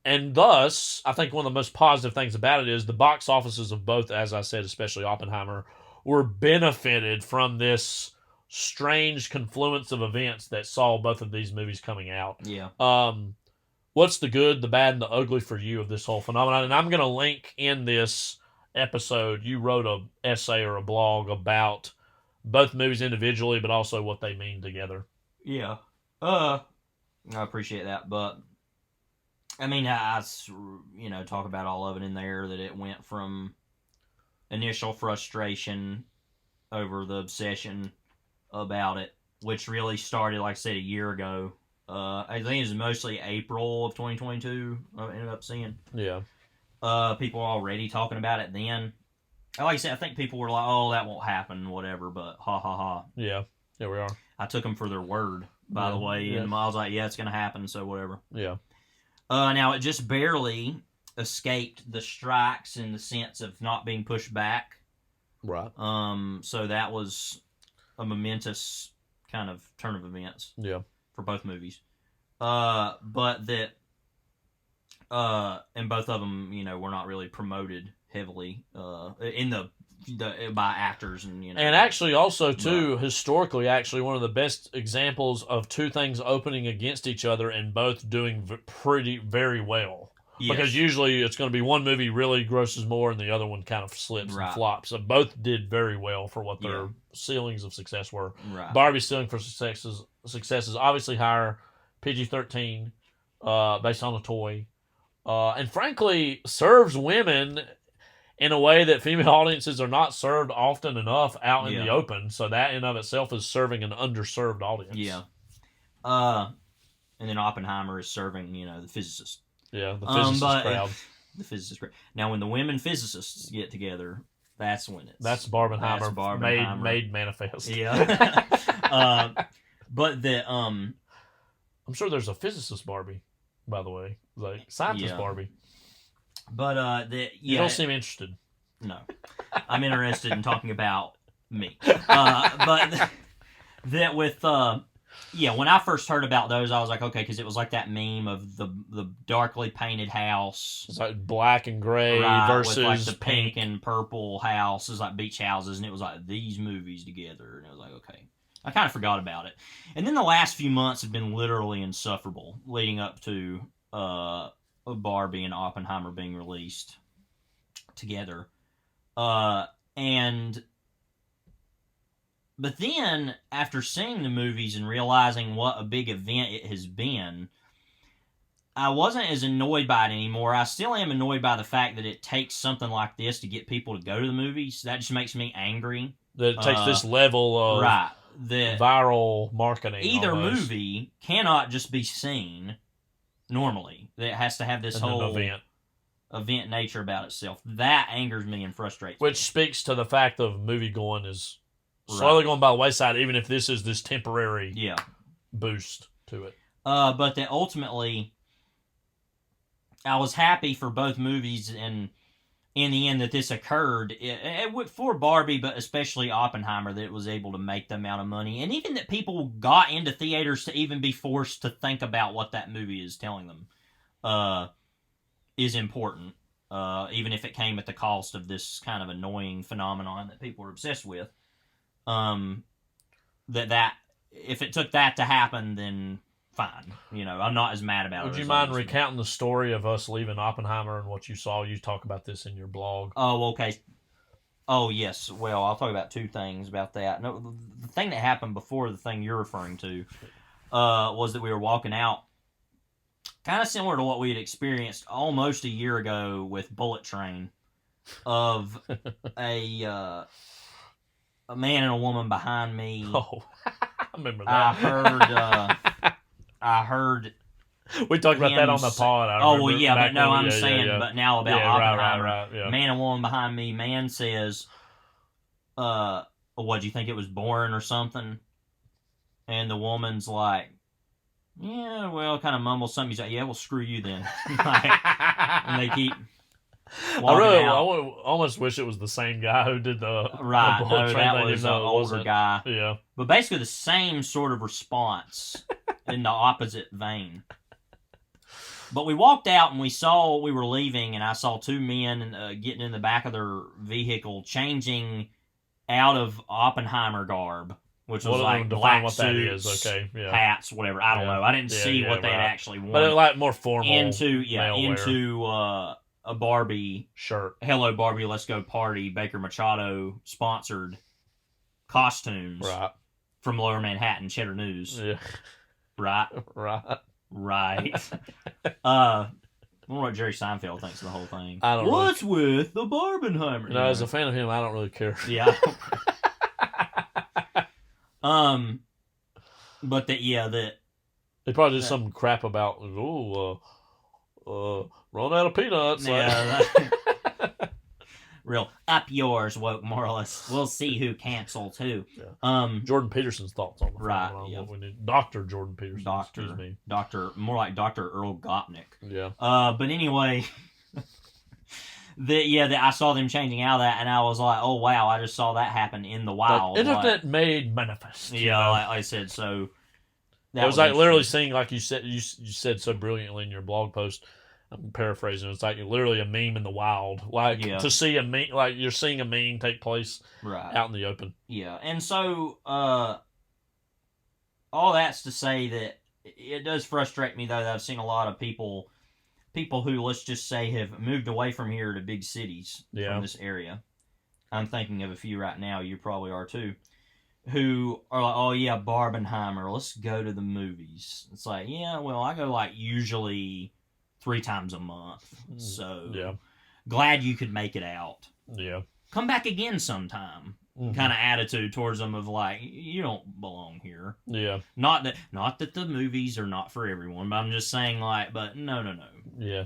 And thus, I think one of the most positive things about it is the box offices of both, as I said, especially Oppenheimer, were benefited from this strange confluence of events that saw both of these movies coming out. Yeah. What's the good, the bad, and the ugly for you of this whole phenomenon? And I'm going to link in this episode, you wrote an essay or a blog about both movies individually, but also what they mean together. Yeah. I appreciate that, but I mean, I talk about all of it in there, that it went from initial frustration over the obsession about it, which really started, like I said, a year ago. I think it was mostly April of 2022, I ended up seeing. Yeah. People were already talking about it then. Like I said, I think people were like, that won't happen, whatever, but ha ha ha. Yeah, here we are. I took them for their word, by the way, and I was like, it's going to happen, so whatever. Yeah. Now, it just barely escaped the strikes in the sense of not being pushed back. Right. So that was a momentous kind of turn of events. Yeah. For both movies. But that, and both of them, were not really promoted heavily, by actors and, And actually also, too, historically, actually, one of the best examples of two things opening against each other and both doing very well. Yes. Because usually it's going to be one movie really grosses more and the other one kind of slips and flops. So both did very well for what their ceilings of success were. Right. Barbie's ceiling for success is obviously higher, PG-13, based on a toy. And frankly, serves women in a way that female audiences are not served often enough out in the open. So that in and of itself is serving an underserved audience. Yeah. And then Oppenheimer is serving, the physicist. Yeah, the physicist crowd. The physicist crowd. Now, when the women physicists get together, That's when it's... That's Barbenheimer, That's Barbenheimer. Made manifest. Yeah. But the... I'm sure there's a physicist Barbie, by the way. Like, scientist Barbie. But, You don't seem interested. No. I'm interested in talking about me. But that with... when I first heard about those, I was like, okay, because it was like that meme of the darkly painted house. It's like black and gray versus with like the pink and purple house. It's like beach houses, and it was like these movies together. And I was like, okay. I kind of forgot about it. And then the last few months have been literally insufferable, leading up to Barbie and Oppenheimer being released together. But then, after seeing the movies and realizing what a big event it has been, I wasn't as annoyed by it anymore. I still am annoyed by the fact that it takes something like this to get people to go to the movies. That just makes me angry. That it takes this level of viral marketing. Either movie cannot just be seen normally. It has to have this whole event nature about itself. That angers me and frustrates me. Which speaks to the fact of movie going is slowly going by the wayside, even if this is this temporary boost to it. But that ultimately, I was happy for both movies, and in the end that this occurred for Barbie, but especially Oppenheimer, that it was able to make the amount of money, and even that people got into theaters to even be forced to think about what that movie is telling them is important, even if it came at the cost of this kind of annoying phenomenon that people are obsessed with. That if it took that to happen, then fine. I'm not as mad about it. Would you mind recounting the story of us leaving Oppenheimer and what you saw? You talk about this in your blog. Oh, okay. Oh, yes. Well, I'll talk about two things about that. No, the thing that happened before the thing you're referring to was that we were walking out, kind of similar to what we had experienced almost a year ago with Bullet Train, of a man and a woman behind me. Oh, I remember that. I heard. We talked about that on the pod. I'm saying, but now about Oppenheimer. Right, Man and woman behind me. Man says, "What, do you think it was boring or something?" And the woman's like, "Yeah, well," kind of mumbles something. He's like, "Yeah, well, screw you then." And they keep. I almost wish it was the same guy who did the Bullet Train. That was an older guy. Yeah, but basically the same sort of response in the opposite vein. But we walked out and we were leaving, and I saw two men getting in the back of their vehicle, changing out of Oppenheimer garb, which was like black suits, hats, whatever. I don't know. I didn't see what they had actually worn. But like more formal. Into a Barbie shirt. Hello Barbie, let's go party. Baker Machado sponsored costumes from Lower Manhattan, Cheddar News. Yeah. Right. I wonder what Jerry Seinfeld thinks of the whole thing. I don't know. What's with the Barbenheimer? No, as a fan of him, I don't really care. Yeah. But that they probably did some crap about run out of peanuts. Yeah. Real up yours, woke moralists. We'll see who cancels who. Yeah. Jordan Peterson's thoughts on the right. We need Dr. Jordan Peterson. Excuse me. More like Dr. Earl Gopnik. Yeah. But anyway, I saw them changing out of that, and I was like, oh wow, I just saw that happen in the wild. Internet made manifest. Yeah, like I said, so it was like literally seeing, like you said so brilliantly in your blog post. I'm paraphrasing. It's like literally a meme in the wild. To see a meme, like you're seeing a meme take place out in the open. Yeah, and so all that's to say that it does frustrate me though that I've seen a lot of people who, let's just say, have moved away from here to big cities from this area. I'm thinking of a few right now. You probably are too. Who are like, oh yeah, Barbenheimer. Let's go to the movies. It's like, yeah, well, I go like usually 3 times a month. So glad you could make it out. Yeah. Come back again sometime. Mm-hmm. Kind of attitude towards them of like, you don't belong here. Yeah. Not that the movies are not for everyone, but I'm just saying like, but no. Yeah.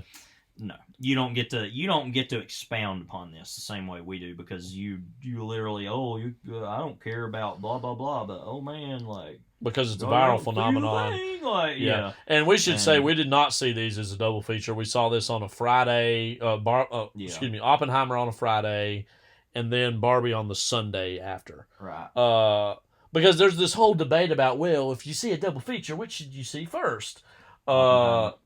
No. you don't get to expound upon this the same way we do, because you literally I don't care about blah blah blah, but oh man, like, because it's a viral phenomenon. Like, yeah. And we should say we did not see these as a double feature. We saw this on a Friday. Oppenheimer on a Friday, and then Barbie on the Sunday after. Right. Because there's this whole debate about, well, if you see a double feature, which should you see first? But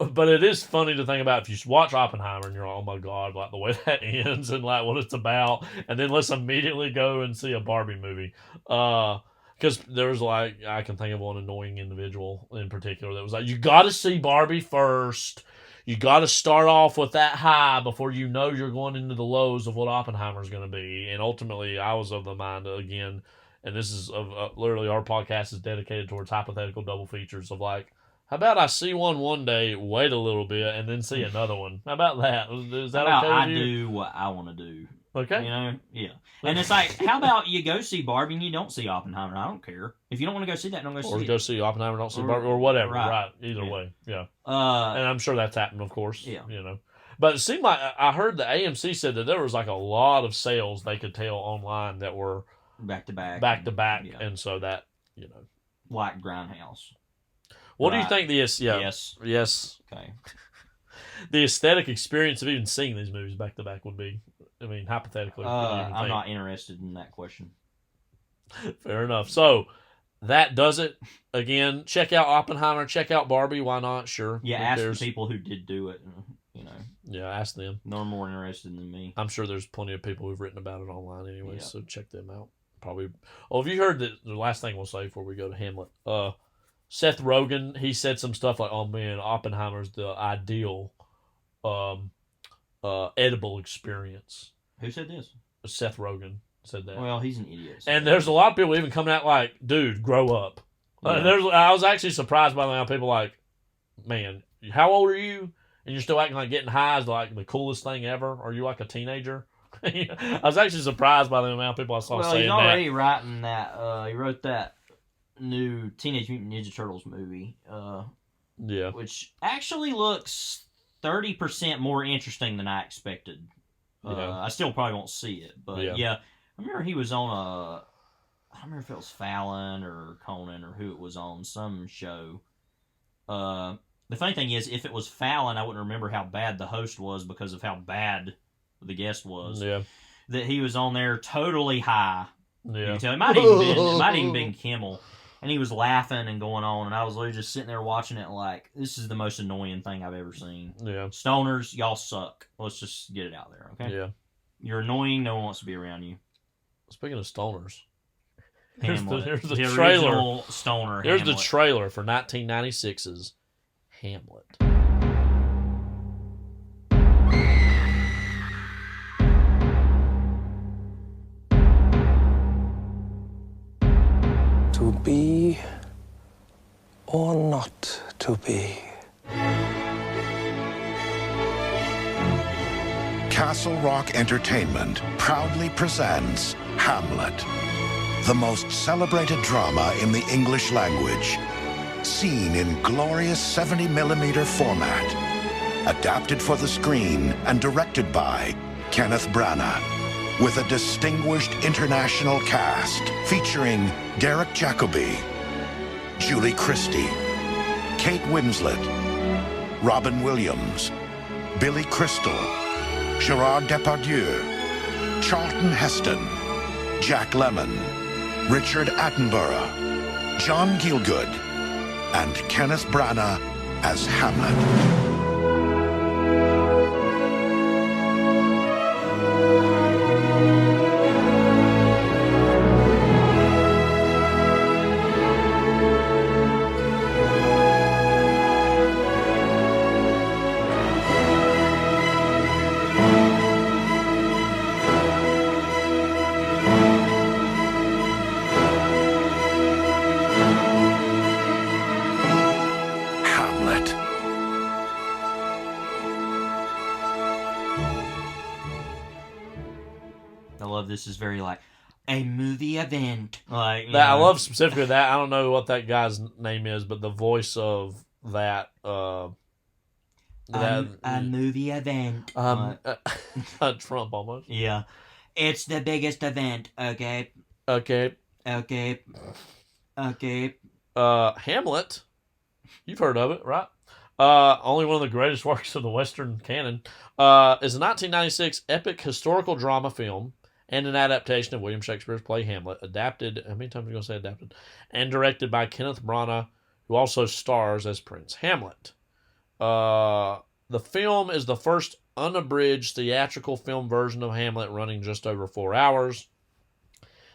it is funny to think about if you watch Oppenheimer and you're like, oh my God, like the way that ends and like what it's about, and then let's immediately go and see a Barbie movie. Because there's like, I can think of one annoying individual in particular that was like, you got to see Barbie first. You got to start off with that high before you know you're going into the lows of what Oppenheimer's going to be. And ultimately, I was of the mind, again, and this is literally our podcast is dedicated towards hypothetical double features of like, how about I see one day, wait a little bit, and then see another one? How about that? Is that okay with I you? do what I want to do. Okay. You know? Yeah. And it's like, how about you go see Barbie and you don't see Oppenheimer? I don't care. If you don't want to go see that, don't go see it. Or go see Oppenheimer, don't see Barbie, or whatever. Right. Either way. Yeah. And I'm sure that's happened, of course. Yeah. You know. But it seemed like, I heard the AMC said that there was like a lot of sales they could tell online that were back to back. Yeah. And so that, you know. Like Grindhouse. What do you think Yes. Yes. Okay. The aesthetic experience of even seeing these movies back to back would be, I mean, hypothetically. I'm not interested in that question. Fair enough. So, that does it. Again, check out Oppenheimer, check out Barbie, why not? Sure. Yeah, ask the people who did do it, you know. Yeah, ask them. They're more interested than me. I'm sure there's plenty of people who've written about it online anyway, so check them out. Probably. Oh, have you heard the last thing we'll say before we go to Hamlet? Seth Rogen, he said some stuff like, oh man, Oppenheimer's the ideal edible experience. Who said this? Seth Rogen said that. Well, he's an idiot. So. And there's a lot of people even coming out like, dude, grow up. Yeah. I was actually surprised by the amount of people like, man, how old are you? And you're still acting like getting high is like the coolest thing ever? Are you like a teenager? I was actually surprised by the amount of people I saw saying that. Well, he's already writing that. He wrote that new Teenage Mutant Ninja Turtles movie. Which actually looks 30% more interesting than I expected. I still probably won't see it, but I remember he was on I don't remember if it was Fallon or Conan or who it was on, some show. The funny thing is, if it was Fallon, I wouldn't remember how bad the host was because of how bad the guest was. Yeah. That he was on there totally high. Yeah. You can tell. It might even been Kimmel. And he was laughing and going on, and I was literally just sitting there watching it like, this is the most annoying thing I've ever seen. Yeah. Stoners, y'all suck. Let's just get it out there, okay? Yeah. You're annoying. No one wants to be around you. Speaking of stoners, here's the trailer. Original stoner. Here's Hamlet. The trailer for 1996's Hamlet. To be or not to be. Castle Rock Entertainment proudly presents Hamlet, the most celebrated drama in the English language, seen in glorious 70mm format, adapted for the screen and directed by Kenneth Branagh, with a distinguished international cast featuring Derek Jacobi, Julie Christie, Kate Winslet, Robin Williams, Billy Crystal, Gerard Depardieu, Charlton Heston, Jack Lemmon, Richard Attenborough, John Gielgud, and Kenneth Branagh as Hamlet. This is very like a movie event. Like that, I love specifically that. I don't know what that guy's name is, but the voice of that a movie event. Trump almost. Yeah. It's the biggest event, okay? Okay. Hamlet. You've heard of it, right? Only one of the greatest works of the Western canon. Is a 1996 epic historical drama film and an adaptation of William Shakespeare's play Hamlet, adapted, how many times are you going to say adapted? And directed by Kenneth Branagh, who also stars as Prince Hamlet. The film is the first unabridged theatrical film version of Hamlet, running just over 4 hours.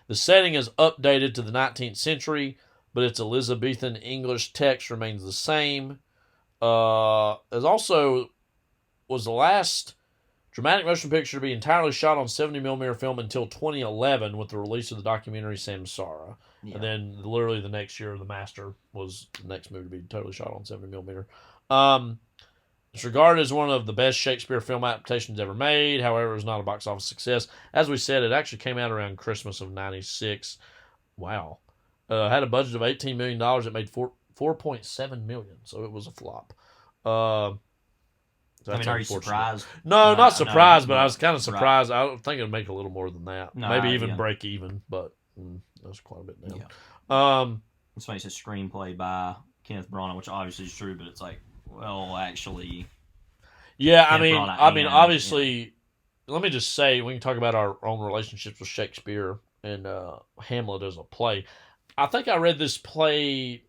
The setting is updated to the 19th century, but its Elizabethan English text remains the same. It also was the last dramatic motion picture to be entirely shot on 70mm film until 2011 with the release of the documentary Samsara. Yeah. And then literally the next year, The Master was the next movie to be totally shot on 70mm. It's regarded as one of the best Shakespeare film adaptations ever made. However, it was not a box office success. As we said, it actually came out around Christmas of 96. Wow. Had a budget of $18 million. It made $4.7 million, so it was a flop. Are you surprised? No, not surprised, but I was kind of surprised. Right. I don't think it would make a little more than that. No, maybe even break even, but that's quite a bit down. Yeah. This makes a screenplay by Kenneth Branagh, which obviously is true, but it's like, well, actually... Yeah, I mean, obviously, let me just say, we can talk about our own relationships with Shakespeare and Hamlet as a play. I think I read this play...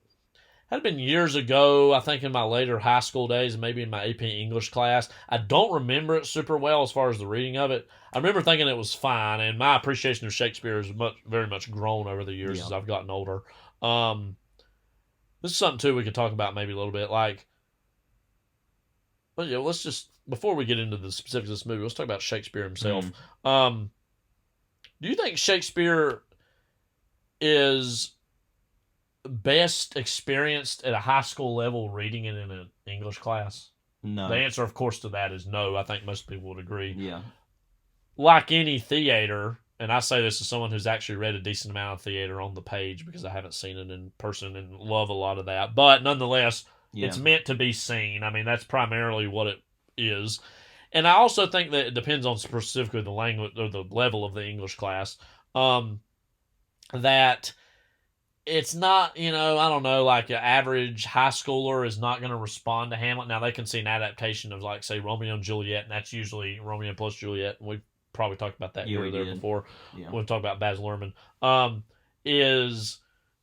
Had been years ago, I think in my later high school days, maybe in my AP English class. I don't remember it super well as far as the reading of it. I remember thinking it was fine, and my appreciation of Shakespeare has very much grown over the years as I've gotten older. This is something, too, we could talk about maybe a little bit. But yeah, let's just, before we get into the specifics of this movie, let's talk about Shakespeare himself. Do you think Shakespeare is best experienced at a high school level reading it in an English class? No. The answer, of course, to that is no. I think most people would agree. Yeah. Like any theater, and I say this as someone who's actually read a decent amount of theater on the page because I haven't seen it in person and love a lot of that. But nonetheless, it's meant to be seen. I mean, that's primarily what it is. And I also think that it depends on specifically the language or the level of the English class. That it's not, I don't know, like an average high schooler is not going to respond to Hamlet. Now, they can see an adaptation of, like, say, Romeo and Juliet, and that's usually Romeo plus Juliet. And we've probably talked about that here or there before. Yeah. We'll talk about Baz Luhrmann. Is,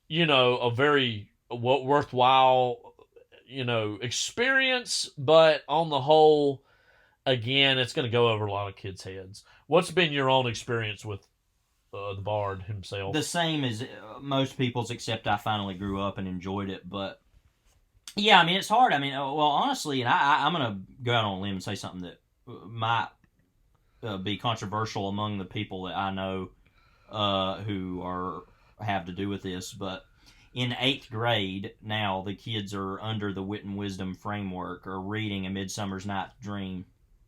a very worthwhile, experience, but on the whole, again, it's going to go over a lot of kids' heads. What's been your own experience with the Bard himself? The same as most people's, except I finally grew up and enjoyed it. But yeah, I mean, it's hard. I mean, well, honestly, and I'm going to go out on a limb and say something that might be controversial among the people that I know who have to do with this. But in 8th grade now, the kids are under the wit and wisdom framework, or reading A Midsummer's Night's Dream.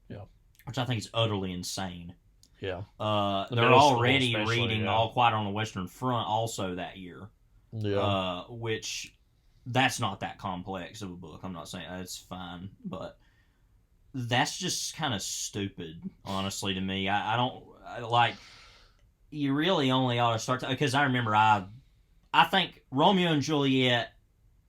Yeah, which I think is utterly insane. Yeah. They're already reading All Quiet on the Western Front also that year. Yeah. Which, that's not that complex of a book. I'm not saying it's fine, but that's just kind of stupid, honestly, to me. I don't, you really only ought to start, because I remember I think Romeo and Juliet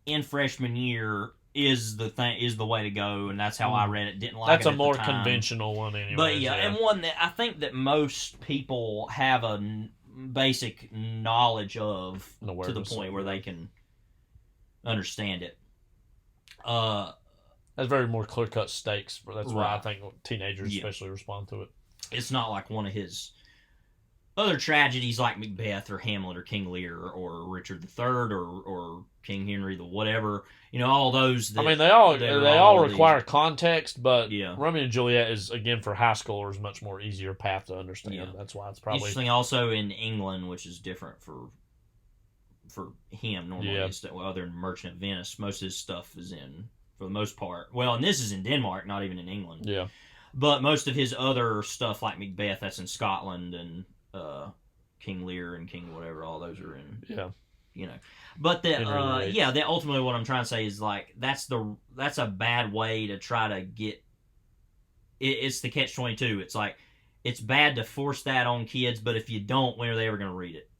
in freshman year is the way to go, and that's how I read it. Didn't like that's it at a more the time. Conventional one anyway. But yeah, and one that I think that most people have a basic knowledge of, to the point where they can understand it. That's very more clear-cut stakes. That's why I think teenagers especially respond to it. It's not like one of his other tragedies like Macbeth or Hamlet or King Lear or Richard III or King Henry, the whatever. All those. That, they all require context, but Romeo and Juliet is, again, for high schoolers, much more easier path to understand. Yeah. That's why it's probably interesting. Also in England, which is different for him normally, other than Merchant of Venice, most of his stuff is in, for the most part. Well, and this is in Denmark, not even in England. Yeah, but most of his other stuff, like Macbeth, that's in Scotland, and King Lear and King whatever, all those are in But Henry VIII. that ultimately what I'm trying to say is like that's a bad way to try to get. It's the catch-22. It's like it's bad to force that on kids, but if you don't, when are they ever going to read it?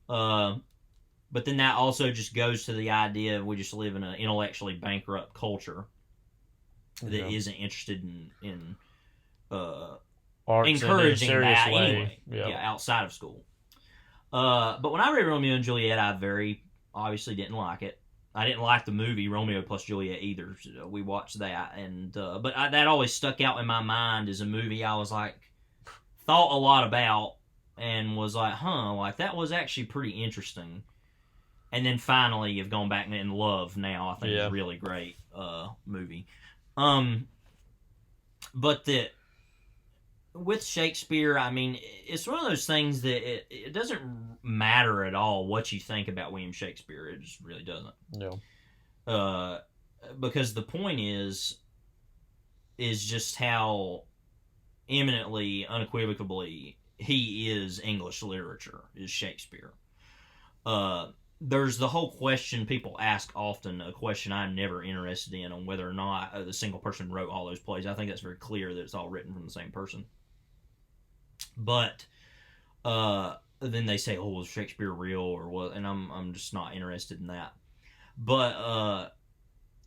But then that also just goes to the idea of we just live in an intellectually bankrupt culture that isn't interested in Arts encouraging in a serious that way. anyway. Yeah, outside of school. But when I read Romeo and Juliet, I very obviously didn't like it. I didn't like the movie Romeo plus Juliet either. So we watched that, that always stuck out in my mind as a movie I was like thought a lot about and was like, like that was actually pretty interesting. And then finally, have gone back and love now. I think it's a really great movie. But with Shakespeare, I mean, it's one of those things that it doesn't matter at all what you think about William Shakespeare. It just really doesn't. No. Because the point is just how eminently, unequivocally, he is English literature, is Shakespeare. There's the whole question people ask often, a question I'm never interested in, on whether or not the single person wrote all those plays. I think that's very clear that it's all written from the same person. But then they say, was Shakespeare real or what? And I'm just not interested in that. But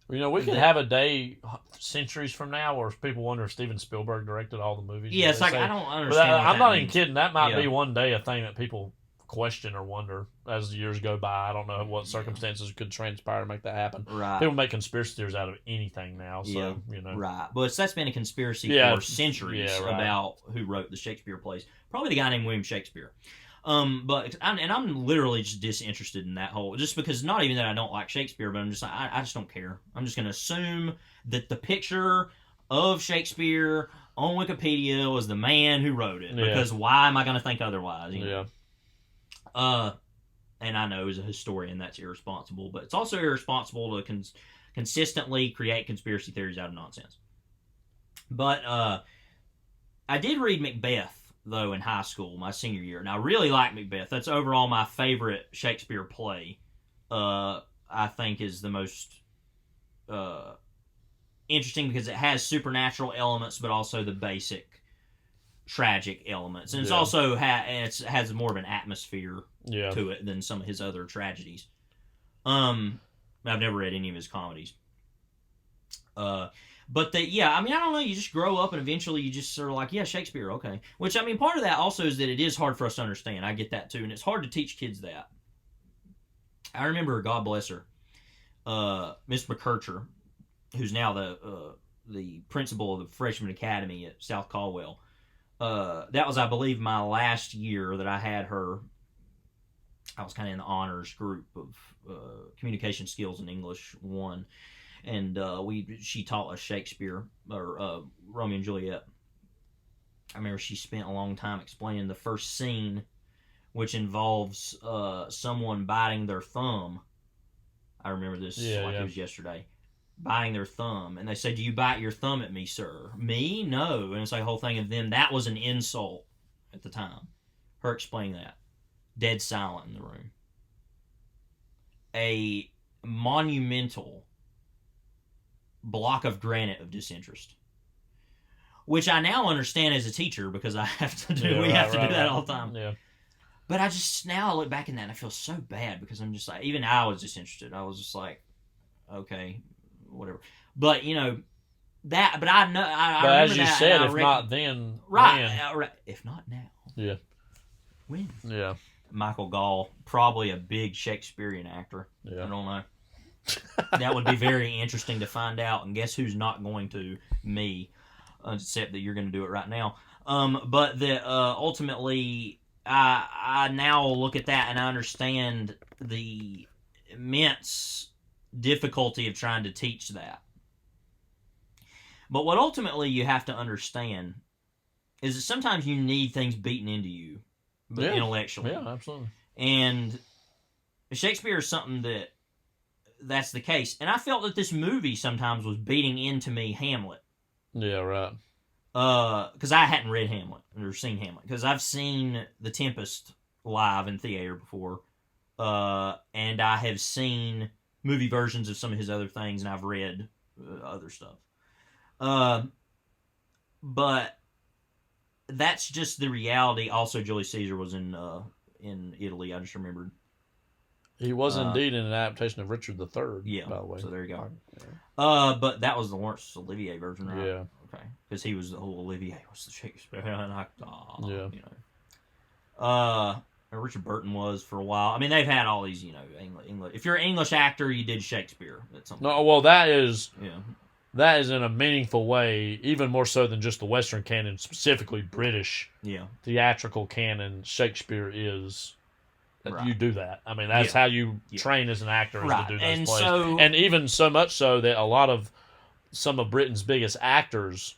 we could have a day centuries from now where people wonder if Steven Spielberg directed all the movies. Yeah, it's like I don't understand. I'm not even kidding. That might be one day a thing that people question or wonder as the years go by. I don't know what circumstances could transpire to make that happen. Right. People make conspiracy theories out of anything now. So Right. But that's been a conspiracy for centuries about who wrote the Shakespeare plays. Probably the guy named William Shakespeare. But I'm literally just disinterested in that whole, just because not even that I don't like Shakespeare, but I'm just like, I just don't care. I'm just going to assume that the picture of Shakespeare on Wikipedia was the man who wrote it, because why am I going to think otherwise? And I know as a historian that's irresponsible, but it's also irresponsible to consistently create conspiracy theories out of nonsense. But I did read Macbeth, though, in high school, my senior year, and I really like Macbeth. That's overall my favorite Shakespeare play. I think is the most interesting because it has supernatural elements, but also the basic tragic elements, and it's also has more of an atmosphere to it than some of his other tragedies. I've never read any of his comedies. But I mean, I don't know, you just grow up and eventually you just sort of like, Shakespeare, okay. Which, I mean, part of that also is that it is hard for us to understand. I get that too, and it's hard to teach kids that. I remember, God bless her, Miss McKercher, who's now the principal of the Freshman Academy at South Caldwell. That was, I believe, my last year that I had her. I was kind of in the honors group of communication skills in English 1. And she taught us Shakespeare, or Romeo and Juliet. I remember she spent a long time explaining the first scene, which involves someone biting their thumb. I remember this it was yesterday. Biting their thumb. And they say, "Do you bite your thumb at me, sir?" "Me? No." And it's like a whole thing of them. That was an insult at the time. Her explaining that. Dead silent in the room. A monumental block of granite of disinterest, which I now understand as a teacher because I have to do. We have to do that all the time. Yeah. But I look back in that and I feel so bad because I'm just like, even I was disinterested. I was just like, okay, whatever. But that. But I know. But I as you said, if not then, right? If not now, when? Yeah. Michael Gall, probably a big Shakespearean actor. Yeah. I don't know. That would be very interesting to find out. And guess who's not going to? Me. Except that you're going to do it right now. But that ultimately, I now look at that and I understand the immense difficulty of trying to teach that. But what ultimately you have to understand is that sometimes you need things beaten into you, but intellectually. Yeah, absolutely. And Shakespeare is something that's the case. And I felt that this movie sometimes was beating into me Hamlet. Yeah, right. Because I hadn't read Hamlet or seen Hamlet. Because I've seen The Tempest live in theater before. and I have seen movie versions of some of his other things, and I've read other stuff. But that's just the reality. Also, Julius Caesar was in Italy. I just remembered. He was indeed in an adaptation of Richard III. Yeah, by the way. so there you go. But that was the Laurence Olivier version, right? Yeah. Okay, because he was the whole Olivier was the Shakespeare, and yeah. You know. Richard Burton was for a while. I mean, they've had all these, you know, English. If you're an English actor, you did Shakespeare at some point. No, well, that is in a meaningful way, even more so than just the Western canon, specifically British theatrical canon. Shakespeare is. You do that. I mean, that's how you train as an actor is to do those plays. And even so much so that a lot of some of Britain's biggest actors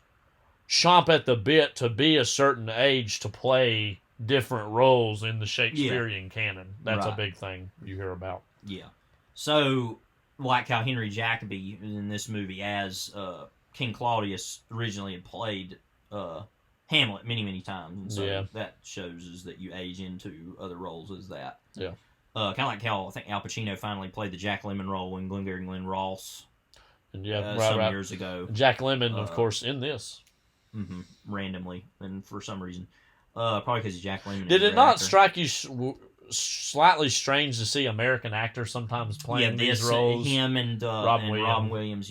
chomp at the bit to be a certain age to play different roles in the Shakespearean canon. That's a big thing you hear about. Yeah. So, like how Henry Jacobi in this movie as King Claudius originally had played Hamlet many, many times. And so that shows is that you age into other roles as that. Yeah. Kind of like how I think Al Pacino finally played the Jack Lemmon role in Glengarry Glen Ross and some years ago. Jack Lemmon, of course, in this. Randomly, and for some reason. Probably because Jack Lemmon. Did it not strike you slightly strange to see American actors sometimes playing these roles? Him and Robin Williams,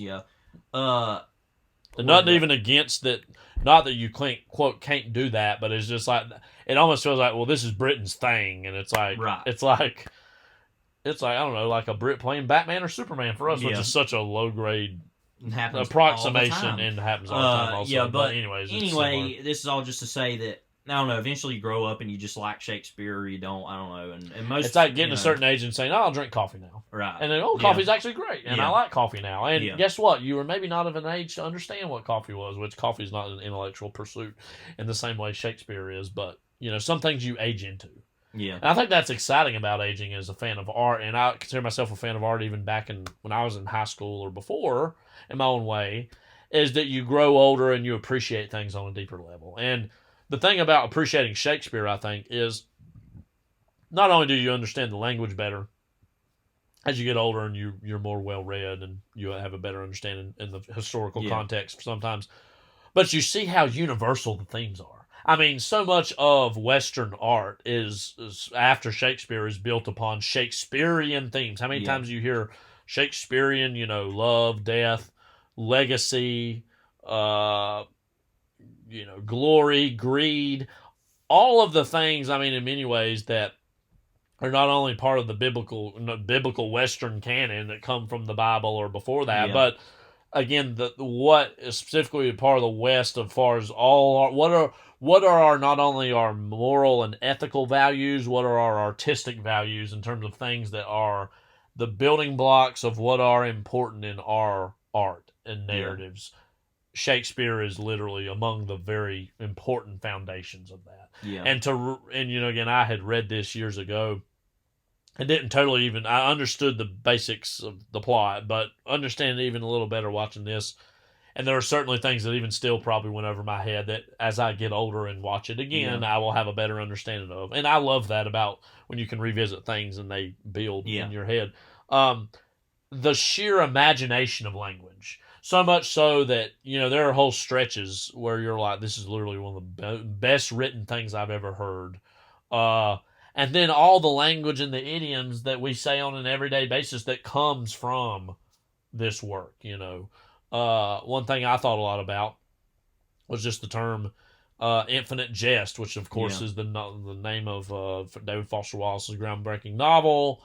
Nothing even against that. Not that you can't do that, but it's just like it almost feels like, well, this is Britain's thing, and it's like it's like I don't know, like a Brit playing Batman or Superman for us, which is such a low grade approximation, and happens all the time. Also, but anyway, this is all just to say that I don't know. Eventually, you grow up and you just like Shakespeare, or you don't. I don't know. And most it's like getting a certain age and saying, "Oh, I'll drink coffee now." Right. And then, coffee's actually great, and I like coffee now. And guess what? You were maybe not of an age to understand what coffee was, which coffee is not an intellectual pursuit in the same way Shakespeare is. But some things you age into. Yeah. And I think that's exciting about aging as a fan of art, and I consider myself a fan of art even back when I was in high school or before, in my own way, is that you grow older and you appreciate things on a deeper level. And the thing about appreciating Shakespeare, I think, is not only do you understand the language better as you get older and you're more well-read and you have a better understanding in the historical context sometimes, but you see how universal the themes are. I mean, so much of Western art is after Shakespeare is built upon Shakespearean themes. How many times you hear Shakespearean, love, death, legacy, glory, greed, all of the things, I mean, in many ways that are not only part of the biblical Western canon that come from the Bible or before that, but again, what is specifically a part of the West as far as what are our, not only our moral and ethical values, what are our artistic values in terms of things that are the building blocks of what are important in our art and narratives. Shakespeare is literally among the very important foundations of that. Yeah. And again, I had read this years ago and didn't totally I understood the basics of the plot, but understand it even a little better watching this. And there are certainly things that even still probably went over my head that as I get older and watch it again, I will have a better understanding of. And I love that about when you can revisit things and they build in your head. The sheer imagination of language. So much so that, there are whole stretches where you're like, this is literally one of the best written things I've ever heard. And then all the language and the idioms that we say on an everyday basis that comes from this work, One thing I thought a lot about was just the term infinite jest, which of course is the name of David Foster Wallace's groundbreaking novel.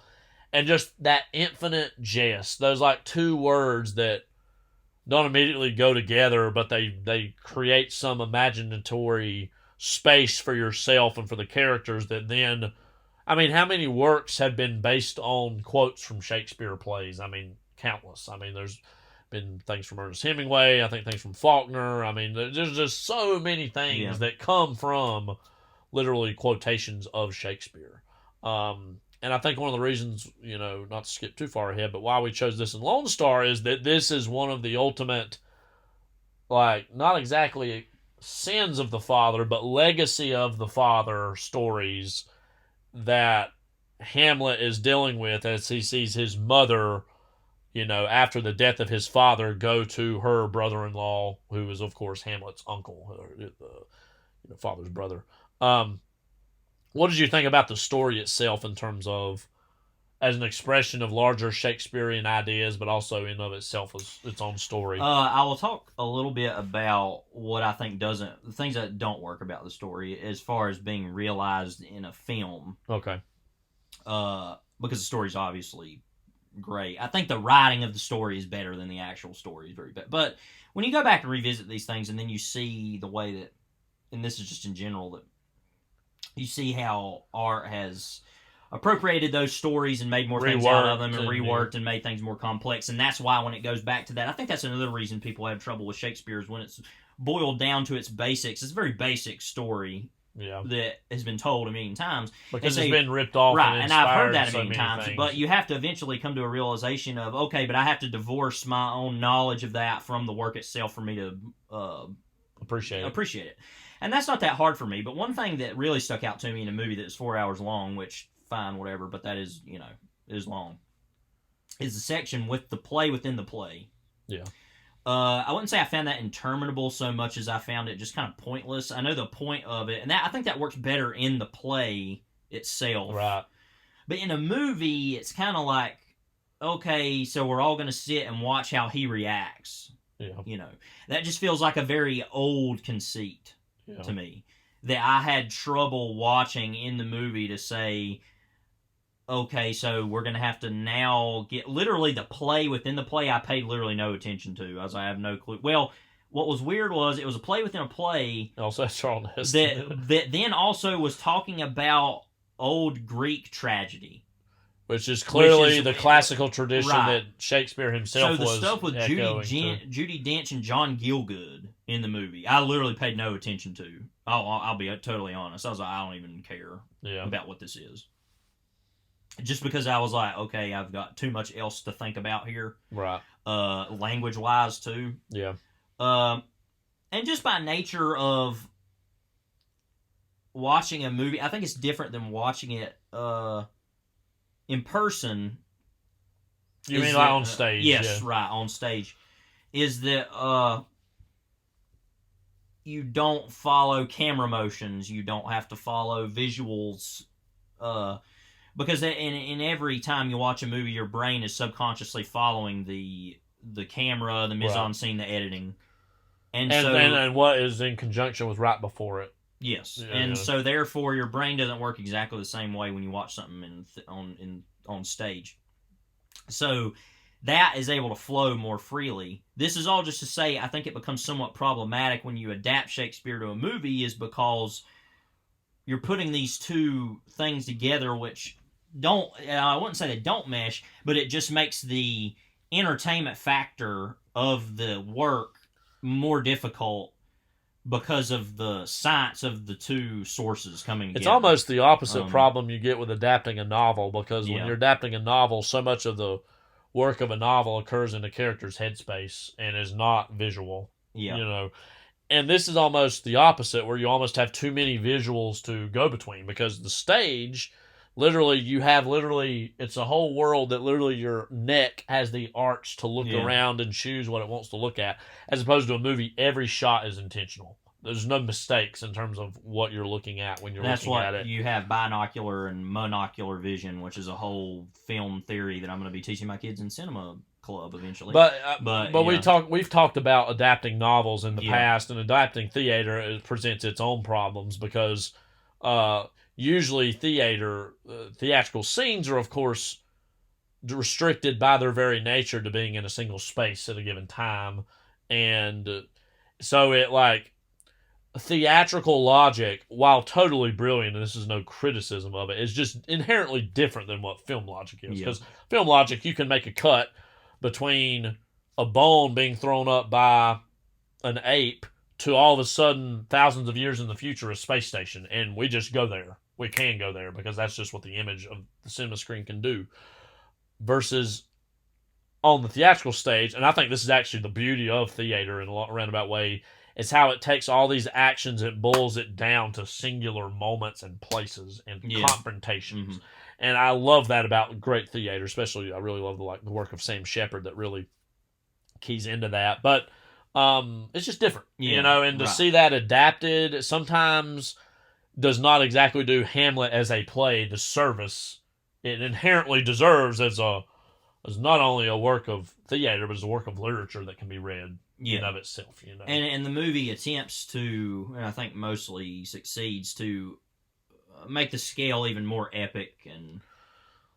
And just that infinite jest, those like two words that don't immediately go together, but they create some imaginatory space for yourself and for the characters that then, I mean, how many works have been based on quotes from Shakespeare plays? I mean, countless. I mean, there's been things from Ernest Hemingway, I think things from Faulkner. I mean, there's just so many things that come from literally quotations of Shakespeare. And I think one of the reasons, not to skip too far ahead, but why we chose this in Lone Star is that this is one of the ultimate, not exactly sins of the father, but legacy of the father stories that Hamlet is dealing with as he sees his mother, after the death of his father, go to her brother-in-law, who is, of course, Hamlet's uncle, the father's brother. What did you think about the story itself in terms of as an expression of larger Shakespearean ideas, but also in of itself as its own story? I will talk a little bit about what I think the things that don't work about the story as far as being realized in a film. Okay. Because the story's obviously great. I think the writing of the story is better than the actual story is very bad. But when you go back and revisit these things, and then you see the way that, and this is just in general, that you see how art has appropriated those stories and made more things out of them and reworked and made things more complex. And that's why when it goes back to that, I think that's another reason people have trouble with Shakespeare is when it's boiled down to its basics. It's a very basic story that has been told a million times. Because it's been ripped off. Right, and I've heard that a million times. Things. But you have to eventually come to a realization of, okay, but I have to divorce my own knowledge of that from the work itself for me to appreciate it. And that's not that hard for me. But one thing that really stuck out to me in a movie that's 4 hours long, which fine, whatever, but that is, it is long, is the section with the play within the play. Yeah. I wouldn't say I found that interminable so much as I found it just kind of pointless. I know the point of it, and I think that works better in the play itself. Right. But in a movie, it's kind of like, okay, so we're all going to sit and watch how he reacts. Yeah. That just feels like a very old conceit to me that I had trouble watching in the movie to say, okay, so we're going to have to now get literally the play within the play I paid literally no attention to. I have no clue. Well, what was weird was it was a play within a play. Also, Charles that then also was talking about old Greek tragedy. Which is clearly the classical tradition that Shakespeare himself was. So the stuff with Judi Dench and John Gielgud in the movie, I literally paid no attention to. I'll be totally honest. I was like, I don't even care about what this is. Just because I was like, okay, I've got too much else to think about here. Right. Language-wise, too. Yeah. And just by nature of watching a movie, I think it's different than watching it in person. You mean like on stage? Yes, right, on stage. Is that you don't follow camera motions. You don't have to follow visuals. Because in every time you watch a movie, your brain is subconsciously following the camera, the mise-en-scene, the editing. And what is in conjunction with right before it. Yes. So therefore your brain doesn't work exactly the same way when you watch something on stage. So that is able to flow more freely. This is all just to say I think it becomes somewhat problematic when you adapt Shakespeare to a movie is because you're putting these two things together which I wouldn't say they don't mesh, but it just makes the entertainment factor of the work more difficult because of the science of the two sources coming together. It's almost the opposite problem you get with adapting a novel, because when you're adapting a novel, so much of the work of a novel occurs in the character's headspace and is not visual. Yeah. And this is almost the opposite, where you almost have too many visuals to go between, because the stage, it's a whole world that literally your neck has the arch to look around and choose what it wants to look at, as opposed to a movie, every shot is intentional. There's no mistakes in terms of what you're looking at when you're looking at it. That's what you have binocular and monocular vision, which is a whole film theory that I'm going to be teaching my kids in cinema club eventually. But we've talked about adapting novels in the past, and adapting theater presents its own problems because usually theatrical scenes are, of course, restricted by their very nature to being in a single space at a given time, and so theatrical logic, while totally brilliant, and this is no criticism of it, is just inherently different than what film logic is. Because film logic, you can make a cut between a bone being thrown up by an ape to all of a sudden, thousands of years in the future, a space station, and we just go there. We can go there because that's just what the image of the cinema screen can do. Versus on the theatrical stage, and I think this is actually the beauty of theater in a roundabout way, It's how it takes all these actions and boils it down to singular moments and places and confrontations. Mm-hmm. And I love that about great theater, especially I really love the work of Sam Shepard that really keys into that. But it's just different, and to see that adapted sometimes does not exactly do Hamlet as a play the service it inherently deserves as not only a work of theater, but as a work of literature that can be read in and of itself. And the movie attempts to, and I think mostly succeeds, to make the scale even more epic and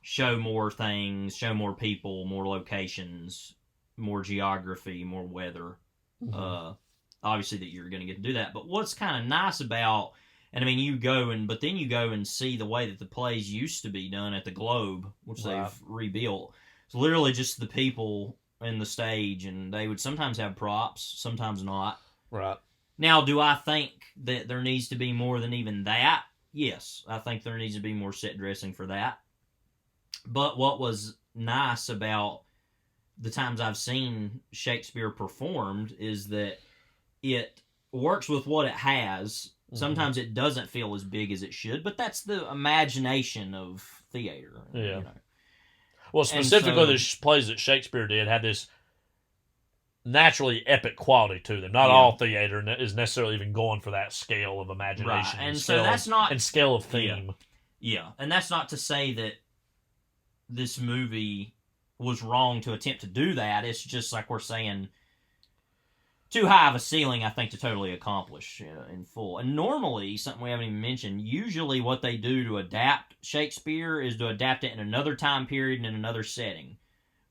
show more things, show more people, more locations, more geography, more weather. Mm-hmm. Obviously that you're going to get to do that. But what's kind of nice about, and I mean, but then you go and see the way that the plays used to be done at the Globe, which they've rebuilt. It's literally just the people in the stage, and they would sometimes have props, sometimes not. Right. Now, do I think that there needs to be more than even that? Yes, I think there needs to be more set dressing for that. But what was nice about the times I've seen Shakespeare performed is that it works with what it has. Mm-hmm. Sometimes it doesn't feel as big as it should, but that's the imagination of theater. Yeah. Well, specifically the plays that Shakespeare did had this naturally epic quality to them. Not all theater is necessarily even going for that scale of imagination, and so that's not and scale of theme. Yeah, and that's not to say that this movie was wrong to attempt to do that. It's just like we're saying, too high of a ceiling, I think, to totally accomplish in full. And normally, something we haven't even mentioned, usually what they do to adapt Shakespeare is to adapt it in another time period and in another setting.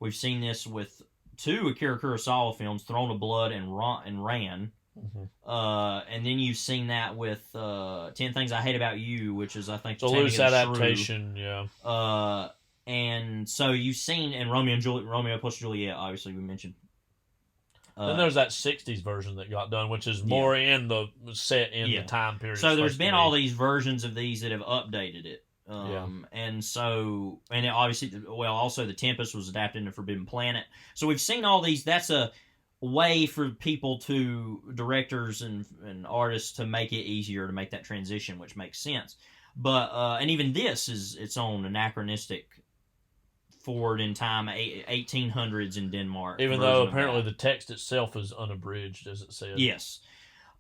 We've seen this with 2 Akira Kurosawa films, Throne of Blood and Ran. Mm-hmm. And then you've seen that with 10 Things I Hate About You, which is, I think, a loose adaptation, yeah. And so you've seen, and Romeo plus Juliet, obviously, we mentioned. Then there's that 60s version that got done, which is more in the set in the time period. So there's been all these versions of these that have updated it. And so, and obviously, also The Tempest was adapted into Forbidden Planet. So we've seen all these. That's a way for directors and artists to make it easier to make that transition, which makes sense. But, and even this is its own anachronistic forward in time, 1800s in Denmark. Even though apparently the text itself is unabridged, as it says. Yes.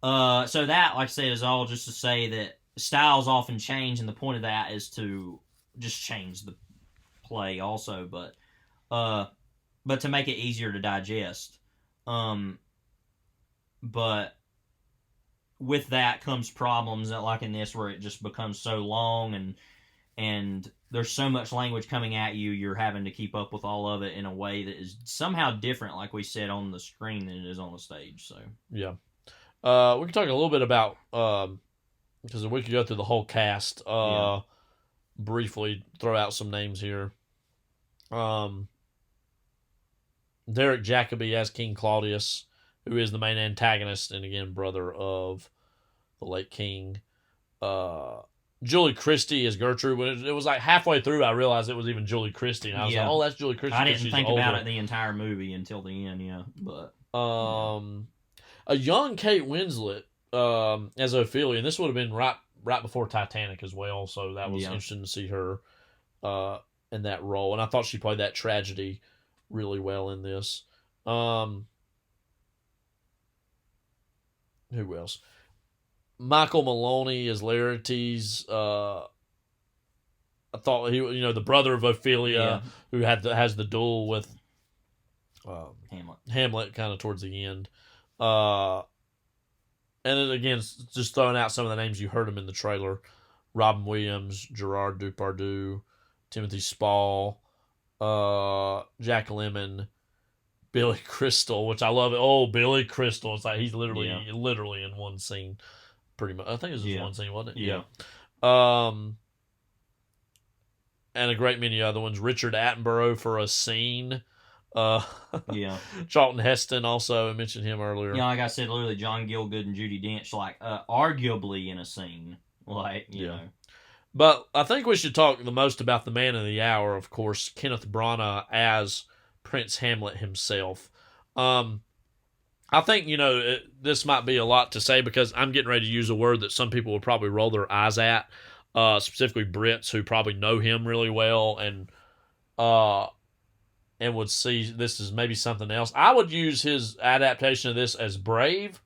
So that, like I said, is all just to say that styles often change, and the point of that is to just change the play also, but to make it easier to digest. But with that comes problems, like in this, where it just becomes so long and there's so much language coming at you, you're having to keep up with all of it in a way that is somehow different, like we said, on the screen than it is on the stage. So yeah, we can talk a little bit about because we could go through the whole cast. Briefly throw out some names here. Derek Jacobi as King Claudius, who is the main antagonist, and again brother of the late king. Julie Christie as Gertrude. When it was like halfway through, I realized it was even Julie Christie, and I was like, "Oh, that's Julie Christie." I didn't think about it the entire movie until the end. Yeah, but a young Kate Winslet as Ophelia, and this would have been right before Titanic as well, so that was interesting to see her in that role, and I thought she played that tragedy really well in this. Who else? Michael Maloney as Laertes. I thought he, the brother of Ophelia, who has the duel with Hamlet, kind of towards the end. And then again, just throwing out some of the names you heard him in the trailer: Robin Williams, Gerard Depardieu, Timothy Spall, Jack Lemmon, Billy Crystal, which I love it. Oh, Billy Crystal! It's like he's literally in one scene. Pretty much, I think it was just one scene, wasn't it? Yeah. And a great many other ones. Richard Attenborough for a scene. Charlton Heston also. I mentioned him earlier. Yeah, like I said, literally John Gielgud and Judi Dench, arguably in a scene, you know. But I think we should talk the most about the man of the hour, of course, Kenneth Branagh as Prince Hamlet himself. I I think, this might be a lot to say because I'm getting ready to use a word that some people would probably roll their eyes at, specifically Brits who probably know him really well and would see this as maybe something else. I would use his adaptation of this as brave.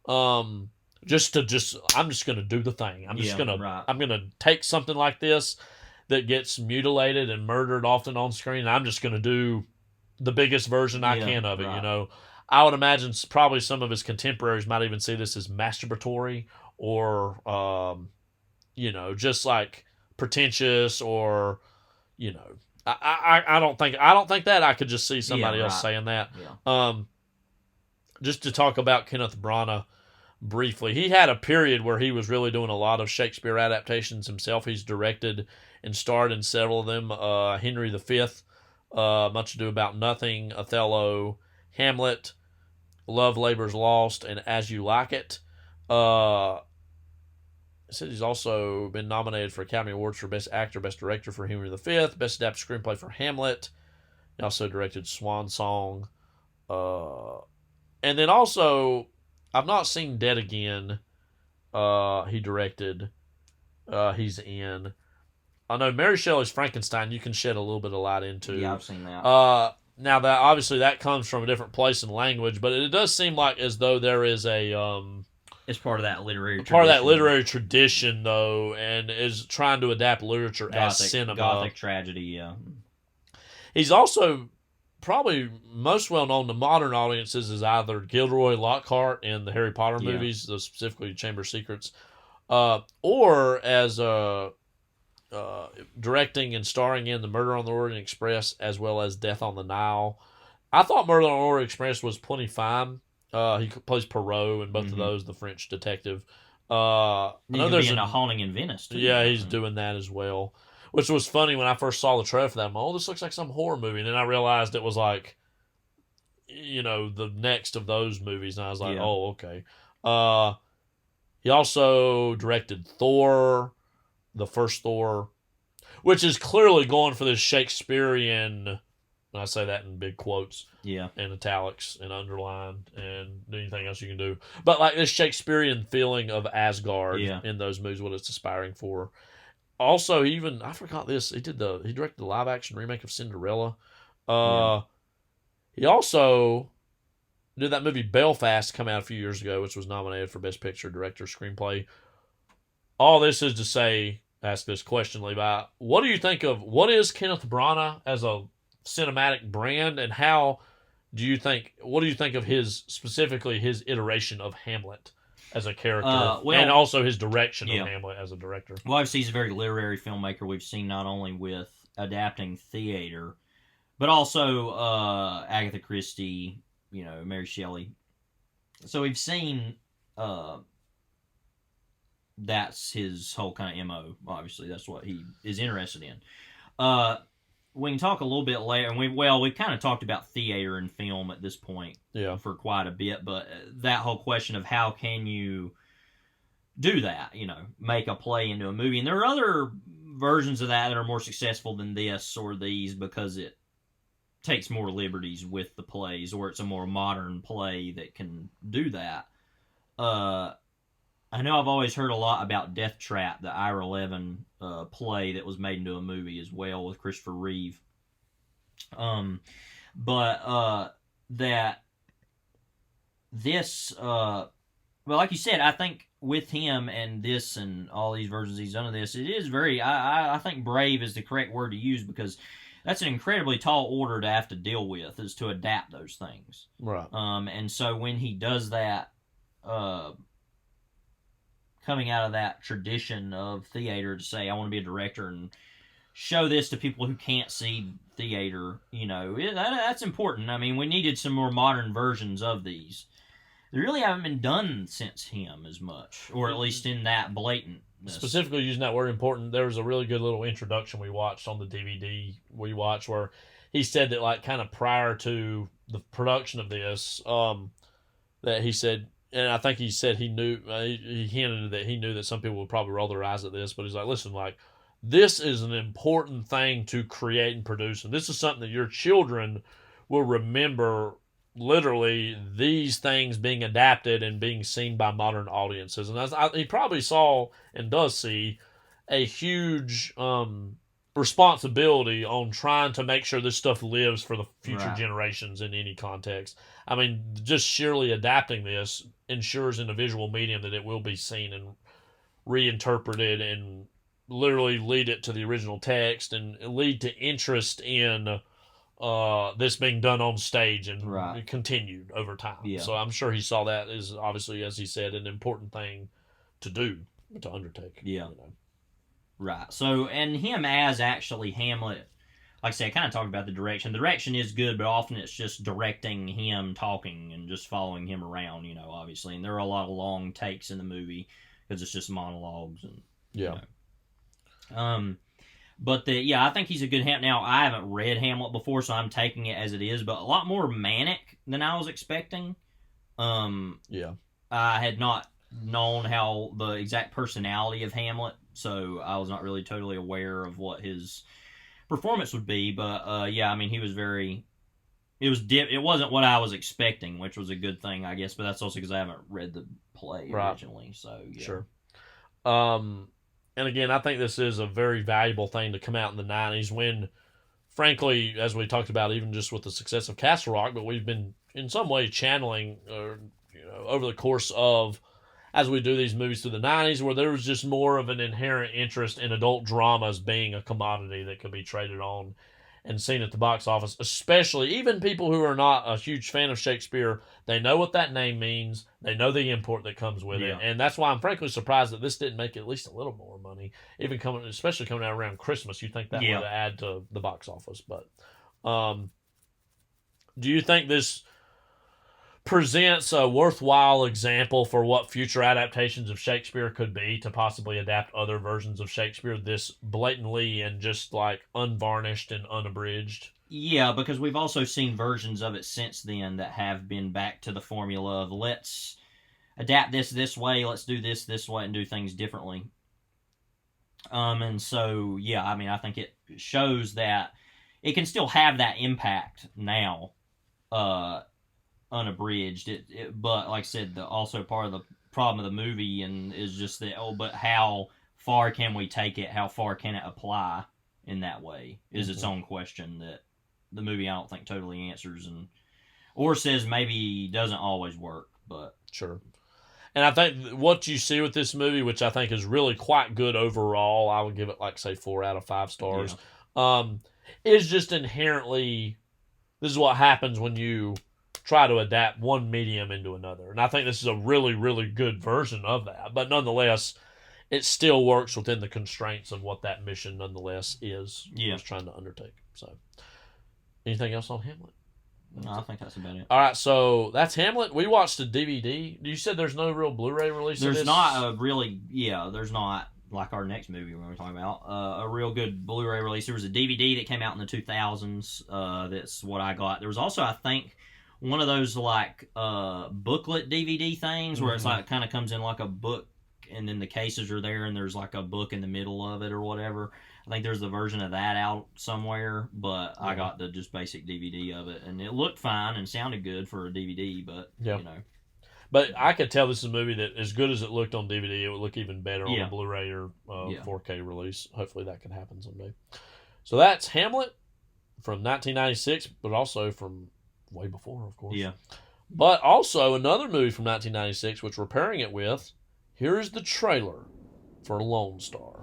I'm just going to do the thing. I'm going to take something like this that gets mutilated and murdered often on screen, and I'm just going to do the biggest version I can of it, I would imagine probably some of his contemporaries might even see this as masturbatory or, just like pretentious or, I don't think that I could just see somebody else saying that. Yeah. Just to talk about Kenneth Branagh briefly, he had a period where he was really doing a lot of Shakespeare adaptations himself. He's directed and starred in several of them. Henry V, Much Ado About Nothing, Othello, Hamlet, Love, Labour's Lost, and As You Like It. It said he's also been nominated for Academy Awards for Best Actor, Best Director for Henry V, Best Adapted Screenplay for Hamlet. He also directed Swan Song. And then also, I've not seen Dead Again. He directed. He's in. I know Mary Shelley's Frankenstein you can shed a little bit of light into. Yeah, I've seen that. Now that obviously that comes from a different place and language, but it does seem like as though there is a it's part of that literary tradition. Part of that literary tradition though, and is trying to adapt literature as cinema. Gothic tragedy, yeah. He's also probably most well known to modern audiences as either Gilderoy Lockhart in the Harry Potter movies, specifically Chamber of Secrets, or as directing and starring in The Murder on the Orient Express as well as Death on the Nile. I thought Murder on the Orient Express was plenty fine. He plays Poirot in both of those, the French detective. I know there's a Haunting in Venice too. Yeah, he's doing that as well. Which was funny when I first saw the trailer for that. I'm like, this looks like some horror movie. And then I realized it was like, the next of those movies. And I was like, oh, okay. He also directed Thor, the first Thor, which is clearly going for this Shakespearean, and I say that in big quotes, and italics and underlined and anything else you can do, but like this Shakespearean feeling of Asgard in those movies, what it's aspiring for. Also, I forgot this, he directed the live action remake of Cinderella. He also did that movie Belfast, come out a few years ago, which was nominated for Best Picture, Director, Screenplay. All this is to say, ask this question, Levi. What do you think of, what is Kenneth Branagh as a cinematic brand, and what do you think of specifically his iteration of Hamlet as a character, and also his direction of Hamlet as a director? Well, obviously he's a very literary filmmaker. We've seen not only with adapting theater, but also Agatha Christie, Mary Shelley. So we've seen that's his whole kind of MO. Obviously, that's what he is interested in. We can talk a little bit later, and we've kind of talked about theater and film at this point for quite a bit, but that whole question of how can you do that, make a play into a movie. And there are other versions of that are more successful than this or these because it takes more liberties with the plays, or it's a more modern play that can do that. I know I've always heard a lot about Death Trap, the Ira Levin play that was made into a movie as well with Christopher Reeve. But that this, well, like you said, I think with him and this and all these versions he's done of this, it is very, I think brave is the correct word to use, because that's an incredibly tall order to have to deal with, is to adapt those things. Right. And so when he does that, coming out of that tradition of theater to say, I want to be a director and show this to people who can't see theater, that's important. I mean, we needed some more modern versions of these. They really haven't been done since him as much, or at least in that blatant. Specifically using that word important, there was a really good little introduction we watched on the DVD we watched where he said that, like, kind of prior to the production of this, that he said, and I think he said he knew, he hinted that he knew that some people would probably roll their eyes at this, but he's like, listen, like, this is an important thing to create and produce, and this is something that your children will remember literally these things being adapted and being seen by modern audiences. And he probably saw and does see a huge responsibility on trying to make sure this stuff lives for the future generations in any context. I mean, just sheerly adapting this ensures in a visual medium that it will be seen and reinterpreted and literally lead it to the original text and lead to interest in this being done on stage and continued over time. Yeah. So I'm sure he saw that as, obviously, as he said, an important thing to do, to undertake. Yeah. You know. Right. So, and him as actually Hamlet, like I said, I kind of talked about the direction. The direction is good, but often it's just directing him talking and just following him around, you know, obviously. And there are a lot of long takes in the movie because it's just monologues. And, yeah. You know. But I think he's a good Hamlet. Now, I haven't read Hamlet before, so I'm taking it as it is, but a lot more manic than I was expecting. Yeah. I had not known how the exact personality of Hamlet, so I was not really totally aware of what his performance would be. But I mean, he was very. It wasn't what I was expecting, which was a good thing, I guess. But that's also because I haven't read the play originally. So yeah. Sure. And again, I think this is a very valuable thing to come out in the 90s when, frankly, as we talked about, even just with the success of Castle Rock, but we've been in some way channeling, over the course of, as we do these movies through the 90s, where there was just more of an inherent interest in adult dramas being a commodity that could be traded on and seen at the box office, especially even people who are not a huge fan of Shakespeare. They know what that name means. They know the import that comes with it. And that's why I'm frankly surprised that this didn't make at least a little more money, especially coming out around Christmas. You'd think that would add to the box office. But do you think this presents a worthwhile example for what future adaptations of Shakespeare could be, to possibly adapt other versions of Shakespeare this blatantly and just like unvarnished and unabridged? Yeah, because we've also seen versions of it since then that have been back to the formula of let's adapt this way, let's do this way, and do things differently. And so, I mean, I think it shows that it can still have that impact now, unabridged. But like I said, also part of the problem of the movie is just that, but how far can we take it? How far can it apply in that way is its own question that the movie I don't think totally answers, or says maybe doesn't always work. But sure. And I think what you see with this movie, which I think is really quite good overall, I would give it like, say, 4 out of 5 stars, is just inherently, this is what happens when you try to adapt one medium into another. And I think this is a really, really good version of that. But nonetheless, it still works within the constraints of what that mission nonetheless is trying to undertake. So, anything else on Hamlet? No, I think that's about it. All right, so that's Hamlet. We watched a DVD. You said there's no real Blu-ray release of this? There's not a really, there's not, like our next movie we're talking about, a real good Blu-ray release. There was a DVD that came out in the 2000s. That's what I got. There was also, I think, one of those like booklet DVD things where it's like kind of comes in like a book and then the cases are there and there's like a book in the middle of it or whatever. I think there's a version of that out somewhere, but I got the just basic DVD of it, and it looked fine and sounded good for a DVD, but, you know. But I could tell this is a movie that, as good as it looked on DVD, it would look even better on a Blu-ray or 4K release. Hopefully that can happen someday. So that's Hamlet from 1996, but also from way before, of course. Yeah. But also another movie from 1996, which we're pairing it with. Here is the trailer for Lone Star.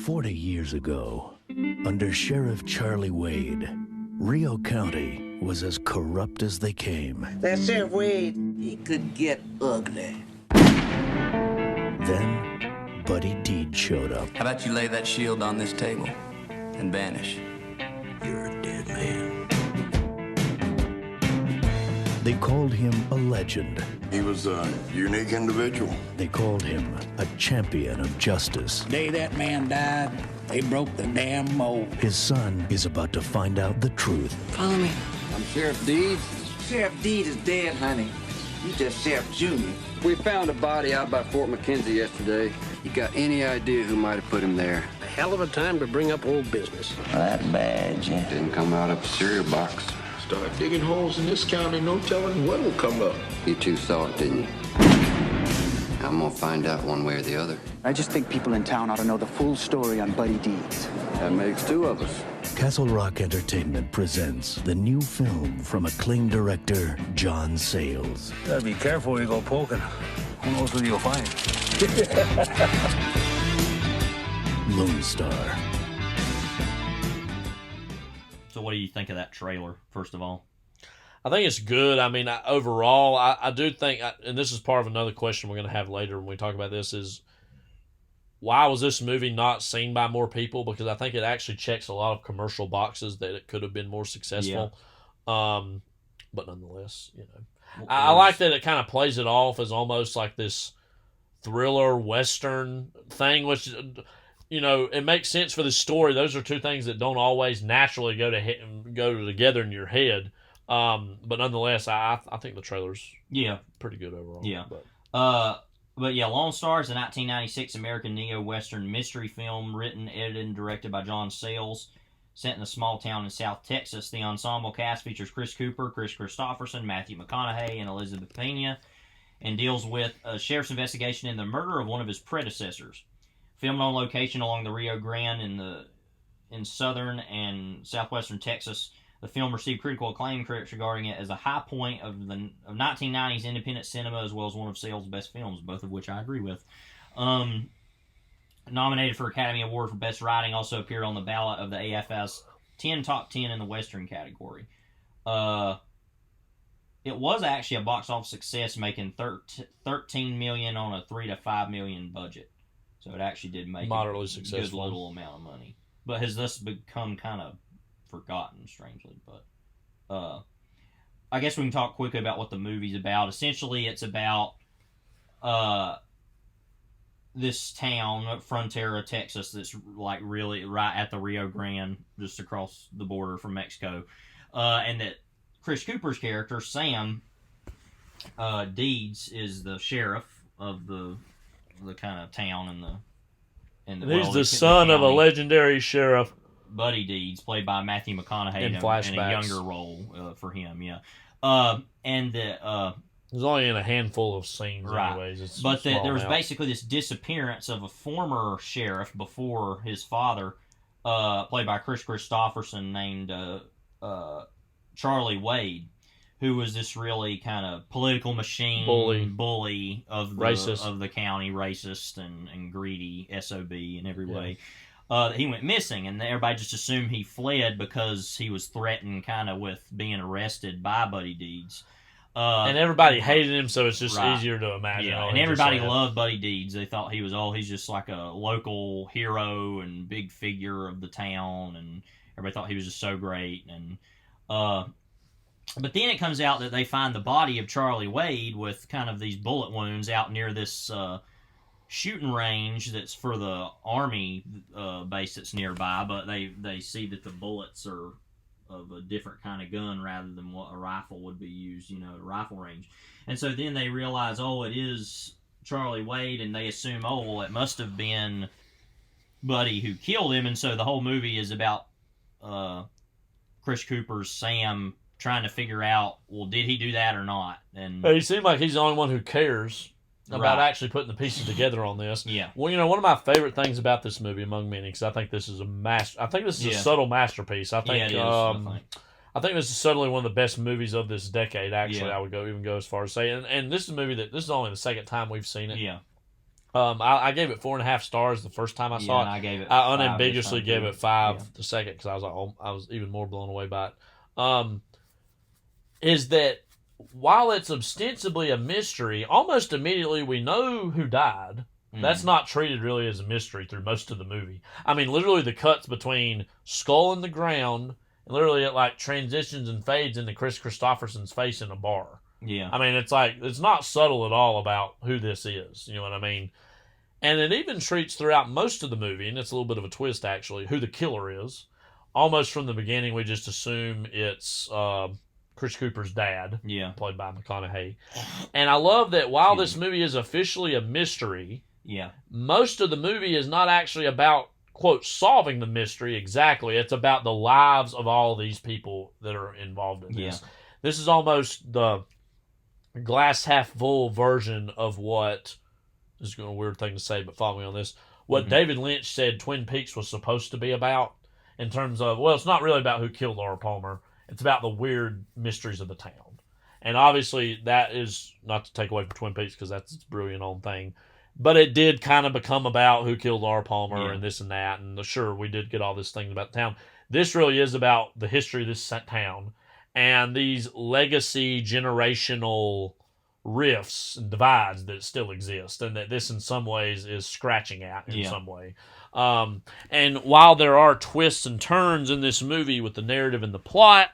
40 years ago, under Sheriff Charlie Wade, Rio County was as corrupt as they came. That Sheriff Wade, he could get ugly. Then, Buddy Deed showed up. How about you lay that shield on this table and vanish? You're a dead man. They called him a legend. He was a unique individual. They called him a champion of justice. The day that man died, they broke the damn mold. His son is about to find out the truth. Follow me. I'm Sheriff Deed. Sheriff Deed is dead, honey. You just Sheriff Jr. We found a body out by Fort McKenzie yesterday. You got any idea who might have put him there? A hell of a time to bring up old business. That badge didn't come out of a cereal box. Start digging holes in this county, no telling what'll come up. You two saw it, didn't you? I'm gonna find out one way or the other. I just think people in town ought to know the full story on Buddy Deeds. That makes two of us. Castle Rock Entertainment presents the new film from acclaimed director John Sayles. Gotta be careful where you go poking. Who knows what you'll find? Lone Star. So what do you think of that trailer, first of all? I think it's good. I mean, overall, I do think, and this is part of another question we're going to have later when we talk about this, is why was this movie not seen by more people? Because I think it actually checks a lot of commercial boxes that it could have been more successful. Yeah. But nonetheless, I like that it kind of plays it off as almost like this thriller Western thing, which, it makes sense for the story. Those are two things that don't always naturally go together in your head. But nonetheless, I think the trailer's pretty good overall. Yeah. But yeah, Lone Star is a 1996 American neo-Western mystery film written, edited, and directed by John Sayles, set in a small town in South Texas. The ensemble cast features Chris Cooper, Chris Christopherson, Matthew McConaughey, and Elizabeth Pena, and deals with a sheriff's investigation in the murder of one of his predecessors. Filmed on location along the Rio Grande in southern and southwestern Texas, the film received critical acclaim, critics regarding it as a high point of 1990s independent cinema, as well as one of Sayles' best films, both of which I agree with. Nominated for Academy Award for Best Writing, also appeared on the ballot of the AFS 10 Top 10 in the Western category. It was actually a box office success, making $13 million on a $3 to $5 million budget. So it actually did make moderately a successful, good little amount of money. But has thus become kind of forgotten, strangely. But I guess we can talk quickly about what the movie's about. Essentially, it's about this town, Frontera, Texas, that's like really right at the Rio Grande, just across the border from Mexico, and that Chris Cooper's character, Sam Deeds, is the sheriff of the kind of town and he's the son of a legendary sheriff, Buddy Deeds, played by Matthew McConaughey in a younger role for him. Yeah, and the he's only in a handful of scenes, right. Anyways. But there was basically this disappearance of a former sheriff before his father, played by Chris Christopherson, named Charlie Wade, who was this really kind of political machine bully of the county, racist and greedy SOB in every way. He went missing, and everybody just assumed he fled because he was threatened kind of with being arrested by Buddy Deeds. And everybody hated him, so it's just easier to imagine. Yeah, and everybody loved Buddy Deeds. They thought he's just like a local hero and big figure of the town, and everybody thought he was just so great. And but then it comes out that they find the body of Charlie Wade with kind of these bullet wounds out near this shooting range that's for the Army base that's nearby, but they see that the bullets are of a different kind of gun rather than what a rifle would be used, at a rifle range. And so then they realize, it is Charlie Wade, and they assume, it must have been Buddy who killed him. And so the whole movie is about Chris Cooper's Sam trying to figure out, did he do that or not? And he seemed like he's the only one who cares about actually putting the pieces together on this. Yeah. Well, one of my favorite things about this movie, among many, because I think this is a subtle masterpiece. I think, I think this is certainly one of the best movies of this decade. Actually, I would even go as far as saying, and this is a movie this is only the second time we've seen it. Yeah. I gave it 4.5 stars the first time I saw it. I gave it. I unambiguously gave it 5 the second, because I was like, I was even more blown away by it. Is that while it's ostensibly a mystery, almost immediately we know who died. That's not treated really as a mystery through most of the movie. I mean, literally the cuts between skull in the ground, and literally it transitions and fades into Chris Christopherson's face in a bar. Yeah. I mean, it's not subtle at all about who this is. You know what I mean? And it even treats throughout most of the movie, and it's a little bit of a twist actually, who the killer is. Almost from the beginning, we just assume it's Chris Cooper's dad, played by McConaughey. And I love that while this movie is officially a mystery, Yeah. Most of the movie is not actually about, quote, solving the mystery exactly. It's about the lives of all these people that are involved in this. Yeah. This is almost the glass half full version of what, this is a weird thing to say, but follow me on this, what David Lynch said Twin Peaks was supposed to be about, in terms of, well, it's not really about who killed Laura Palmer. It's about the weird mysteries of the town. And obviously that is, not to take away from Twin Peaks because that's its brilliant own thing, but it did kind of become about who killed Laura Palmer and this and that. And sure, we did get all this thing about the town. This really is about the history of this town and these legacy generational rifts and divides that still exist, and that this in some ways is scratching at in some way. And while there are twists and turns in this movie with the narrative and the plot,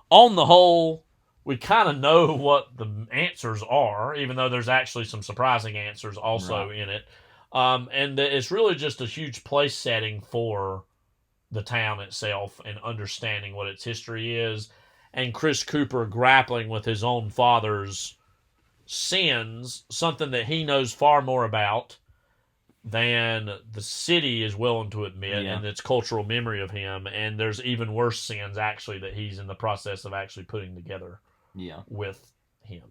on the whole, we kind of know what the answers are, even though there's actually some surprising answers also in it. And it's really just a huge place setting for the town itself and understanding what its history is. And Chris Cooper grappling with his own father's sins, something that he knows far more about than the city is willing to admit, and its cultural memory of him. And there's even worse sins, actually, that he's in the process of actually putting together with him.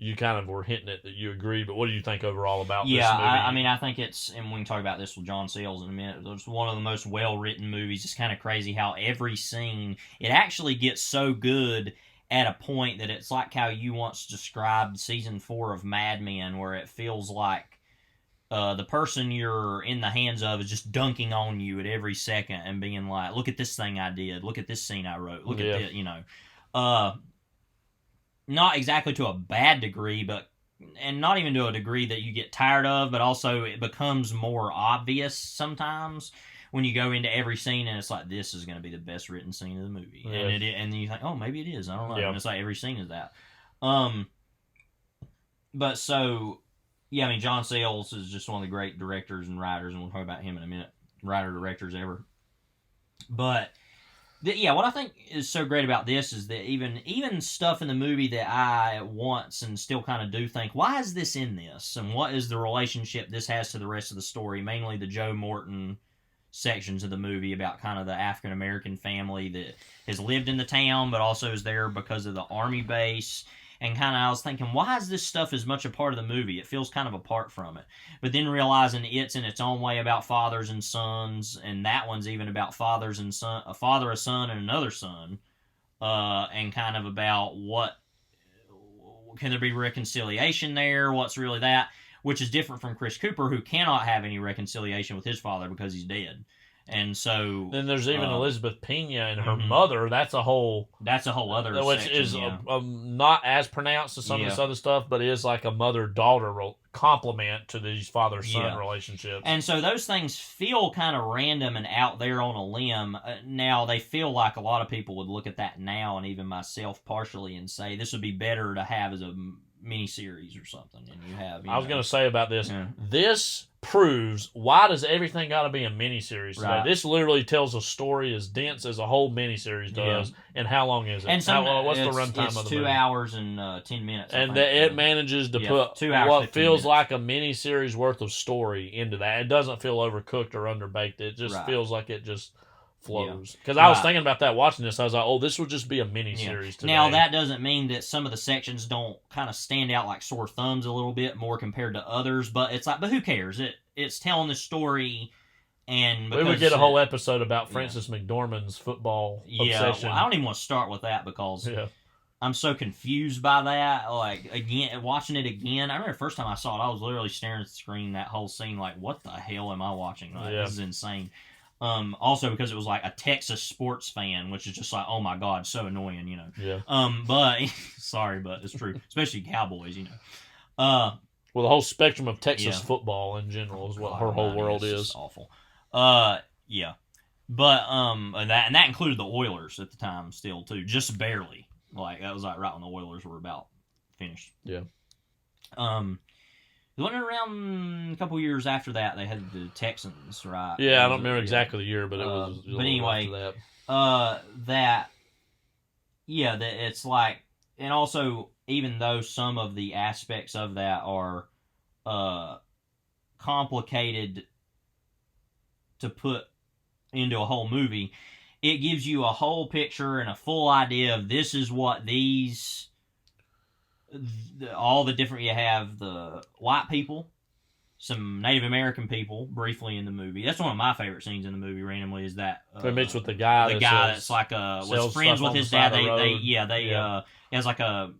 You kind of were hinting at that you agree, but what do you think overall about this movie? I mean, I think it's, and we can talk about this with John Sayles in a minute, it's one of the most well-written movies. It's kind of crazy how every scene, it actually gets so good at a point that it's like how you once described season 4 of Mad Men, where it feels like the person you're in the hands of is just dunking on you at every second and being like, look at this thing I did, look at this scene I wrote, look at this, you know. Not exactly to a bad degree, but, and not even to a degree that you get tired of, but also it becomes more obvious sometimes when you go into every scene and it's like, this is going to be the best written scene of the movie. Yeah. And then you think, oh, maybe it is. I don't know. And it's like every scene is that. But so, yeah, I mean, John Sayles is just one of the great directors and writers, and we'll talk about him in a minute. Writer-directors ever. But what I think is so great about this is that even stuff in the movie that I once and still kind of do think, why is this in this? And what is the relationship this has to the rest of the story? Mainly the Joe Morton sections of the movie about kind of the African-American family that has lived in the town, but also is there because of the army base. And kind of I was thinking, why is this stuff as much a part of the movie? It feels kind of apart from it. But then realizing it's in its own way about fathers and sons, and that one's even about fathers and son, a father, a son, and another son, and kind of about what, can there be reconciliation there? What's really that? Which is different from Chris Cooper, who cannot have any reconciliation with his father because he's dead. And so then there's even Elizabeth Pena and her mother. That's a whole other which section, is not as pronounced as some of this other stuff, but is like a mother-daughter complement to these father-son relationships. And so those things feel kind of random and out there on a limb. Now they feel like a lot of people would look at that now, and even myself partially, and say this would be better to have as a miniseries or something. And you have. I was going to say about this. This proves, why does everything got to be a miniseries today? Right. This literally tells a story as dense as a whole miniseries does. And how long is it? And what's the runtime of the movie? 2 hours and 10 minutes. And it manages to put 2 hours, what feels like a miniseries worth of story into that. It doesn't feel overcooked or underbaked. It just feels like it just flows. Because I was thinking about that watching this. I was like, oh, this will just be a miniseries today. Now, that doesn't mean that some of the sections don't kind of stand out like sore thumbs a little bit more compared to others, but it's like, but who cares? It's telling the story, and because, we would get a whole episode about Francis McDormand's football obsession. Well, I don't even want to start with that because I'm so confused by that. Like, again, watching it again, I remember the first time I saw it, I was literally staring at the screen, that whole scene, like, what the hell am I watching? Like, this is insane. Also because it was like a Texas sports fan, which is just like, oh my God, so annoying, you know. But sorry, but it's true, especially Cowboys, you know. Well, the whole spectrum of Texas football in general is what her whole world is. Awful. But and that included the Oilers at the time, still too, just barely. Like that was like right when the Oilers were about finished. Yeah. It wasn't around a couple years after that they had the Texans, right? Yeah, I don't remember exactly the year, but it was. But anyway, it's like, and also even though some of the aspects of that are complicated to put into a whole movie. It gives you a whole picture and a full idea of this is what all the different, you have the white people, some Native American people briefly in the movie. That's one of my favorite scenes in the movie. Randomly, is that he meets with the guy that's like was friends with his dad. He has like a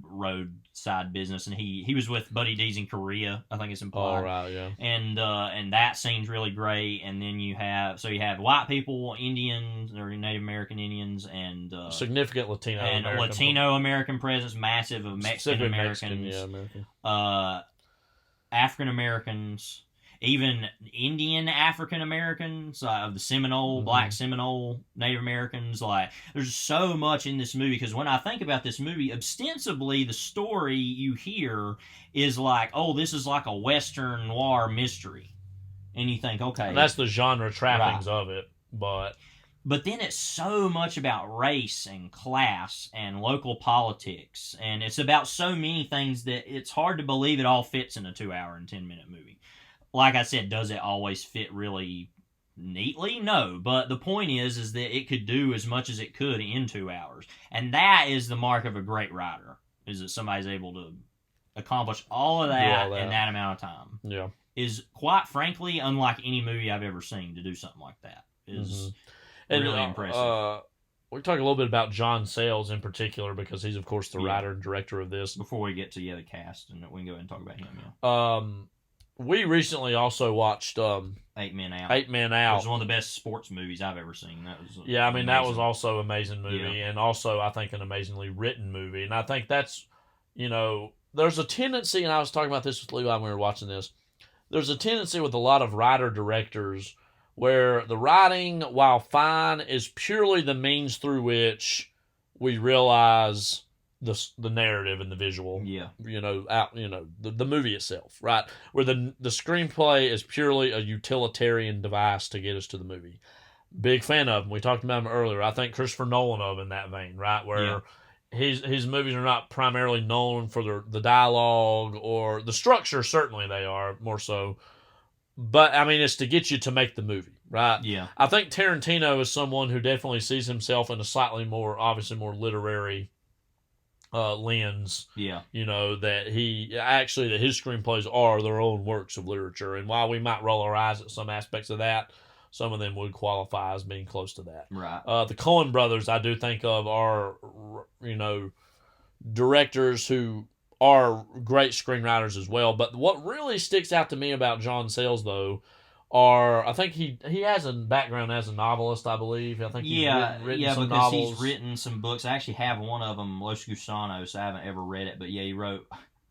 roadside business, and he was with Buddy D's in Korea, I think it's implied. Oh, right, yeah. And that scene's really great. And then you have white people, Indians or Native American Indians, and significant Latino American presence, massive of Mexican Americans, African Americans, even Indian African Americans, of the Seminole, Black Seminole, Native Americans. Like, there's so much in this movie, because when I think about this movie, ostensibly the story you hear is like, oh, this is like a Western noir mystery. And you think, okay. And that's the genre trappings of it, but then it's so much about race and class and local politics, and it's about so many things that it's hard to believe it all fits in a 2-hour and 10-minute movie. Like I said, does it always fit really neatly? No, but the point is that it could do as much as it could in 2 hours. And that is the mark of a great writer, is that somebody's able to accomplish all of that in that amount of time. Yeah. Is, quite frankly, unlike any movie I've ever seen to do something like that. Is really impressive. We talk a little bit about John Sayles in particular, because he's, of course, the writer and director of this. Before we get to the cast, and we can go ahead and talk about him. We recently also watched 8 Men Out. 8 Men Out. It was one of the best sports movies I've ever seen. That was amazing. That was also an amazing movie, and also, I think, an amazingly written movie. And I think that's, there's a tendency, and I was talking about this with Levi when we were watching this, there's a tendency with a lot of writer-directors where the writing, while fine, is purely the means through which we realize the narrative and the visual. Yeah. The movie itself, right? Where the screenplay is purely a utilitarian device to get us to the movie. Big fan of him. We talked about him earlier. I think Christopher Nolan of in that vein, right? Where his movies are not primarily known for the dialogue or the structure. Certainly they are, more so. But, I mean, it's to get you to make the movie, right? Yeah. I think Tarantino is someone who definitely sees himself in a slightly more, obviously more literary lens. Yeah. That his screenplays are their own works of literature. And while we might roll our eyes at some aspects of that, some of them would qualify as being close to that. Right. The Coen brothers, I do think of, are, directors who are great screenwriters as well. But what really sticks out to me about John Sayles, though, I think he has a background as a novelist, I believe. I think he's written some novels. He's written some books. I actually have one of them, Los Gusanos. I haven't ever read it, but he wrote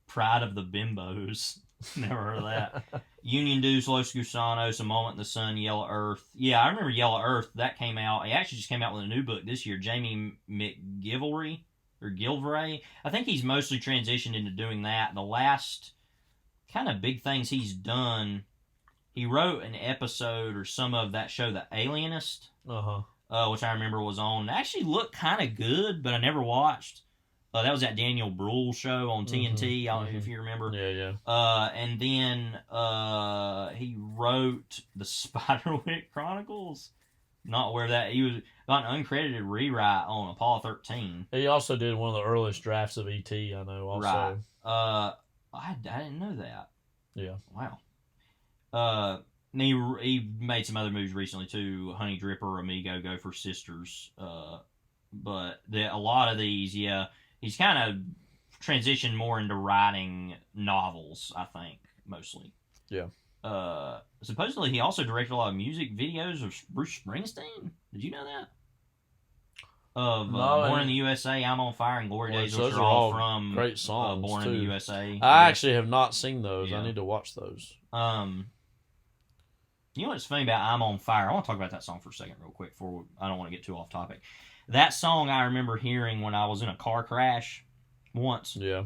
Pride of the Bimbos. Never heard of that. Union Dues, Los Gusanos, A Moment in the Sun, Yellow Earth. Yeah, I remember Yellow Earth. That came out. He actually just came out with a new book this year, Jamie McGilvray. I think he's mostly transitioned into doing that. The last kind of big things he's done, he wrote an episode or some of that show, The Alienist, which I remember was on. It actually looked kind of good, but I never watched. That was that Daniel Bruhl show on TNT, I don't know if you remember. Yeah. And then he wrote the Spiderwick Chronicles. Not aware of that. He got an uncredited rewrite on Apollo 13. He also did one of the earliest drafts of E.T., I know, also. Right. I didn't know that. Yeah. Wow. He made some other movies recently, too. Honey Dripper, Amigo, Go for Sisters. But a lot of these, he's kind of transitioned more into writing novels, I think, mostly. Yeah. Supposedly he also directed a lot of music videos of Bruce Springsteen. Did you know that? Born in the USA, I'm on Fire, and Glory Days, which are all from great songs, Born in the USA. I actually have not seen those. Yeah. I need to watch those. You know what's funny about I'm on Fire? I want to talk about that song for a second real quick before I don't want to get too off topic. That song I remember hearing when I was in a car crash once. Yeah.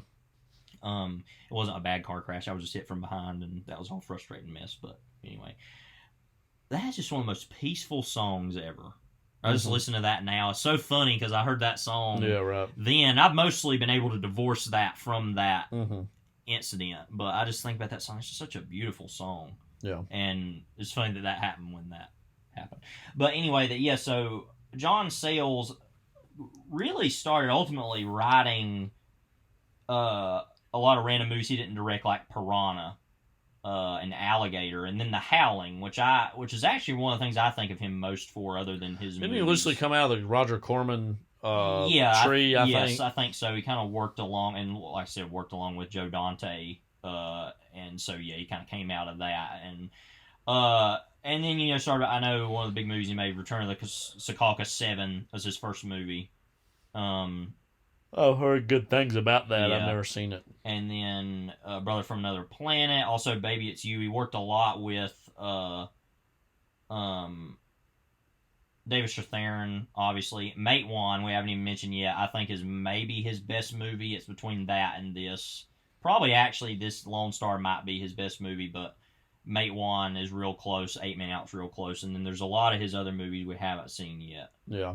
It wasn't a bad car crash. I was just hit from behind, and that was all frustrating mess. But anyway, that's just one of the most peaceful songs ever. I just listen to that now. It's so funny because I heard that song. Yeah, right. Then I've mostly been able to divorce that from that incident, but I just think about that song. It's just such a beautiful song. Yeah. And it's funny that happened when that happened. But anyway, so John Sayles really started ultimately writing a lot of random movies he didn't direct, like Piranha and Alligator, and then The Howling, which is actually one of the things I think of him most for, other than his Didn't movies. he loosely come out of the Roger Corman tree, I think so. He kind of worked along, and like I said, worked along with Joe Dante, and so he kind of came out of that, and then started. I know one of the big movies he made, Return of the Secaucus 7, was his first movie. I've heard good things about that. I've never seen it. And then Brother from Another Planet, also Baby It's You. He worked a lot with David Strathairn, obviously. Mate One, we haven't even mentioned yet, I think is maybe his best movie. It's between that and this. Probably actually this Lone Star might be his best movie, but Mate One is real close. 8 Men Out's real close. And then there's a lot of his other movies we haven't seen yet. Yeah.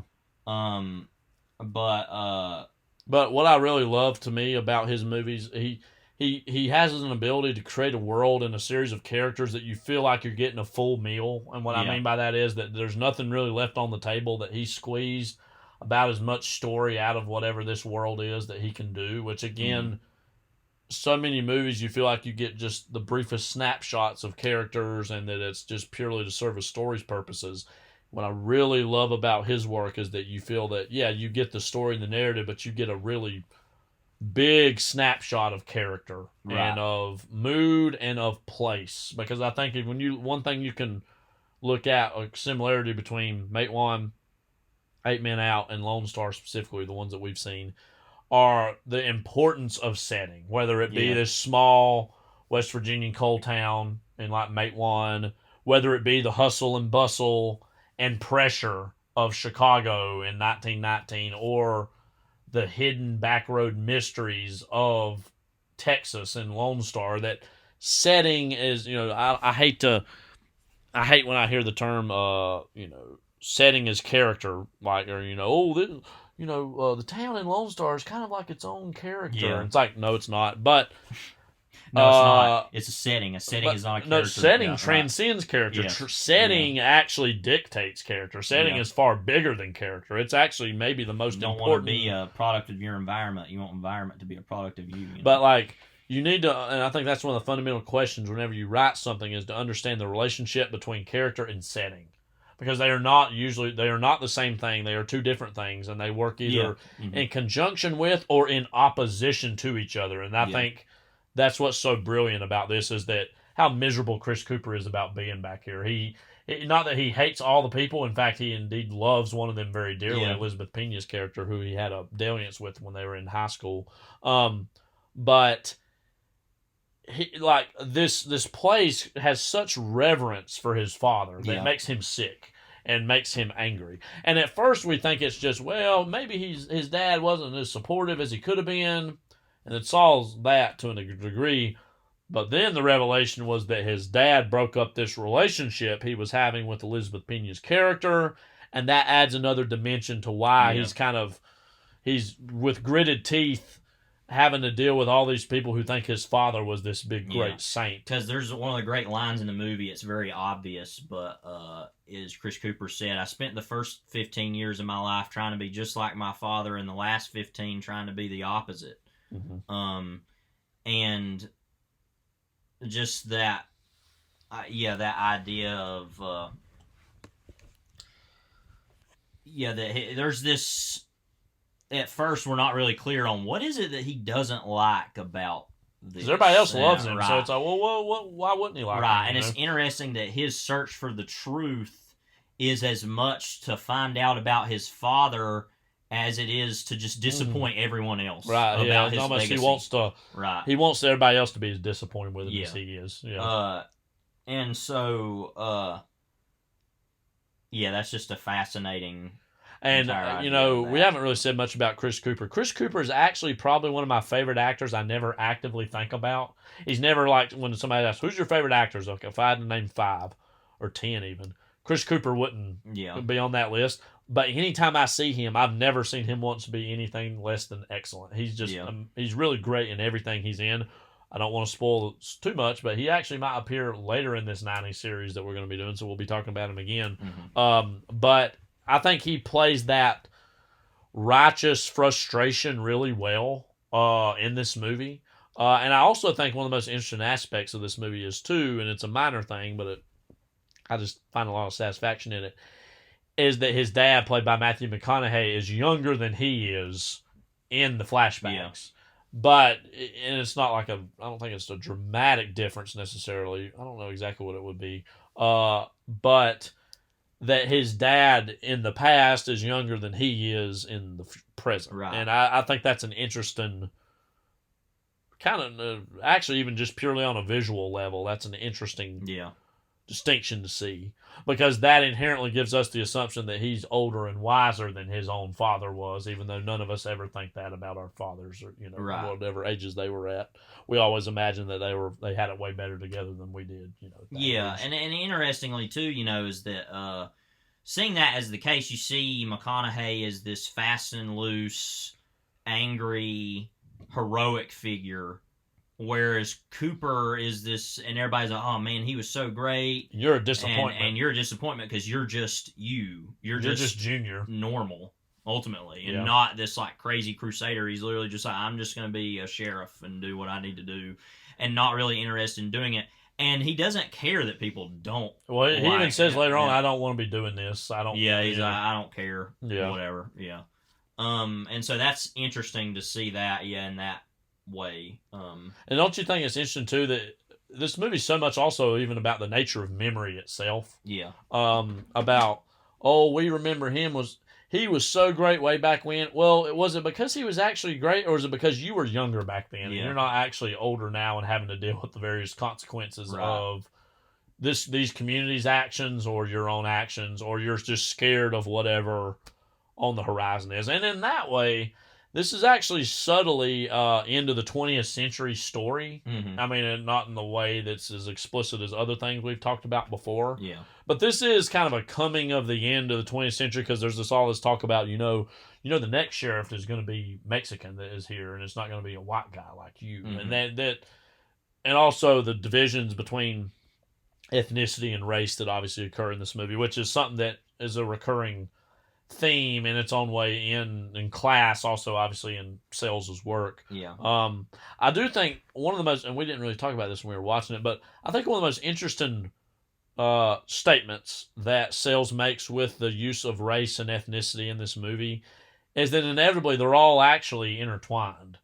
But what I really love to me about his movies, he has an ability to create a world and a series of characters that you feel like you're getting a full meal. And what I mean by that is that there's nothing really left on the table, that he squeezed about as much story out of whatever this world is that he can do, which again, so many movies you feel like you get just the briefest snapshots of characters and that it's just purely to serve a story's purposes. What I really love about his work is that you feel that, you get the story and the narrative, but you get a really big snapshot of character and of mood and of place. Because I think one thing you can look at, a similarity between Mate One, 8 Men Out, and Lone Star specifically, the ones that we've seen, are the importance of setting. Whether it be this small West Virginian coal town in like Mate One, whether it be the hustle and bustle and pressure of Chicago in 1919, or the hidden backroad mysteries of Texas and Lone Star. That setting is, I hate when I hear the term, setting is character, like, or the town in Lone Star is kind of like its own character. Yeah. And it's like, no, it's not. But no, it's not. It's a setting. A setting is not a character. No, setting transcends character. Yes. Setting actually dictates character. Setting is far bigger than character. It's actually maybe the most important. You don't want to be a product of your environment. You want environment to be a product of you. But like, you need to, and I think that's one of the fundamental questions whenever you write something, is to understand the relationship between character and setting. Because they are not the same thing. They are two different things, and they work either in conjunction with or in opposition to each other. And I think that's what's so brilliant about this, is that how miserable Chris Cooper is about being back here. Not that he hates all the people. In fact, he indeed loves one of them very dearly, Elizabeth Pena's character, who he had a dalliance with when they were in high school. But this place has such reverence for his father that it makes him sick and makes him angry. And at first we think it's just, well, maybe his dad wasn't as supportive as he could have been, and it solves that to a degree. But then the revelation was that his dad broke up this relationship he was having with Elizabeth Pena's character, and that adds another dimension to why he's with gritted teeth having to deal with all these people who think his father was this big, great saint. Because there's one of the great lines in the movie, it's very obvious, but is Chris Cooper said, I spent the first 15 years of my life trying to be just like my father, and the last 15 trying to be the opposite. Mm-hmm. And just that, that idea of, there's this. At first, we're not really clear on what is it that he doesn't like about this. Because everybody else loves him, so it's like, well, why wouldn't he like him? Right, and it's interesting that his search for the truth is as much to find out about his father as it is to just disappoint everyone else. Right, about his almost legacy. He wants everybody else to be as disappointed with him as he is. Yeah. And so, that's just a fascinating. And, we haven't really said much about Chris Cooper. Chris Cooper is actually probably one of my favorite actors I never actively think about. He's never like, when somebody asks, who's your favorite actors? Okay, if I had to name 5 or 10 even, Chris Cooper wouldn't be on that list. But anytime I see him, I've never seen him once be anything less than excellent. He's just, he's really great in everything he's in. I don't want to spoil too much, but he actually might appear later in this 90s series that we're going to be doing, so we'll be talking about him again. But I think he plays that righteous frustration really well in this movie. And I also think one of the most interesting aspects of this movie is, too, and it's a minor thing, but I just find a lot of satisfaction in it, is that his dad, played by Matthew McConaughey, is younger than he is in the flashbacks. Yeah. But, and it's not like I don't think it's a dramatic difference necessarily. I don't know exactly what it would be. But that his dad in the past is younger than he is in the present. Right. And I think that's an interesting kind of, actually even just purely on a visual level, that's an interesting distinction to see. Because that inherently gives us the assumption that he's older and wiser than his own father was, even though none of us ever think that about our fathers or, whatever ages they were at. We always imagine that they had it way better together than we did, Yeah, and interestingly, too, is that seeing that as the case, you see McConaughey as this fast and loose, angry, heroic figure, whereas Cooper is this, and everybody's like, oh man, he was so great. You're a disappointment. And you're a disappointment because you're just you. You're just Junior. Normal, ultimately, and not this like crazy crusader. He's literally just like, I'm just going to be a sheriff and do what I need to do, and not really interested in doing it. And he doesn't care that people don't. Well, he even says later on, I don't want to be doing this. I don't. Yeah, he's like, I don't care. Yeah. Whatever. Yeah. And so that's interesting to see that, in that way. And don't you think it's interesting too that this movie's so much also even about the nature of memory itself? Yeah. About we remember he was so great way back when. Well, was it because he was actually great, or is it because you were younger back then and you're not actually older now and having to deal with the various consequences of these communities' actions or your own actions, or you're just scared of whatever on the horizon is. And in that way, this is actually subtly into the 20th century story. Mm-hmm. I mean, not in the way that's as explicit as other things we've talked about before. Yeah. But this is kind of a coming of the end of the 20th century, because there's all this talk about, the next sheriff is going to be Mexican that is here, and it's not going to be a white guy like you. Mm-hmm. And and also the divisions between ethnicity and race that obviously occur in this movie, which is something that is a recurring theme in its own way in class, also obviously in Sayles' work. Yeah. I do think one of the most, and we didn't really talk about this when we were watching it, but I think one of the most interesting statements that Sayles makes with the use of race and ethnicity in this movie is that inevitably they're all actually intertwined.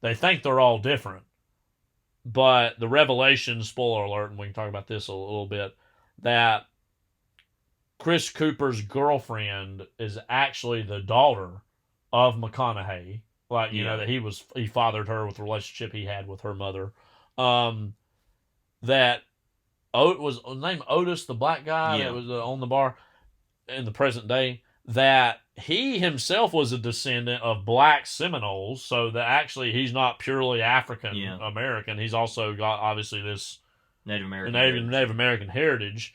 They think they're all different, but the revelation, spoiler alert, and we can talk about this a little bit, that Chris Cooper's girlfriend is actually the daughter of McConaughey. Like, that he fathered her with the relationship he had with her mother. That was named Otis, the black guy that was on the bar in the present day, that he himself was a descendant of black Seminoles, so that actually he's not purely African American. He's also got obviously this Native American heritage.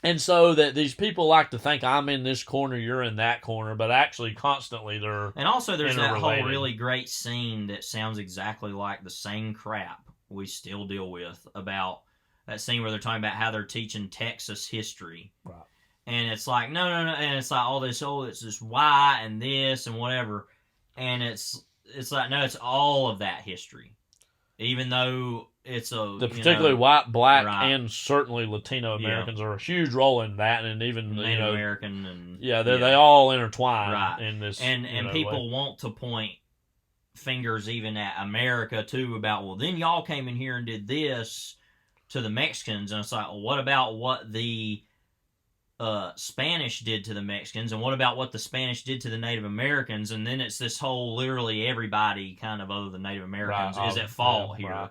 And so that these people like to think I'm in this corner, you're in that corner, but actually constantly they're And also there's that whole really great scene that sounds exactly like the same crap we still deal with, about that scene where they're talking about how they're teaching Texas history. Right. And it's like, no, and it's like all this, it's this white and this and whatever. And it's like, no, it's all of that history. Even though it's particularly white, black, and certainly Latino Americans are a huge role in that, and even Native American and they all intertwine in this. And people want to point fingers even at America too, about, well, then y'all came in here and did this to the Mexicans, and it's like, well, what about what the Spanish did to the Mexicans, and what about what the Spanish did to the Native Americans? And then it's this whole literally everybody kind of other than Native Americans is at fault here. Right.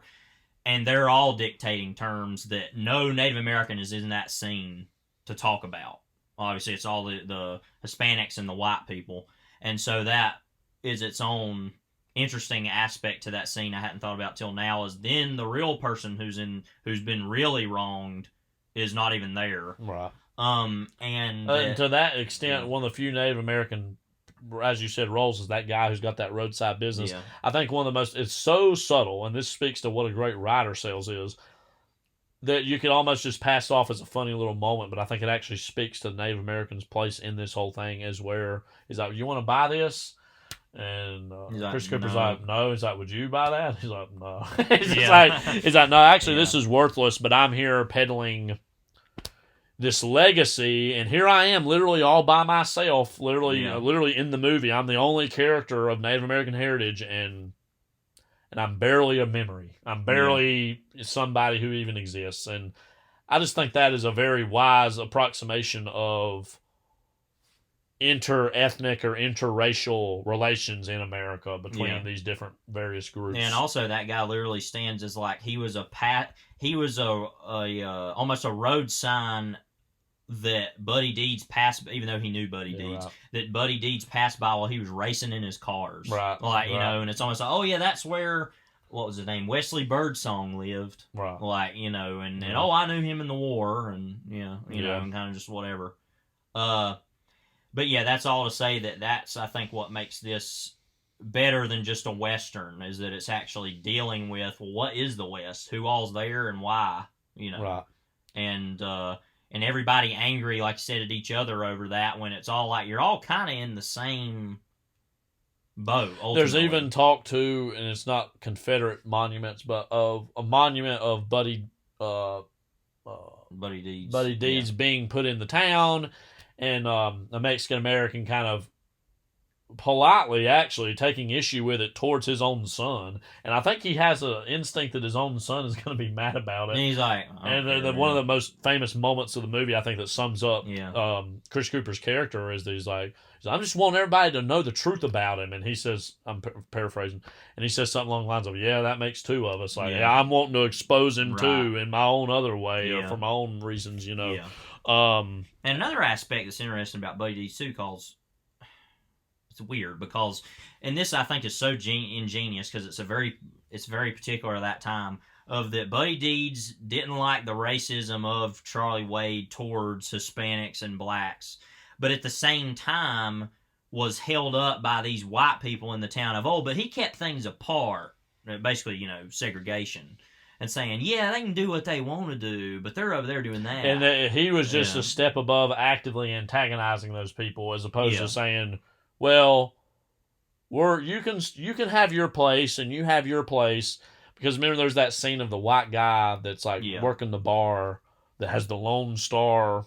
And they're all dictating terms that no Native American is in that scene to talk about. Obviously, it's all the Hispanics and the white people. And so that is its own interesting aspect to that scene I hadn't thought about till now, is then the real person who's been really wronged is not even there. Right. And to that extent, one of the few Native American as you said, roles as that guy who's got that roadside business. Yeah. I think one of the most, it's so subtle, and this speaks to what a great writer Sayles is, that you could almost just pass off as a funny little moment, but I think it actually speaks to the Native Americans' place in this whole thing, as where he's like, you want to buy this? And Chris Cooper's like, no. He's like, would you buy that? He's like, no. He's like, no, actually, this is worthless, but I'm here peddling this legacy, and here I am, literally all by myself, literally in the movie. I'm the only character of Native American heritage, and I'm barely a memory. I'm barely somebody who even exists. And I just think that is a very wise approximation of inter-ethnic or interracial relations in America between these different various groups. And also, that guy literally stands as like he was almost a road sign that Buddy Deeds passed, even though he knew Buddy Deeds, that Buddy Deeds passed by while he was racing in his cars. Right. Like, you know, and it's almost like, oh yeah, that's where, what was his name? Wesley Birdsong lived. Right. Like, you know, and oh, I knew him in the war, and you know, and kind of just whatever. But yeah, that's all to say that's, I think, what makes this better than just a Western, is that it's actually dealing with, well, what is the West? Who all's there and why? You know. Right. And everybody angry, like you said, at each other over that, when it's all like, you're all kind of in the same boat, ultimately. There's even talk to, and it's not Confederate monuments, but of a monument of Buddy Deeds being put in the town, and a Mexican American kind of politely actually taking issue with it towards his own son. And I think he has an instinct that his own son is going to be mad about it. And he's like, one of the most famous moments of the movie, I think, that sums up Chris Cooper's character is that he's like, I just want everybody to know the truth about him. And he says, I'm paraphrasing, and he says something along the lines of, yeah, that makes two of us. Like, I'm wanting to expose him too in my own other way or for my own reasons, you know. Yeah. And another aspect that's interesting about Buddy Deeds too, it's weird because, and this I think is so ingenious because it's very particular at that time, of that Buddy Deeds didn't like the racism of Charlie Wade towards Hispanics and blacks, but at the same time was held up by these white people in the town of, but he kept things apart, basically, you know, segregation. And saying, yeah, they can do what they want to do, but they're over there doing that. And he was just a step above actively antagonizing those people, as opposed to saying, well, you can have your place and you have your place. Because remember, there's that scene of the white guy that's like working the bar that has the Lone Star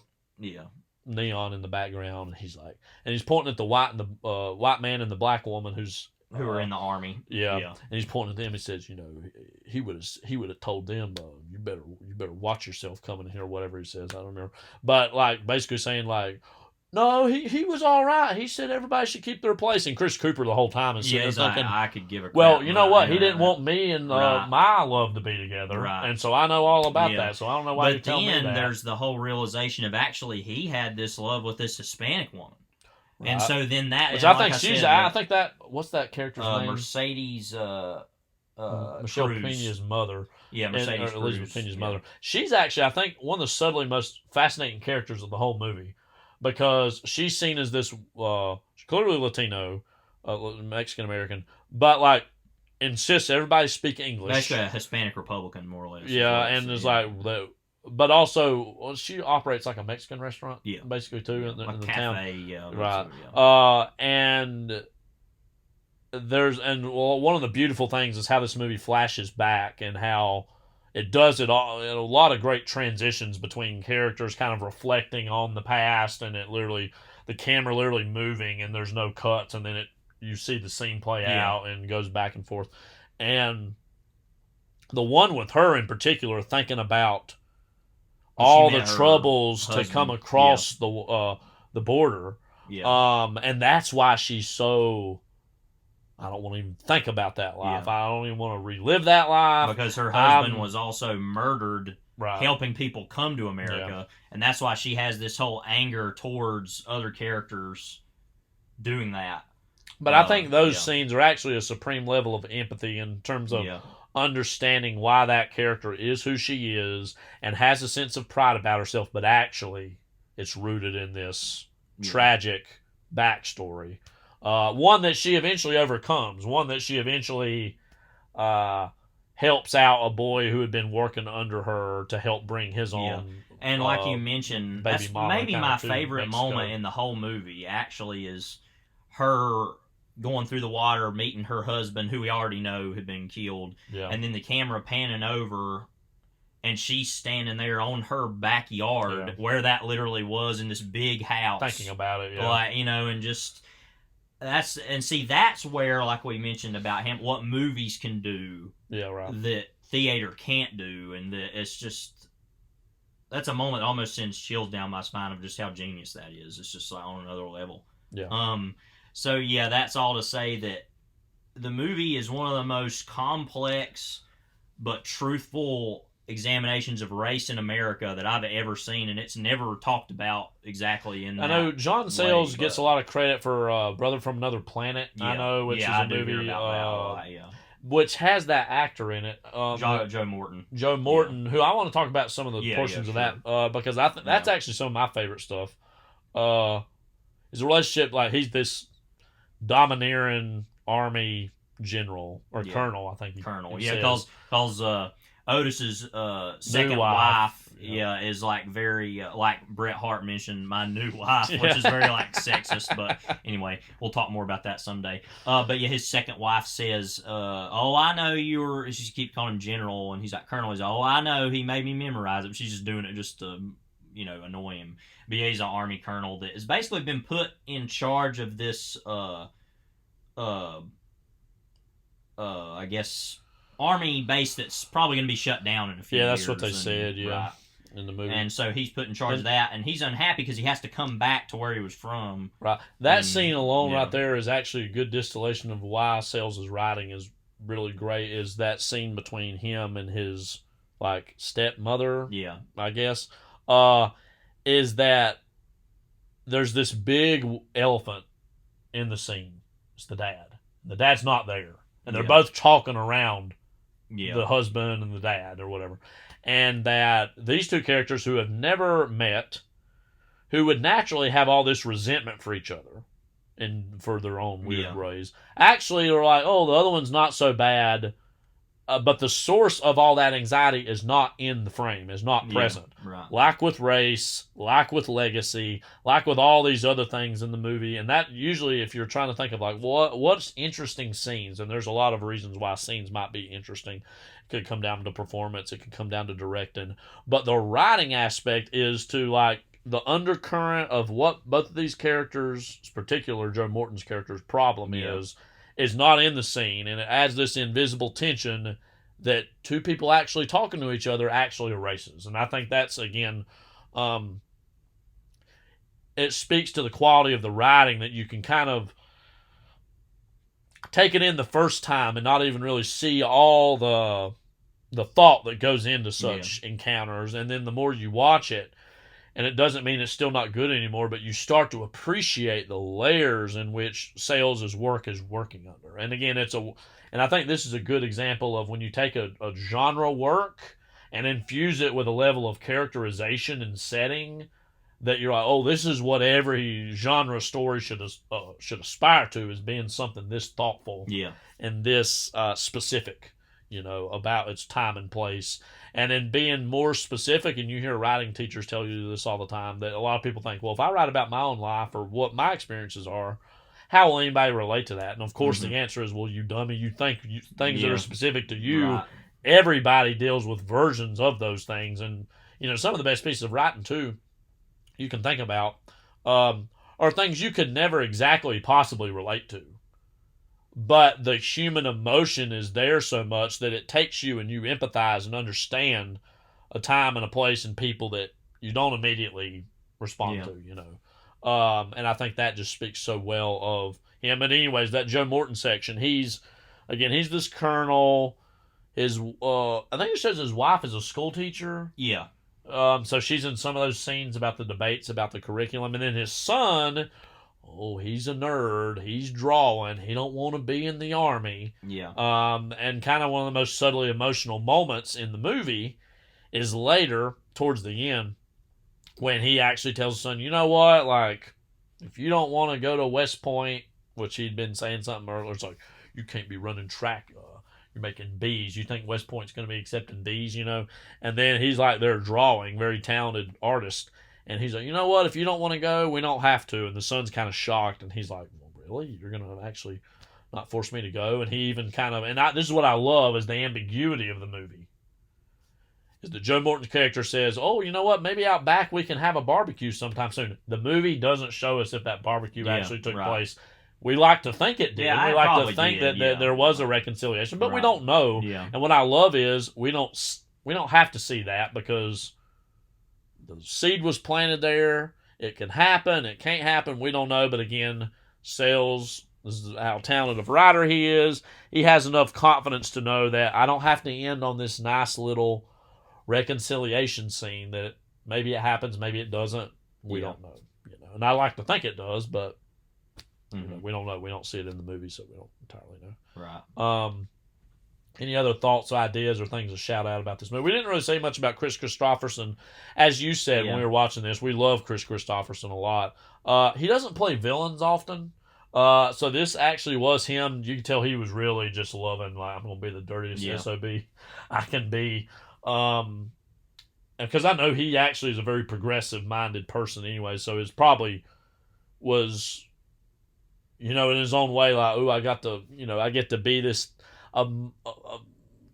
neon in the background, and he's like, and he's pointing at the white man and the black woman who are in the army. Yeah. And he's pointing at them. He says, you know, he would have told them, you better watch yourself coming in here, or whatever he says. I don't remember. But like basically saying like, no, he was all right. He said everybody should keep their place. And Chris Cooper the whole time is sitting there thinking, I could give a crap. Well, you know what? He didn't want me and my love to be together. Right. And so I know all about that. So I don't know why you tell me that. But then there's the whole realization of actually he had this love with this Hispanic woman. Right. And so then that, which I think I think that, what's that character's name? Mercedes, Michelle Pena's mother. Yeah, Mercedes or Elizabeth Pena's mother. She's actually, I think, one of the subtly most fascinating characters of the whole movie, because she's seen as this clearly Latino, Mexican American, but like insists everybody speak English. Basically a Hispanic Republican, more or less. Yeah, and it's like the. But also, she operates like a Mexican restaurant, basically too, in the cafe, town. Right. And one of the beautiful things is how this movie flashes back and how it does it all. A lot of great transitions between characters, kind of reflecting on the past, and the camera literally moving, and there's no cuts, and then you see the scene play out and goes back and forth. And the one with her in particular, thinking about all the troubles to come across the border, and that's why she's so. I don't want to even think about that life. I don't even want to relive that life because her husband was also murdered, helping people come to America, and that's why she has this whole anger towards other characters doing that. But I think those scenes are actually a supreme level of empathy in terms of. Understanding why that character is who she is and has a sense of pride about herself, but actually it's rooted in this tragic backstory. One that she eventually overcomes. One that she eventually helps out a boy who had been working under her to help bring his own. And like you mentioned, baby that's mama maybe kinda my to favorite Mexico. moment in the whole movie, actually, is her going through the water, meeting her husband, who we already know had been killed, and then the camera panning over, and she's standing there on her backyard, where that literally was, in this big house. Thinking about it, Like, and just... That's where, like we mentioned about him, what movies can do that theater can't do, and it's just... That's a moment that almost sends chills down my spine of just how genius that is. It's just like on another level. So yeah, that's all to say that the movie is one of the most complex but truthful examinations of race in America that I've ever seen, and it's never talked about exactly in that I know John Sayles gets a lot of credit for Brother from Another Planet, which is a movie which has that actor in it. Joe Morton. Joe Morton, who I want to talk about some of the portions of that, because I think that's actually some of my favorite stuff. His relationship, like, he's this domineering army general, or colonel, I think. Colonel, because Otis's second wife is like very like Bret Hart mentioned my new wife, which is very like sexist, but anyway, we'll talk more about that someday. But yeah, his second wife says, oh, I know she keeps calling him general, and he's like colonel. He's like, oh, I know, he made me memorize it, but she's just doing it just to annoy him. But yeah, he's an army colonel that has basically been put in charge of this I guess army base that's probably going to be shut down in a few years. Yeah, that's what they said, right. In the movie. And so he's put in charge of that, and he's unhappy because he has to come back to where he was from. Right. That scene alone right there is actually a good distillation of why Sayles' writing is really great, is that scene between him and his, like, stepmother, I guess, is that there's this big elephant in the scene. It's the dad. The dad's not there. And they're both talking around the husband and the dad or whatever. And that these two characters who have never met, who would naturally have all this resentment for each other and for their own weird ways, actually are like, oh, the other one's not so bad, but the source of all that anxiety is not in the frame, is not present. Right. Like with race, like with legacy, like with all these other things in the movie. And that usually, if you're trying to think of like, what's interesting scenes, and there's a lot of reasons why scenes might be interesting. It could come down to performance, it could come down to directing. But the writing aspect is to like the undercurrent of what both of these characters, in particular Joe Morton's character's problem is not in the scene, and it adds this invisible tension that two people actually talking to each other actually erases. And I think that's, again, it speaks to the quality of the writing, that you can kind of take it in the first time and not even really see all the thought that goes into such encounters. And then the more you watch it, and it doesn't mean it's still not good anymore, but you start to appreciate the layers in which Sayles' work is working under. And again, and I think this is a good example of when you take a genre work and infuse it with a level of characterization and setting that you're like, oh, this is what every genre story should aspire to, is being something this thoughtful and this specific, about its time and place. And in being more specific, and you hear writing teachers tell you this all the time, that a lot of people think, well, if I write about my own life or what my experiences are, how will anybody relate to that? And of course the answer is, well, you dummy, you think things that are specific to you. Right. Everybody deals with versions of those things. And, some of the best pieces of writing, too, you can think about, are things you could never exactly possibly relate to. But the human emotion is there so much that it takes you and you empathize and understand a time and a place and people that you don't immediately respond to, and I think that just speaks so well of him. But anyways, that Joe Morton section, he's this colonel. I think it says his wife is a school teacher. Yeah. So she's in some of those scenes about the debates about the curriculum. And then his son, he's a nerd. He's drawing. He don't want to be in the army. Yeah. And kind of one of the most subtly emotional moments in the movie is later, towards the end, when he actually tells his son, you know what, like, if you don't want to go to West Point, which he'd been saying something earlier. It's like, you can't be running track. You're making B's. You think West Point's going to be accepting D's, you know? And then he's like, they're drawing, very talented artist. And he's like, you know what? If you don't want to go, we don't have to. And the son's kind of shocked. And he's like, well, really? You're going to actually not force me to go? And he even kind of, this is what I love, is the ambiguity of the movie. Is that Joe Morton's character says, oh, you know what? Maybe out back we can have a barbecue sometime soon. The movie doesn't show us if that barbecue actually took place. We like to think it did. Yeah, we like to think that there was a reconciliation, but we don't know. Yeah. And what I love is we don't have to see that, because the seed was planted there. It can happen. It can't happen. We don't know. But again, Sayles, this is how talented of a writer he is. He has enough confidence to know that I don't have to end on this nice little reconciliation scene. That maybe it happens, maybe it doesn't. We don't know. You know, and I like to think it does, but. You know, we don't know. We don't see it in the movie, so we don't entirely know. Right. Any other thoughts, ideas, or things to shout out about this movie? We didn't really say much about Chris Christopherson. As you said when we were watching this, we love Chris Christopherson a lot. He doesn't play villains often. So this actually was him. You can tell he was really just loving, like, I'm going to be the dirtiest SOB I can be. Because I know he actually is a very progressive-minded person anyway, so it probably was... You know, in his own way, like, ooh, I get to be this a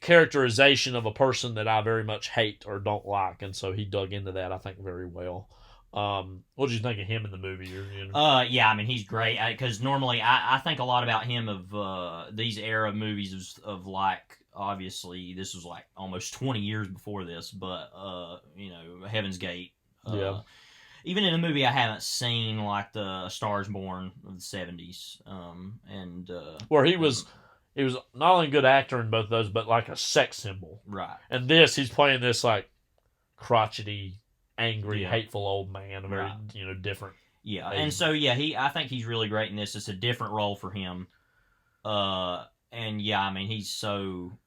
characterization of a person that I very much hate or don't like, and so he dug into that, I think, very well. What did you think of him in the movie? Yeah, I mean, he's great, because normally I think a lot about him of these era movies of like, obviously, this was like almost 20 years before this, but, you know, Heaven's Gate. Even in a movie I haven't seen, like the Stars Born of the 70s, where he was not only a good actor in both of those, but like a sex symbol. Right. And he's playing this like crotchety, angry, hateful old man, a very different. Yeah, and so I think he's really great in this. It's a different role for him, and I mean, he's so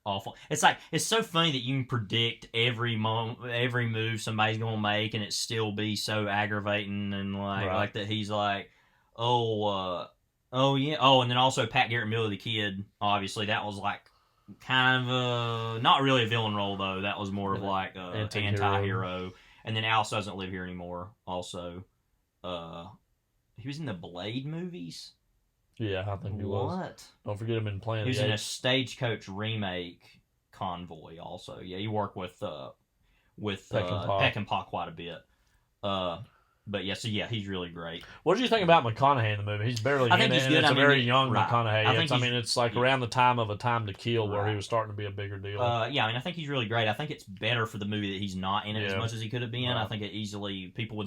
awful. It's like, it's so funny that you can predict every move somebody's gonna make, and it still be so aggravating, and like that he's like, and then also Pat Garrett Miller, the kid, obviously that was like kind of not really a villain role though. That was more of like a anti-hero. And then Alice Doesn't Live Here Anymore. Also, he was in the Blade movies. Yeah, I think he was. What? Don't forget him in Planet He was in a Stagecoach remake, Convoy, also. Yeah, he worked with Peckinpah quite a bit. But he's really great. What did you think about McConaughey in the movie? He's barely in it, and it's a very young McConaughey. It's like around the time of A Time to Kill, where he was starting to be a bigger deal. I mean, I think he's really great. I think it's better for the movie that he's not in it as much as he could have been. Right. I think it easily people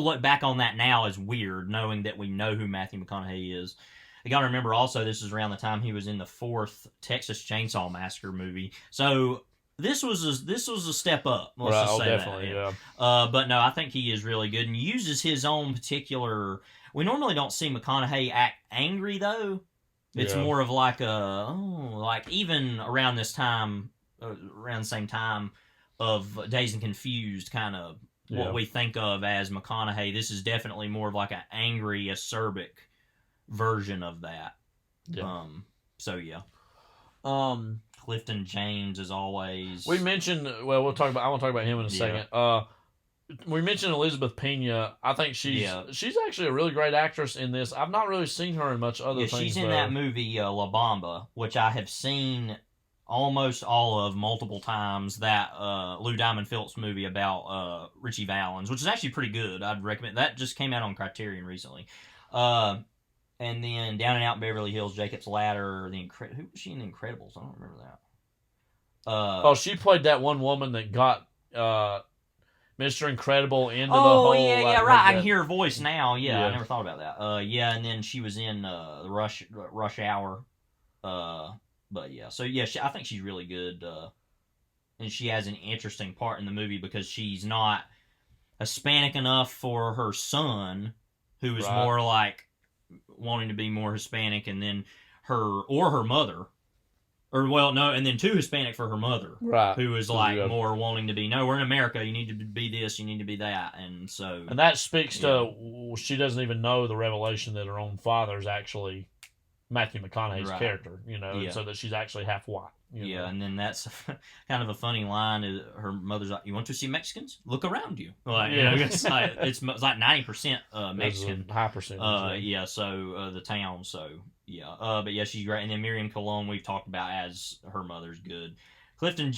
look back on that now as weird, knowing that we know who Matthew McConaughey is. You got to remember also, this is around the time he was in the 4th Texas Chainsaw Massacre movie. So this was a step up. Let's just say definitely, that. But no, I think he is really good and uses his own particular. We normally don't see McConaughey act angry though. It's more of like like even around this time, around the same time of Dazed and Confused, kind of what we think of as McConaughey. This is definitely more of like an angry, acerbic version of that. Clifton James, as always. We mentioned. Well, I want to talk about him in a second. We mentioned Elizabeth Pena. I think she's actually a really great actress in this. I've not really seen her in much other things. She's in that movie La Bamba, which I have seen almost all of multiple times. That Lou Diamond Phillips movie about Richie Valens, which is actually pretty good. I'd recommend. That just came out on Criterion recently. And then Down and Out in Beverly Hills, Jacob's Ladder, who was she in The Incredibles? I don't remember that. She played that one woman that got Mr. Incredible into the whole... right. I can hear her voice now. I never thought about that. And then she was in the Rush Hour. I think she's really good. And she has an interesting part in the movie because she's not Hispanic enough for her son, who is more like wanting to be more Hispanic, and then her mother, Or, well, no, and then 2 Hispanic for her mother. Right. Who is, like, more wanting to be, no, we're in America, you need to be this, you need to be that, and so... And that speaks to, she doesn't even know the revelation that her own father is actually Matthew McConaughey's character, you know, and so that she's actually half white. You know? And then that's kind of a funny line. Is her mother's like, "You want to see Mexicans? Look around you." Like, you know, it's like 90% Mexican, high percentage. So the town. So but yeah, she's great. And then Miriam Colon, we've talked about as her mother's good. Clifton